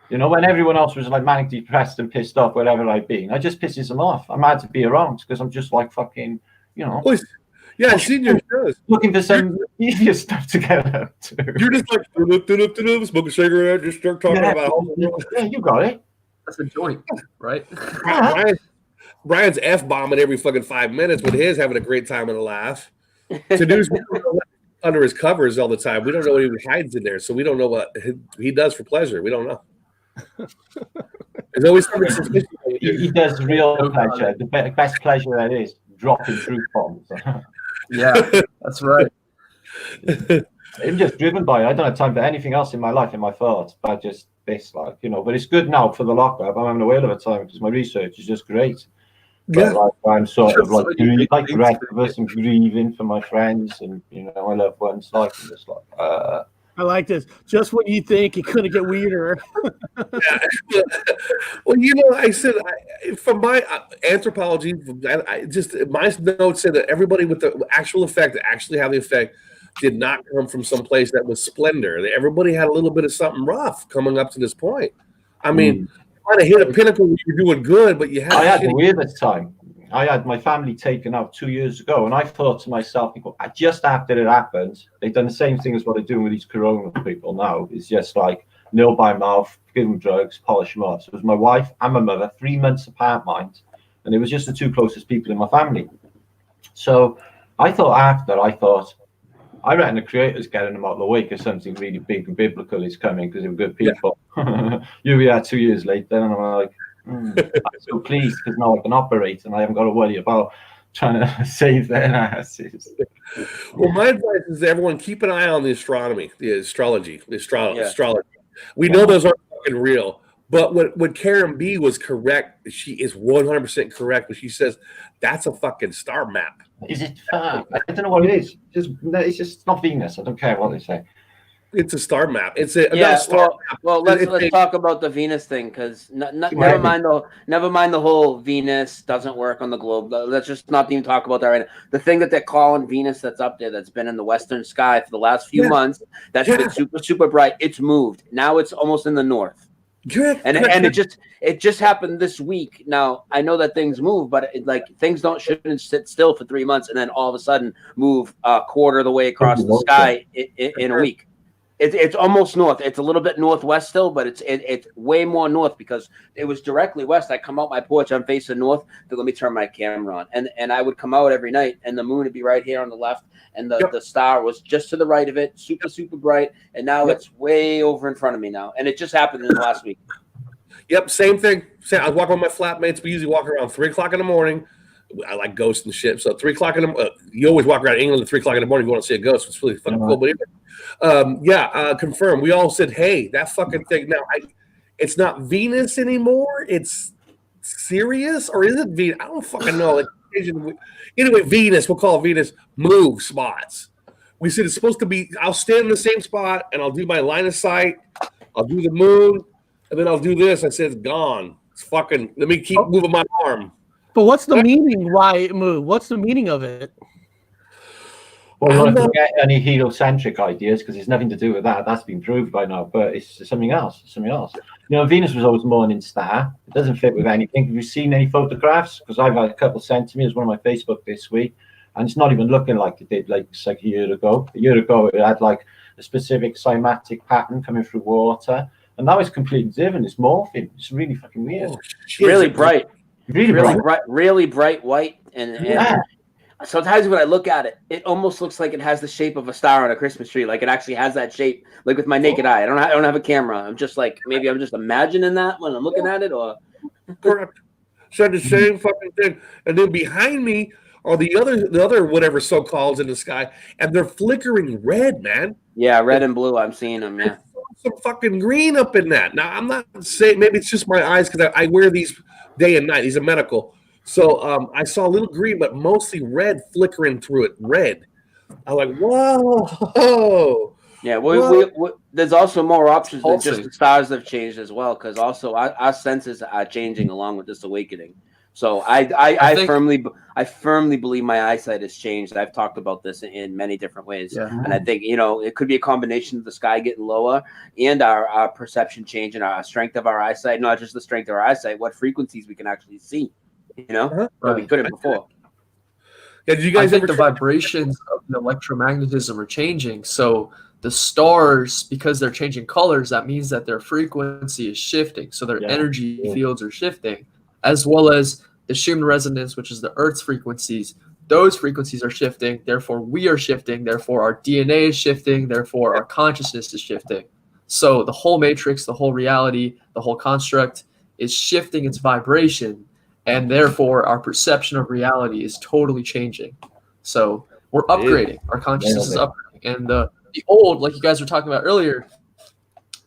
You know, when everyone else was like manic depressed and pissed off wherever I've been, I just pisses them off. I'm mad to be around because I'm just like fucking, you know. Yeah, I've seen your shows. Looking for some easier stuff together too. You're just like smoke a cigarette, just start talking about. Yeah, you got it. That's a joint, right? Brian's f-bombing every fucking 5 minutes with his having a great time and a laugh. Tadu's under his covers all the time. We don't know what he hides in there, so we don't know what he does for pleasure. We don't know. There's always something suspicious. He does real pleasure. The best pleasure that is dropping truth bombs. Yeah, that's right. I'm just driven by it. I don't have time for anything else in my life, in my thoughts, but just this, like, you know. But it's good now for the lockup. I'm having a whale of a time because my research is just great. Yeah. But, like, I'm sort of like the rest of us, and grieving for my friends and, you know, my loved ones. Like, I'm just like, I like this. Just when you think it couldn't get weirder. Yeah. Well, you know, I said from my anthropology, my notes said that everybody with the actual effect, that actually have the effect, did not come from some place that was splendor. Everybody had a little bit of something rough coming up to this point. I mean, you might have hit a pinnacle where you're doing good, but you had. I had the weirdest time. I had my family taken out 2 years ago, and I thought to myself, just after it happened, they've done the same thing as what they're doing with these corona people now. It's just like nil by mouth, give them drugs, polish them off. So it was my wife and my mother, 3 months apart, mind, and it was just the two closest people in my family. So I reckon the creator's getting them out of the way because something really big and biblical is coming because they were good people. Yeah. Here we are 2 years later, and I'm like, I'm so pleased because now I can operate and I haven't got to worry about trying to save their asses. Well, my advice is that everyone keep an eye on the astrology. We know those aren't fucking real, But when Karen B was correct, she is 100% correct. But she says that's a fucking star map. Is it? I don't know what it is. It's just not Venus. I don't care what they say. It's a star map. It's a Yeah. star map. Well, let's talk about the Venus thing because never mind the whole Venus doesn't work on the globe. Let's just not even talk about that right now. The thing that they're calling Venus that's up there that's been in the western sky for the last few months that's been super bright. It's moved. Now it's almost in the north. And it just happened this week. Now I know that things move, but things shouldn't sit still for 3 months and then all of a sudden move a quarter of the way across the sky in a week. It's almost north. It's a little bit northwest still, but it's way more north because it was directly west. I come out my porch, I'm facing north. Let me turn my camera on, and I would come out every night, and the moon would be right here on the left, and the star was just to the right of it, super bright, and now it's way over in front of me now, and it just happened in the last week. Yep, same thing. I was walking with my flatmates. We usually walk around 3 o'clock in the morning. I like ghosts and shit. So 3 o'clock in the you always walk around England at 3 o'clock in the morning. You want to see a ghost. It's really fucking cool. But confirm. We all said, hey, that fucking thing. Now, it's not Venus anymore. It's Sirius, or is it Venus? I don't fucking know. Anyway, Venus. We'll call it Venus. Move spots. We said it's supposed to be. I'll stand in the same spot and I'll do my line of sight. I'll do the moon, and then I'll do this. I said it's gone. It's fucking. Let me keep moving my arm. But what's the meaning? Why it moved? What's the meaning of it? Well, I don't get any heliocentric ideas because it's nothing to do with that. That's been proved by now. But it's something else. Venus was always morning star. It doesn't fit with anything. Have you seen any photographs? Because I've had a couple sent to me. It was one of my Facebook this week, and it's not even looking like it did like a year ago. A year ago, it had like a specific cymatic pattern coming through water, and now it's completely different. It's morphing. It's really fucking weird. Really bright. Really bright white, and sometimes when I look at it, it almost looks like it has the shape of a star on a Christmas tree. Like it actually has that shape, like with my naked eye. I don't have a camera. I'm just like maybe I'm just imagining that when I'm looking at it, or correct. Said the same fucking thing, and then behind me are the other whatever so-called in the sky, and they're flickering red, man. Yeah, red and blue. I'm seeing them. Yeah, some fucking green up in that. Now I'm not saying maybe it's just my eyes because I wear these day and night. These are medical. So I saw a little green, but mostly red flickering through it. Red. I'm like, whoa. Yeah, we there's also more options than just the stars have changed as well, because also our senses are changing along with this awakening. So I firmly believe my eyesight has changed. I've talked about this in many different ways, and I think it could be a combination of the sky getting lower and our perception change and our strength of our eyesight. Not just the strength of our eyesight, what frequencies we can actually see. That we couldn't before. Yeah, did you guys I think the vibrations of the electromagnetism are changing. So the stars, because they're changing colors, that means that their frequency is shifting. So their energy fields are shifting, as well as the Schumann resonance, which is the Earth's frequencies. Those frequencies are shifting. Therefore, we are shifting. Therefore, our DNA is shifting. Therefore, our consciousness is shifting. So the whole matrix, the whole reality, the whole construct is shifting its vibration. And therefore, our perception of reality is totally changing. So we're upgrading. Our consciousness is upgrading. And the old, like you guys were talking about earlier,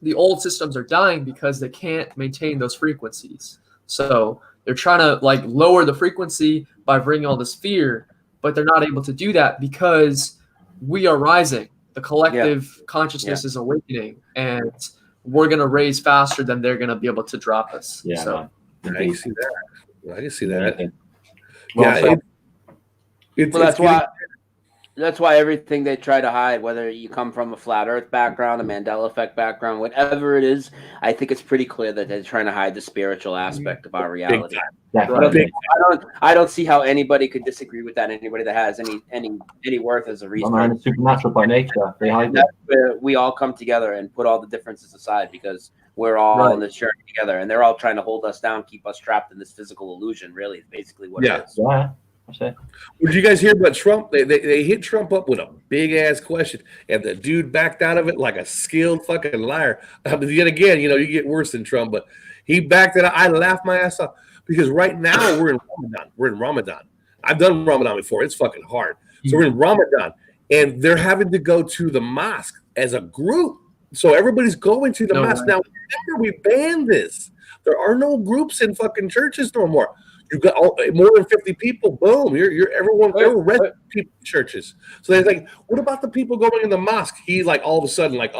the old systems are dying because they can't maintain those frequencies. So they're trying to lower the frequency by bringing all this fear, but they're not able to do that because we are rising. The collective consciousness is awakening, and we're going to raise faster than they're going to be able to drop us. Yeah, so I can see that. I can see that. That's why everything they try to hide, whether you come from a flat Earth background, a Mandela Effect background, whatever it is, I think it's pretty clear that they're trying to hide the spiritual aspect of our reality. I don't see how anybody could disagree with that. Anybody that has any worth as a reason. It's supernatural by nature. They hide That's where we all come together and put all the differences aside because we're all on this journey together, and they're all trying to hold us down, keep us trapped in this physical illusion. Really, is basically what it is. Yeah. Did you guys hear about Trump? They hit Trump up with a big ass question, and the dude backed out of it like a skilled fucking liar. Yet again, you get worse than Trump, but he backed it out. I laughed my ass off because right now we're in Ramadan. I've done Ramadan before. It's fucking hard. So we're in Ramadan, and they're having to go to the mosque as a group. So everybody's going to the No mass. way. Now, remember, we banned this. There are no groups in fucking churches no more. You've got more than 50 people. Boom. You're everyone. They're arresting people in churches. So they're like, what about the people going in the mosque? He's like, all of a sudden, like,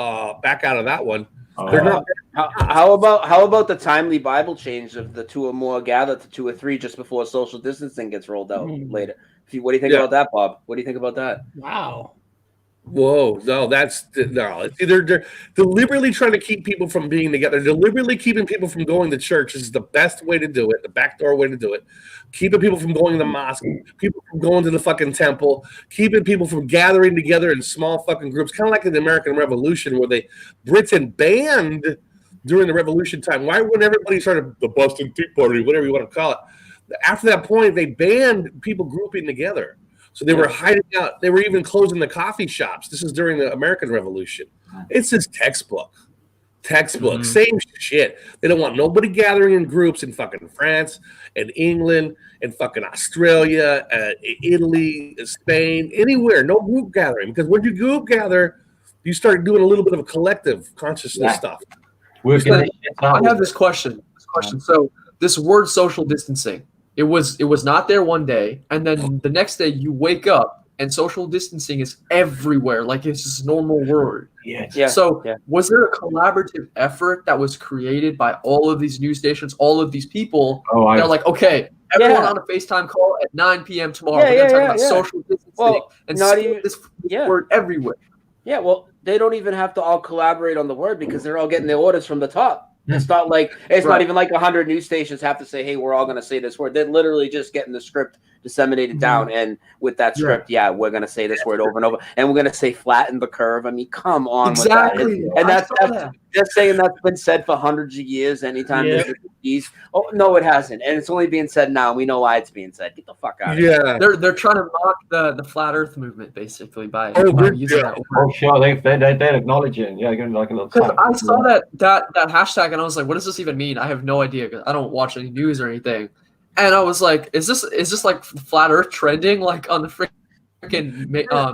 back out of that one. They're not. How about the timely Bible change of the 2 or more gathered to 2 or 3 just before social distancing gets rolled out later? What do you think about that, Bob? What do you think about that? Wow. Whoa, no, no. They're deliberately trying to keep people from being together, deliberately keeping people from going to church. This is the best way to do it, the backdoor way to do it. Keeping people from going to the mosque, people from going to the fucking temple, keeping people from gathering together in small fucking groups, kind of like in the American Revolution, where Britain banned during the Revolution time. Why wouldn't everybody start the Boston Tea Party, whatever you want to call it? After that point, they banned people grouping together. So they were hiding out. They were even closing the coffee shops. This is during the American Revolution. It's just textbook. Same shit. They don't want nobody gathering in groups in fucking France and England and fucking Australia, Italy, Spain, anywhere. No group gathering, because when you group gather, you start doing a little bit of a collective consciousness stuff. I have this question. So this word social distancing. It was not there one day, and then the next day you wake up and social distancing is everywhere, like it's just a normal word. Was there a collaborative effort that was created by all of these news stations, all of these people? They're like, okay, everyone on a FaceTime call at 9 p.m. tomorrow. We're gonna talk about social distancing and this word everywhere. Yeah, well, they don't even have to all collaborate on the word because they're all getting their orders from the top. It's not like not even like 100 news stations have to say, "Hey, we're all going to say this word." They're literally just getting the script disseminated down, and with that script, we're going to say this word over and over, and we're going to say flatten the curve. I mean, come on, exactly. With that. And that's just saying that's been said for hundreds of years. Anytime there's a disease, no, it hasn't, and it's only being said now. We know why it's being said. Get the fuck out of here. They're trying to mock the flat Earth movement basically by using that word. Oh, sure, they're acknowledging. Yeah, giving like a little. Because I saw that hashtag and I was like, what does this even mean? I have no idea because I don't watch any news or anything. And I was like, is this like flat Earth trending like on the freaking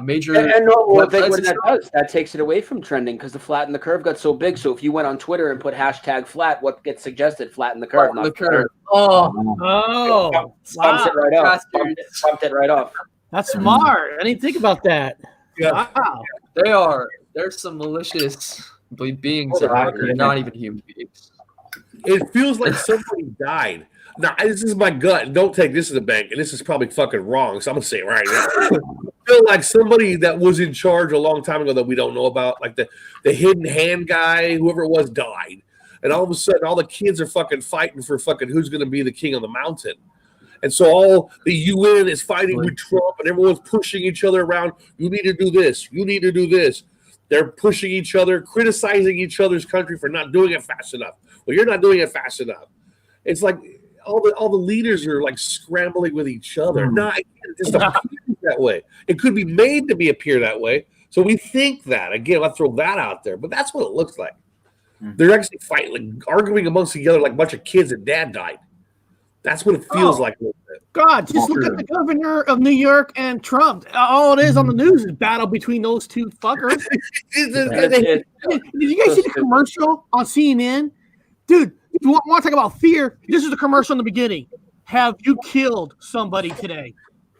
major? And what that does, that takes it away from trending because the flatten the curve got so big. So if you went on Twitter and put hashtag flat, what gets suggested? Flatten the curve. Flatten the curve. Bumped it right off. Bumped it right off. That's smart. I didn't think about that. Yeah. Wow. There's some malicious beings out there, not even human beings. It feels like somebody died. Now, this is my gut. Don't take this as a bank, and this is probably fucking wrong, so I'm going to say it right now. I feel like somebody that was in charge a long time ago that we don't know about, like the hidden hand guy, whoever it was, died. And all of a sudden, all the kids are fucking fighting for fucking who's going to be the king of the mountain. And so all the UN is fighting with Trump, and everyone's pushing each other around. You need to do this. You need to do this. They're pushing each other, criticizing each other's country for not doing it fast enough. Well, you're not doing it fast enough. It's like all the leaders are like scrambling with each other. No, it just appears that way. It could be made to appear that way. So we think that. Again, I'll throw that out there. But that's what it looks like. They're actually fighting, like arguing amongst each other like a bunch of kids and dad died. That's what it feels like. God, just look at the governor of New York and Trump. All it is on the news is battle between those two fuckers. Did you guys see the commercial on CNN? Dude, if you want to talk about fear, this is the commercial in the beginning. Have you killed somebody today?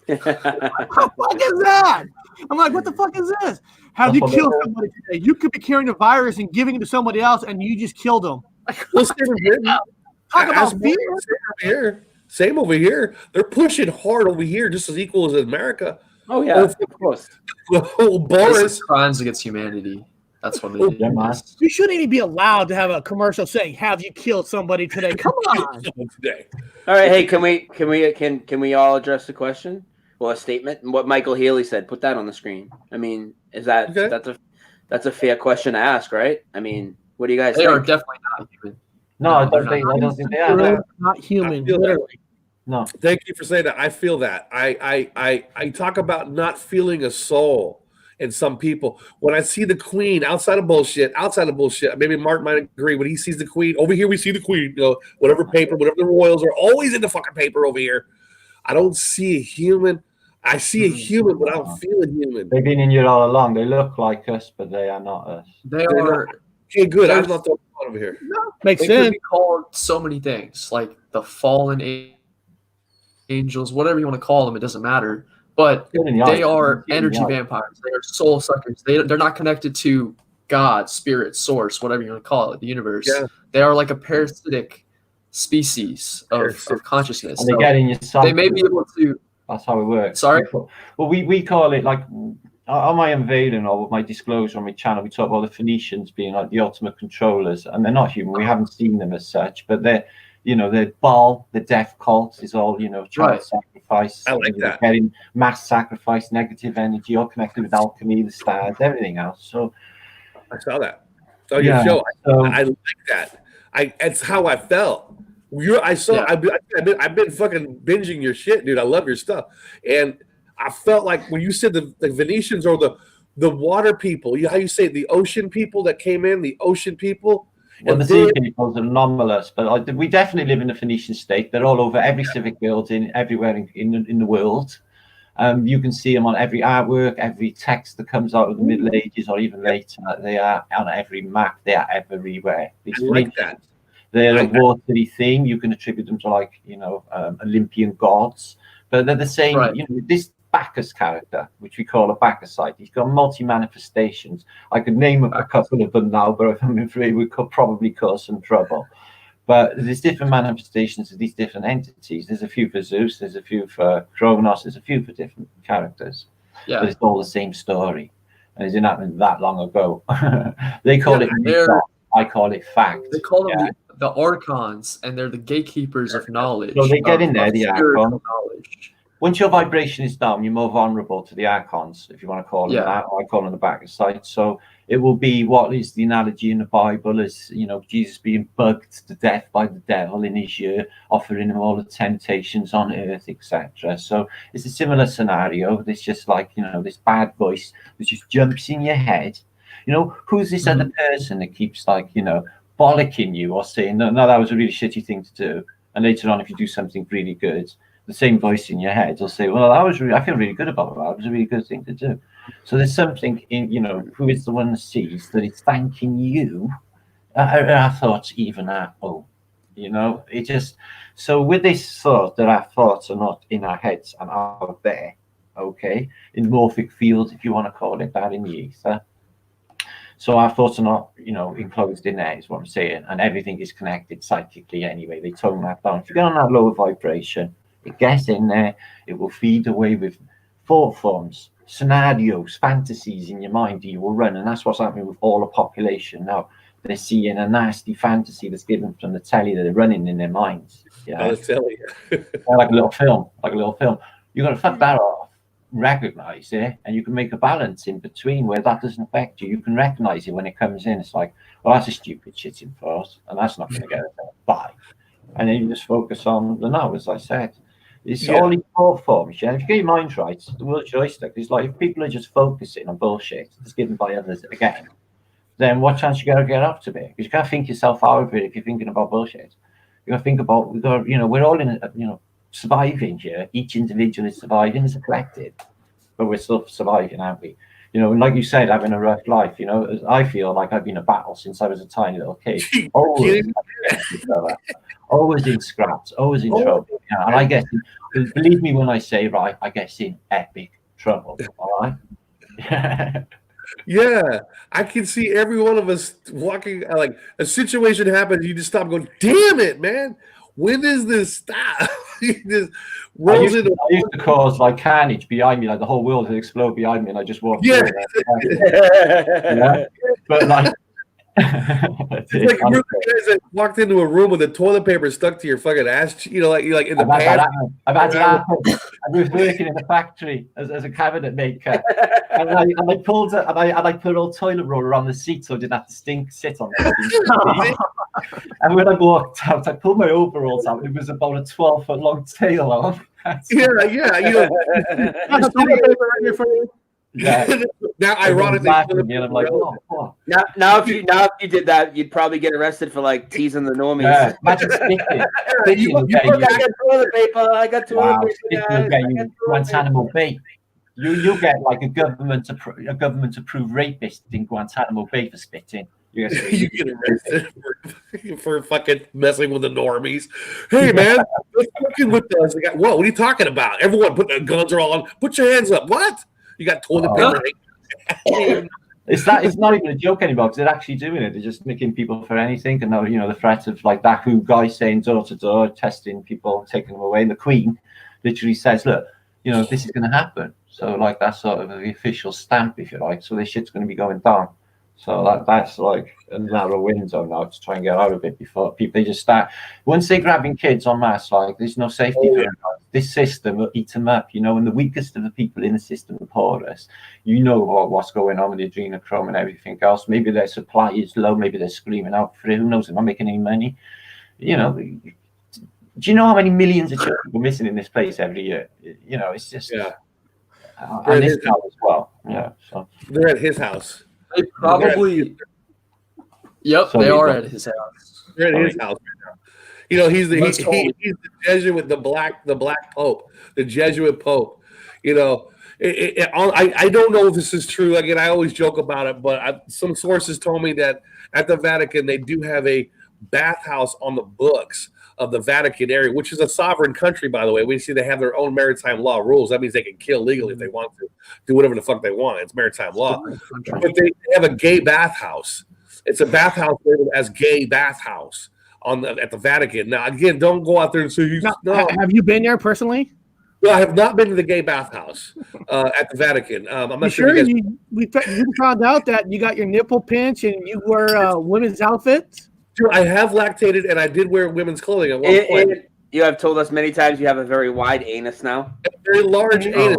What the fuck is that? I'm like, what the fuck is this? Have you killed somebody today? You could be carrying a virus and giving it to somebody else, and you just killed them. Talk about fear. Same over here. They're pushing hard over here, just as equal as in America. Oh yeah, of course. Boris crimes against humanity. That's what it is. You shouldn't even be allowed to have a commercial saying, "Have you killed somebody today?" Come on. All right, hey, can we all address the question? Well, a statement. And what Michael Healy said. Put that on the screen. I mean, is that that's a fair question to ask, right? I mean, what do you guys think? They are definitely not human. No, I don't think they are. Not human, literally. No. Thank you for saying that. I feel that. I talk about not feeling a soul in some people. When I see the Queen outside of bullshit, maybe Mark might agree. When he sees the Queen, over here we see the Queen, whatever paper, whatever the royals are always in the fucking paper over here. I don't see a human. I see a human, but I don't feel a human. They've been in here all along. They look like us, but they are not us. They are. Okay, good. I'm not the one over here. Makes They could sense. be called so many things, like the fallen angels, whatever you want to call them. It doesn't matter. But they are energy vampires. They are soul suckers. They're not connected to God, spirit, source, whatever you want to call it, the universe. Yeah. They are like a parasitic species of consciousness. And they get in your psyche. They may be able to. That's how it works. Sorry? Well, we call it like on my unveiling or my disclosure on my channel, we talk about the Phoenicians being like the ultimate controllers, and they're not human. We haven't seen them as such, but they're, the Baal, the death cult is all, child sacrifice. I like that. Getting mass sacrifice, negative energy, all connected with alchemy, the stars, everything else. So I saw that. Saw your show. I like that. It's how I felt. I've been fucking binging your shit, dude. I love your stuff, and I felt like when you said the Venetians or the water people, how you say it, the ocean people that came in, the ocean people. Well, the sea people's anomalous, but we definitely live in the Phoenician state. They're all over every civic building, everywhere in the world. You can see them on every artwork, every text that comes out of the Middle Ages or even later. They are on every map. They are everywhere. I like that. They're a watery thing. You can attribute them to Olympian gods, but they're the same. Right. This Bacchus character, which we call a Bacchusite, he's got multi-manifestations. I could name a couple of them now, but I'm afraid we could probably cause some trouble. But there's different manifestations of these different entities. There's a few for Zeus, there's a few for Kronos, there's a few for different characters. Yeah. But it's all the same story. And it didn't happen that long ago. They call it myth, I call it fact. They call them the archons, and they're the gatekeepers of knowledge. So they get in there, the archons. Once your vibration is down, you're more vulnerable to the archons, if you want to call them that. I call them the Bacchusite. So it will be what is the analogy in the Bible as, Jesus being bugged to death by the devil in his year, offering him all the temptations on earth, etc. So it's a similar scenario. There's just this bad voice that just jumps in your head. Who's this other person that keeps bollocking you or saying, no, that was a really shitty thing to do. And later on, if you do something really good, the same voice in your head will say, well, I feel really good about that. It was a really good thing to do. So there's something in, who is the one that sees that it's thanking you. Our thoughts even our own, it just, so with this thought that our thoughts are not in our heads and out there, okay, in morphic fields, if you want to call it that, in the ether. So our thoughts are not, enclosed in there, is what I'm saying. And everything is connected psychically anyway. They tone that down. If you get on that lower vibration, it gets in there, it will feed away with thought forms, scenarios, fantasies in your mind you will run. And that's what's happening with all the population now. They're seeing a nasty fantasy that's given from the telly that they're running in their minds. The telly. Like a little film. You've got to fuck that off, recognize it, and you can make a balance in between where that doesn't affect you. You can recognize it when it comes in. It's like, well, that's a stupid shitting thought, and that's not going to get it there. Bye. And then you just focus on the now, as I said. It's all in thought forms. If you get your mind right, the world's your oyster. It's like if people are just focusing on bullshit that's given by others again, then what chance you got to get up to be? Because you can't think yourself out of it if you're thinking about bullshit. You got to think about, we're all in, surviving here. Each individual is surviving as a collective, but we're still surviving, aren't we? And like you said, having a rough life. I feel like I've been in a battle since I was a tiny little kid. Always in scraps, always in trouble. And I guess, believe me when I say, right, I guess in epic trouble. All right. Yeah, I can see every one of us walking, like a situation happens, you just stop going, damn it, man. When does this stop? Just rolls I used to cause carnage behind me, like the whole world would explode behind me, and I just walked through it. But it's like you're the guys that walked into a room with the toilet paper stuck to your fucking ass, like in the past. I was working in a factory as a cabinet maker, and I pulled it, and I put an old toilet roll around the seat so I didn't have to sit on it. And when I walked out, I pulled my overalls out. It was about a 12-foot long tail on. Yeah. Now, ironically, I'm like, oh, fuck. Now, if you did that, you'd probably get arrested for like teasing the normies. Yeah, imagine spitting. I got toilet paper. You'll get you Guantanamo Bay. You get like a government approved rapist in Guantanamo Bay for spitting. You get arrested for fucking messing with the normies. Hey man, what's fucking with us? Whoa, what are you talking about? Everyone put their guns are all on. Put your hands up. What? You got toilet paper. It's not even a joke anymore because they're actually doing it. They're just nicking people for anything. And now, the threat of like that WHO guy saying door to door, testing people, taking them away. And the Queen literally says, look, this is going to happen. So like that's sort of the official stamp, if you like. So this shit's going to be going down. So that's like a narrow window now to try and get out of it before people they just start. Once they're grabbing kids en masse, like there's no safety for them. This system will eat them up, and the weakest of the people in the system are poorest. What's going on with the adrenochrome and everything else. Maybe their supply is low. Maybe they're screaming out for it. Who knows? They're not making any money. Do you know how many millions of children are missing in this place every year? It's just and this house as well. Yeah, so they're at his house. They probably. Yep, they are at his house. They're at his house right now. He's the Jesuit, the black Pope, the Jesuit Pope. I don't know if this is true. Again, I always joke about it, but some sources told me that at the Vatican they do have a bathhouse on the books of the Vatican area, which is a sovereign country, by the way. We see they have their own maritime law rules. That means they can kill legally if they want to, do whatever the fuck they want. It's maritime law. But they have a gay bathhouse. It's a bathhouse labeled as gay bathhouse at the Vatican. Now, again, don't go out there and say, no. Have you been there personally? No, I have not been to the gay bathhouse at the Vatican. I'm not sure. You found out that you got your nipple pinch and you wear women's outfits? Dude, I have lactated and I did wear women's clothing at one point. You have told us many times you have a very wide anus now. A very large anus.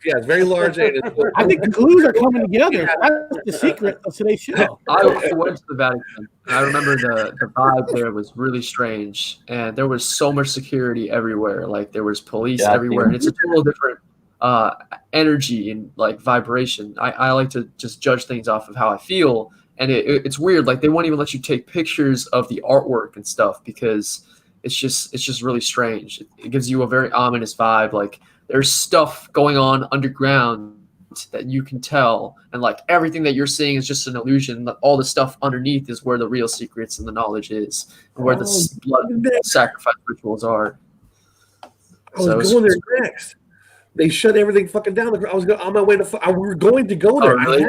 Yeah, very large anus. I think the clues are coming together. That's the secret of today's show. I went to the Vatican. I remember the vibe there was really strange, and there was so much security everywhere. Like there was police everywhere, and it's a total different energy and like vibration. I like to just judge things off of how I feel. And it's weird, like they won't even let you take pictures of the artwork and stuff because it's just really strange. It gives you a very ominous vibe. Like there's stuff going on underground that you can tell, and like everything that you're seeing is just an illusion. All the stuff underneath is where the real secrets and the knowledge is, and where the blood sacrifice rituals are. I was going there next. They shut everything fucking down. I was on my way to. We were going to go there. Oh, really?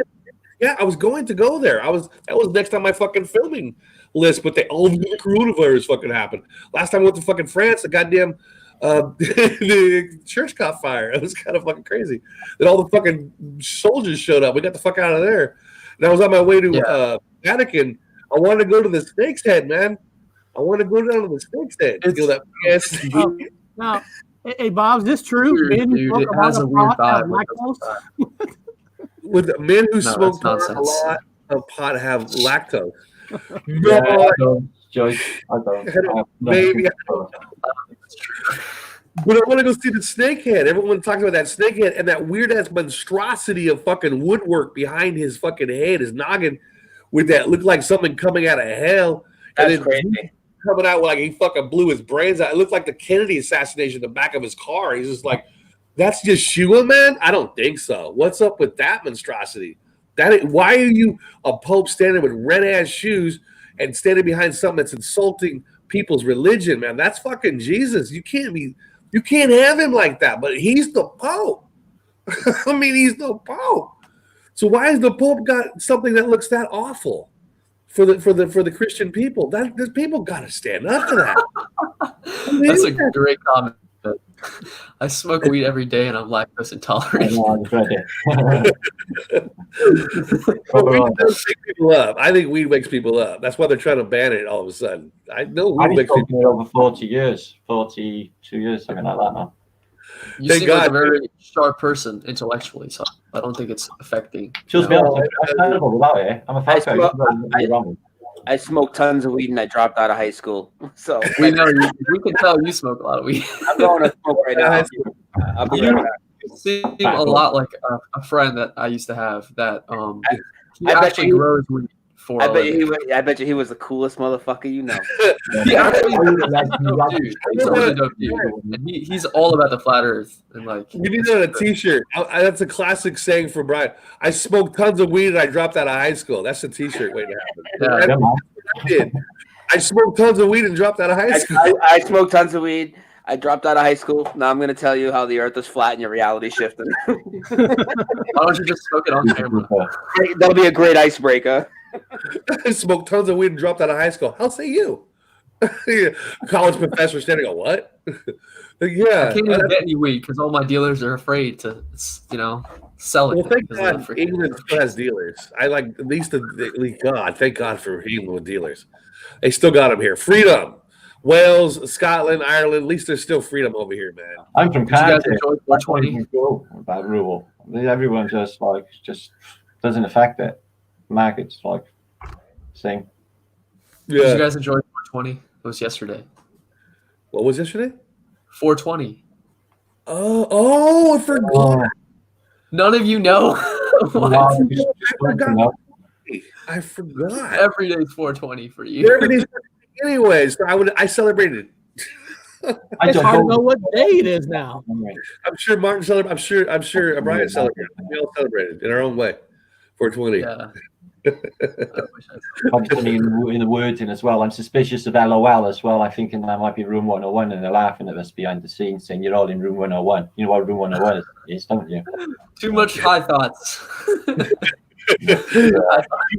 I was going to go there. That was next on my fucking filming list, but the coronavirus fucking happened. Last time I went to fucking France, the goddamn the church caught fire. It was kind of fucking crazy. Then all the fucking soldiers showed up. We got the fuck out of there. And I was on my way to Vatican. I wanted to go to the Snake's Head, man. I want to go down to the Snake's Head. Feel that PS. Now, hey, Bob, is this true? Dude, it has a weird vibe. With men who smoke a lot of pot have lactose. No, Joyce, I don't. Maybe. But I want to go see the snakehead. Everyone talks about that snakehead and that weird ass monstrosity of fucking woodwork behind his fucking head, his noggin, with that looked like something coming out of hell. That's crazy. Coming out like he fucking blew his brains out. It looked like the Kennedy assassination in the back of his car. He's just like, that's Yeshua, man? I don't think so. What's up with that monstrosity? Why are you a pope standing with red ass shoes and standing behind something that's insulting people's religion, man? That's fucking Jesus. You can't have him like that. But he's the pope. I mean, he's the pope. So why has the pope got something that looks that awful for the Christian people? These people got to stand up to that. That's a great comment. I smoke weed every day and I'm lactose intolerant. Weed does make people up. I think weed wakes people up. That's why they're trying to ban it all of a sudden. I know weed makes people over 42 years, something like that now. You seem like a very sharp person intellectually, so I don't think it's affecting. Just be honest, I'm a fact. I smoked tons of weed and I dropped out of high school. So we know we can tell you smoke a lot of weed. I'm going to smoke right now. I'll be right back. seem a lot like a friend that I used to have that he I bet actually you- grows weed for I a living. bet you he was the coolest motherfucker you know. He actually is a dope dude. He's a really dope dude. And he's all about the flat earth and like You need that on a T-shirt. That's a classic saying from Brian. I smoked tons of weed and I dropped out of high school. That's a T-shirt waiting to happen. Yeah. That's what I did. I smoked tons of weed and dropped out of high school. I smoked tons of weed. I dropped out of high school. Now I'm going to tell you how the earth is flat and your reality shifted. Why don't you just smoke it on camera? That'll be a great icebreaker. I smoked tons of weed and dropped out of high school. How say you? College professor standing on what? Yeah. I can't even get any weed because all my dealers are afraid to, sell it. Well, thank because they're God afraid. England still has dealers. I like at least God. Thank God for England with dealers. They still got them here. Freedom. Wales, Scotland, Ireland. At least there's still freedom over here, man. I'm from Did you guys Cardiff. enjoy I don't 420? even go about rule. Everyone just doesn't affect it. Maggots same. Did you Yeah. guys enjoy 420? It was yesterday. What was yesterday? 420. Oh, I forgot. Oh, None of you know. What? no, I forgot. Every day is 420 for you. Everybody's anyways. So I celebrated. I It's don't hard to know. know what day it is now. I'm sure Martin celebrated. I'm sure Brian celebrated. We all celebrated in our own way. 420. Yeah. I wish I- I'm funny in the wording as well. I'm suspicious of LOL as well. I'm thinking that might be room 101 and they're laughing at us behind the scenes saying you're all in room 101. You know what room 101 is, don't you? Too much high thoughts.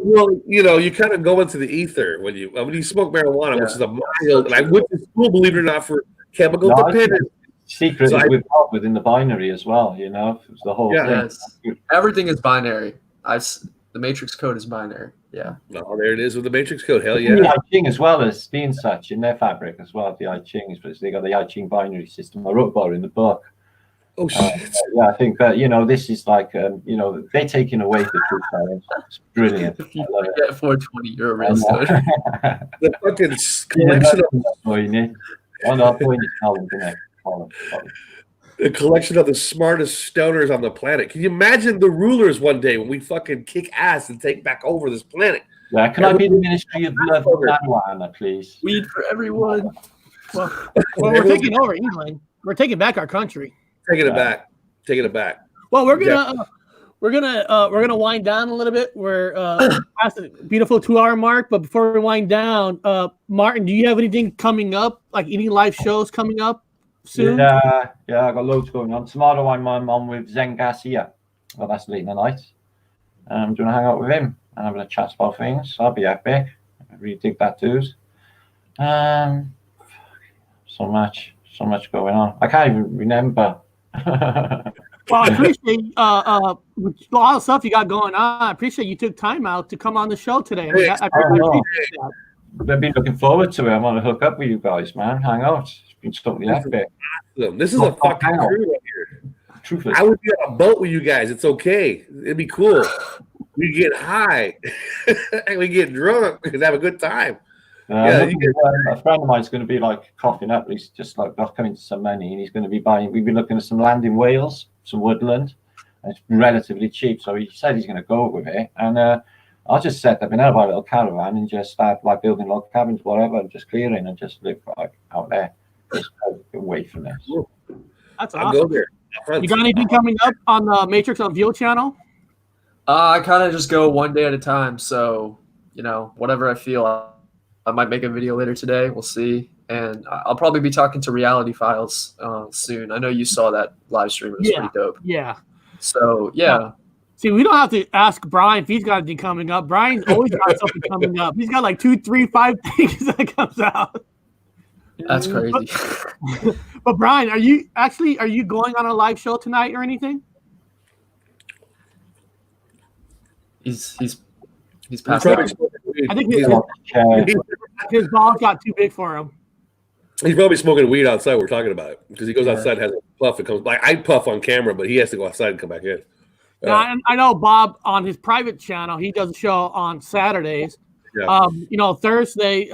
Well, you kind of go into the ether when you smoke marijuana, which is a mild. And I went to school, believe it or not, for chemical No, dependence. Secret So is I- within the binary as well, It's the whole Yeah. thing. Yes. Everything is binary. The matrix code is binary. Yeah. Oh, there it is with the Matrix code. Hell The yeah! I Ching as well as being such in their fabric as well. The I Ching is they got the I Ching binary system. I wrote about it in the book. Oh shit! Yeah, I think that this is like they're taking away the truth. It's brilliant. If you I love it. get 420, you're a real I stoner. know. The fucking collection the collection of the smartest stoners on the planet. Can you imagine the rulers one day when we fucking kick ass and take back over this planet? Yeah, can I be the Ministry of Love marijuana, please? Weed for everyone. Well, we're taking over England. We're taking back our country. Taking it back. Taking it back. Well, we're gonna wind down a little bit. We're past the beautiful 2-hour mark, but before we wind down, Martin, do you have anything coming up? Like any live shows coming up soon? Yeah, I got loads going on. Tomorrow I'm on with Zen Garcia. Well, that's late in the night. I'm going to hang out with him and I'm going to chat about things. I'll be epic. I really dig that dude. So much going on. I can't even remember. Well, I appreciate with a lot of stuff you got going on. I appreciate you took time out to come on the show today. I really appreciate that. I've been looking forward to it. I want to hook up with you guys, man. Hang out. It's been something epic. This is a fucking crew right here. Truthfully. I would be on a boat with you guys. It's okay. It'd be cool. We get high and we get drunk and have a good time. A friend of mine's going to be like coughing up. He's just like not coming to some money, and he's going to be buying. We've been looking at some land in Wales, some woodland, and it's relatively cheap. So he said he's going to go with it, and I'll just set up another little caravan and just start like building log cabins, whatever, and just clearing and just live like out there, just away from this. That's I'll go awesome. there. You got anything coming up on the Matrix Unveiled channel? I kind of just go one day at a time. So, whatever I feel, I might make a video later today. We'll see. And I'll probably be talking to Reality Files soon. I know you saw that live stream. It was pretty dope. Yeah. So, yeah. See, we don't have to ask Brian if he's got anything coming up. Brian's always got something coming up. He's got like 2, 3, 5 things that comes out. That's crazy. But Brian, are you going on a live show tonight or anything? He's passed Probably out. smoking weed. I think his balls got too big for him. He's probably smoking weed outside. We're talking about it because he goes outside, and has a puff, and comes. Like I puff on camera, but he has to go outside and come back in. Now, I know Bob on his private channel. He does a show on Saturdays. Yeah. Thursday.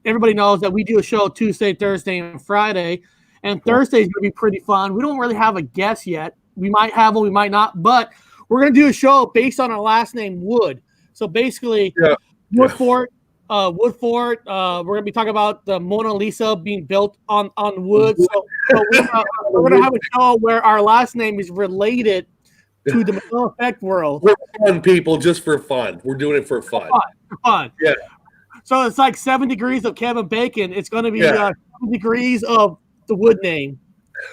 Everybody knows that we do a show Tuesday, Thursday, and Friday. And Thursday is going to be pretty fun. We don't really have a guest yet. We might have one, we might not, but we're going to do a show based on our last name, Wood. So basically, Woodford. We're going to be talking about the Mona Lisa being built on wood. So we're going to have a show where our last name is related to the Mandela Effect world. We're fun people, just for fun. We're doing it for fun. For fun. Yeah. So it's like 7 degrees of Kevin Bacon. It's going to be 7 degrees of the Wood name.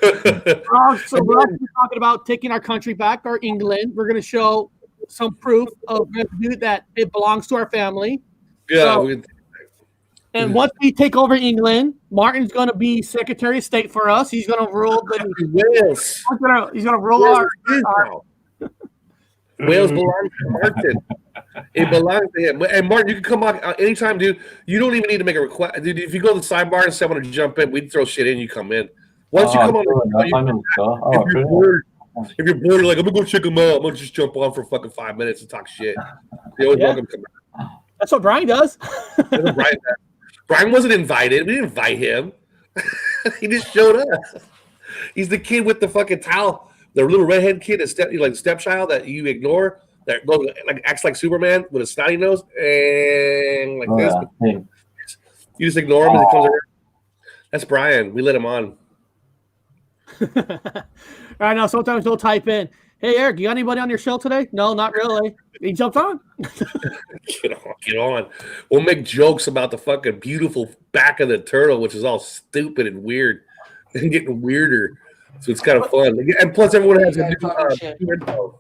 We're also talking about taking our country back, our England. We're going to show some proof of that it belongs to our family. Yeah. And once we take over England, Martin's going to be Secretary of State for us. He's going to rule Wales. He's going to rule our Wales belongs to Martin. It belongs to him. And Martin, you can come on anytime, dude. You don't even need to make a request, dude. If you go to the sidebar and someone to jump in, we'd throw shit in. You come in. Once you come on, if you're bored, like I'm gonna go check them out. I'm gonna just jump on for fucking 5 minutes and talk shit. They always welcome to come out. That's what Brian does. Brian wasn't invited. We didn't invite him. He just showed up. He's the kid with the fucking towel, the little redhead kid, like stepchild that you ignore, that goes like acts like Superman with a snotty nose and like this. Yeah. You just ignore him as he comes around. That's Brian. We let him on. All right, now sometimes they'll type in, "Hey Eric, you got anybody on your show today?" No, not really. He jumped on. Get on. We'll make jokes about the fucking beautiful back of the turtle, which is all stupid and weird and getting weirder. So it's kind of fun. And plus, everyone has a new info.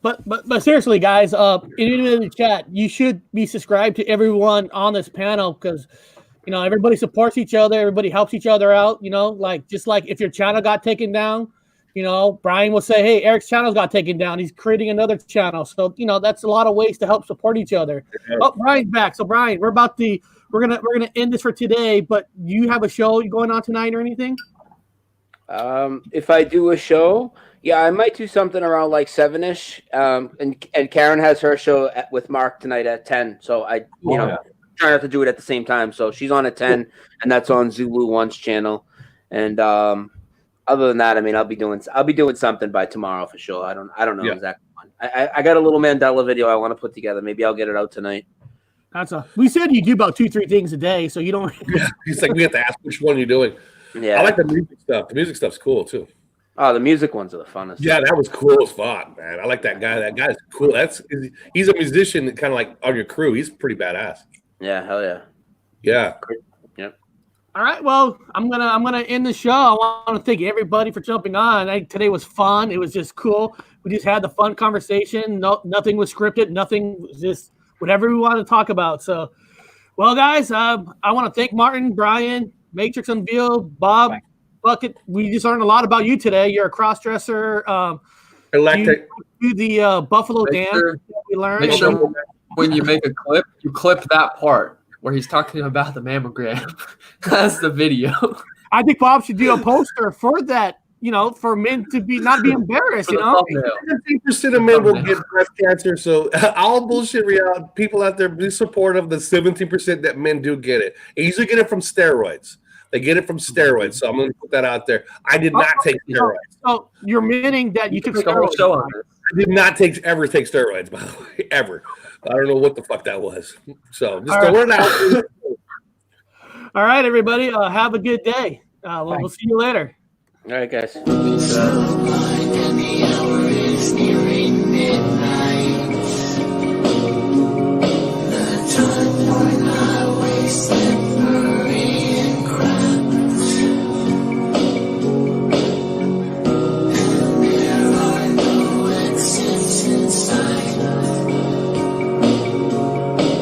But seriously, guys, in the chat, you should be subscribed to everyone on this panel because everybody supports each other, everybody helps each other out. Just like if your channel got taken down. Brian will say, "Hey, Eric's channel got taken down. He's creating another channel." So, that's a lot of ways to help support each other. Oh, Brian's back. So, Brian, we're gonna end this for today. But do you have a show going on tonight or anything? If I do a show, I might do something around like 7-ish. And Karen has her show with Mark tonight at 10. So I try not to do it at the same time. So she's on at 10, and that's on Zulu One's channel. And other than that, I'll be doing something by tomorrow for sure. I don't know exactly. I got a little Mandela video I want to put together. Maybe I'll get it out tonight. We said you do about 2-3 things a day, so you don't. It's like we have to ask which one you're doing. Yeah, I like the music stuff. The music stuff's cool too. Oh, the music ones are the funnest. Yeah, that was cool as fuck, man. I like that guy. That guy's cool. He's a musician, kind of like on your crew. He's pretty badass. Yeah, hell yeah. Yeah. Yep. All right, well, I'm gonna end the show. I want to thank everybody for jumping on. Today was fun. It was just cool. We just had the fun conversation. Nothing was scripted. Nothing was just whatever we wanted to talk about. So, well, guys, I want to thank Martin, Brian, Matrix Unveiled, Bob, Bucket. We just learned a lot about you today. You're a cross-dresser. Electric. You do the Buffalo Dam. We learned. Make sure when you make a clip, you clip that part where he's talking about the mammogram. That's the video. I think Bob should do a poster for that, for men to not be embarrassed, 17% of men will get breast cancer. So all bullshit reality, people out there, be supportive of the 17% that men do get it. They usually get it from steroids. They get it from steroids. So I'm going to put that out there. I did not take steroids. So you're meaning that you took steroids. I did not ever take steroids, by the way, ever. I don't know what the fuck that was. So just throw it out. All right, everybody. Have a good day. We'll see you later. All right, guys. So blind and the hour is nearing midnight.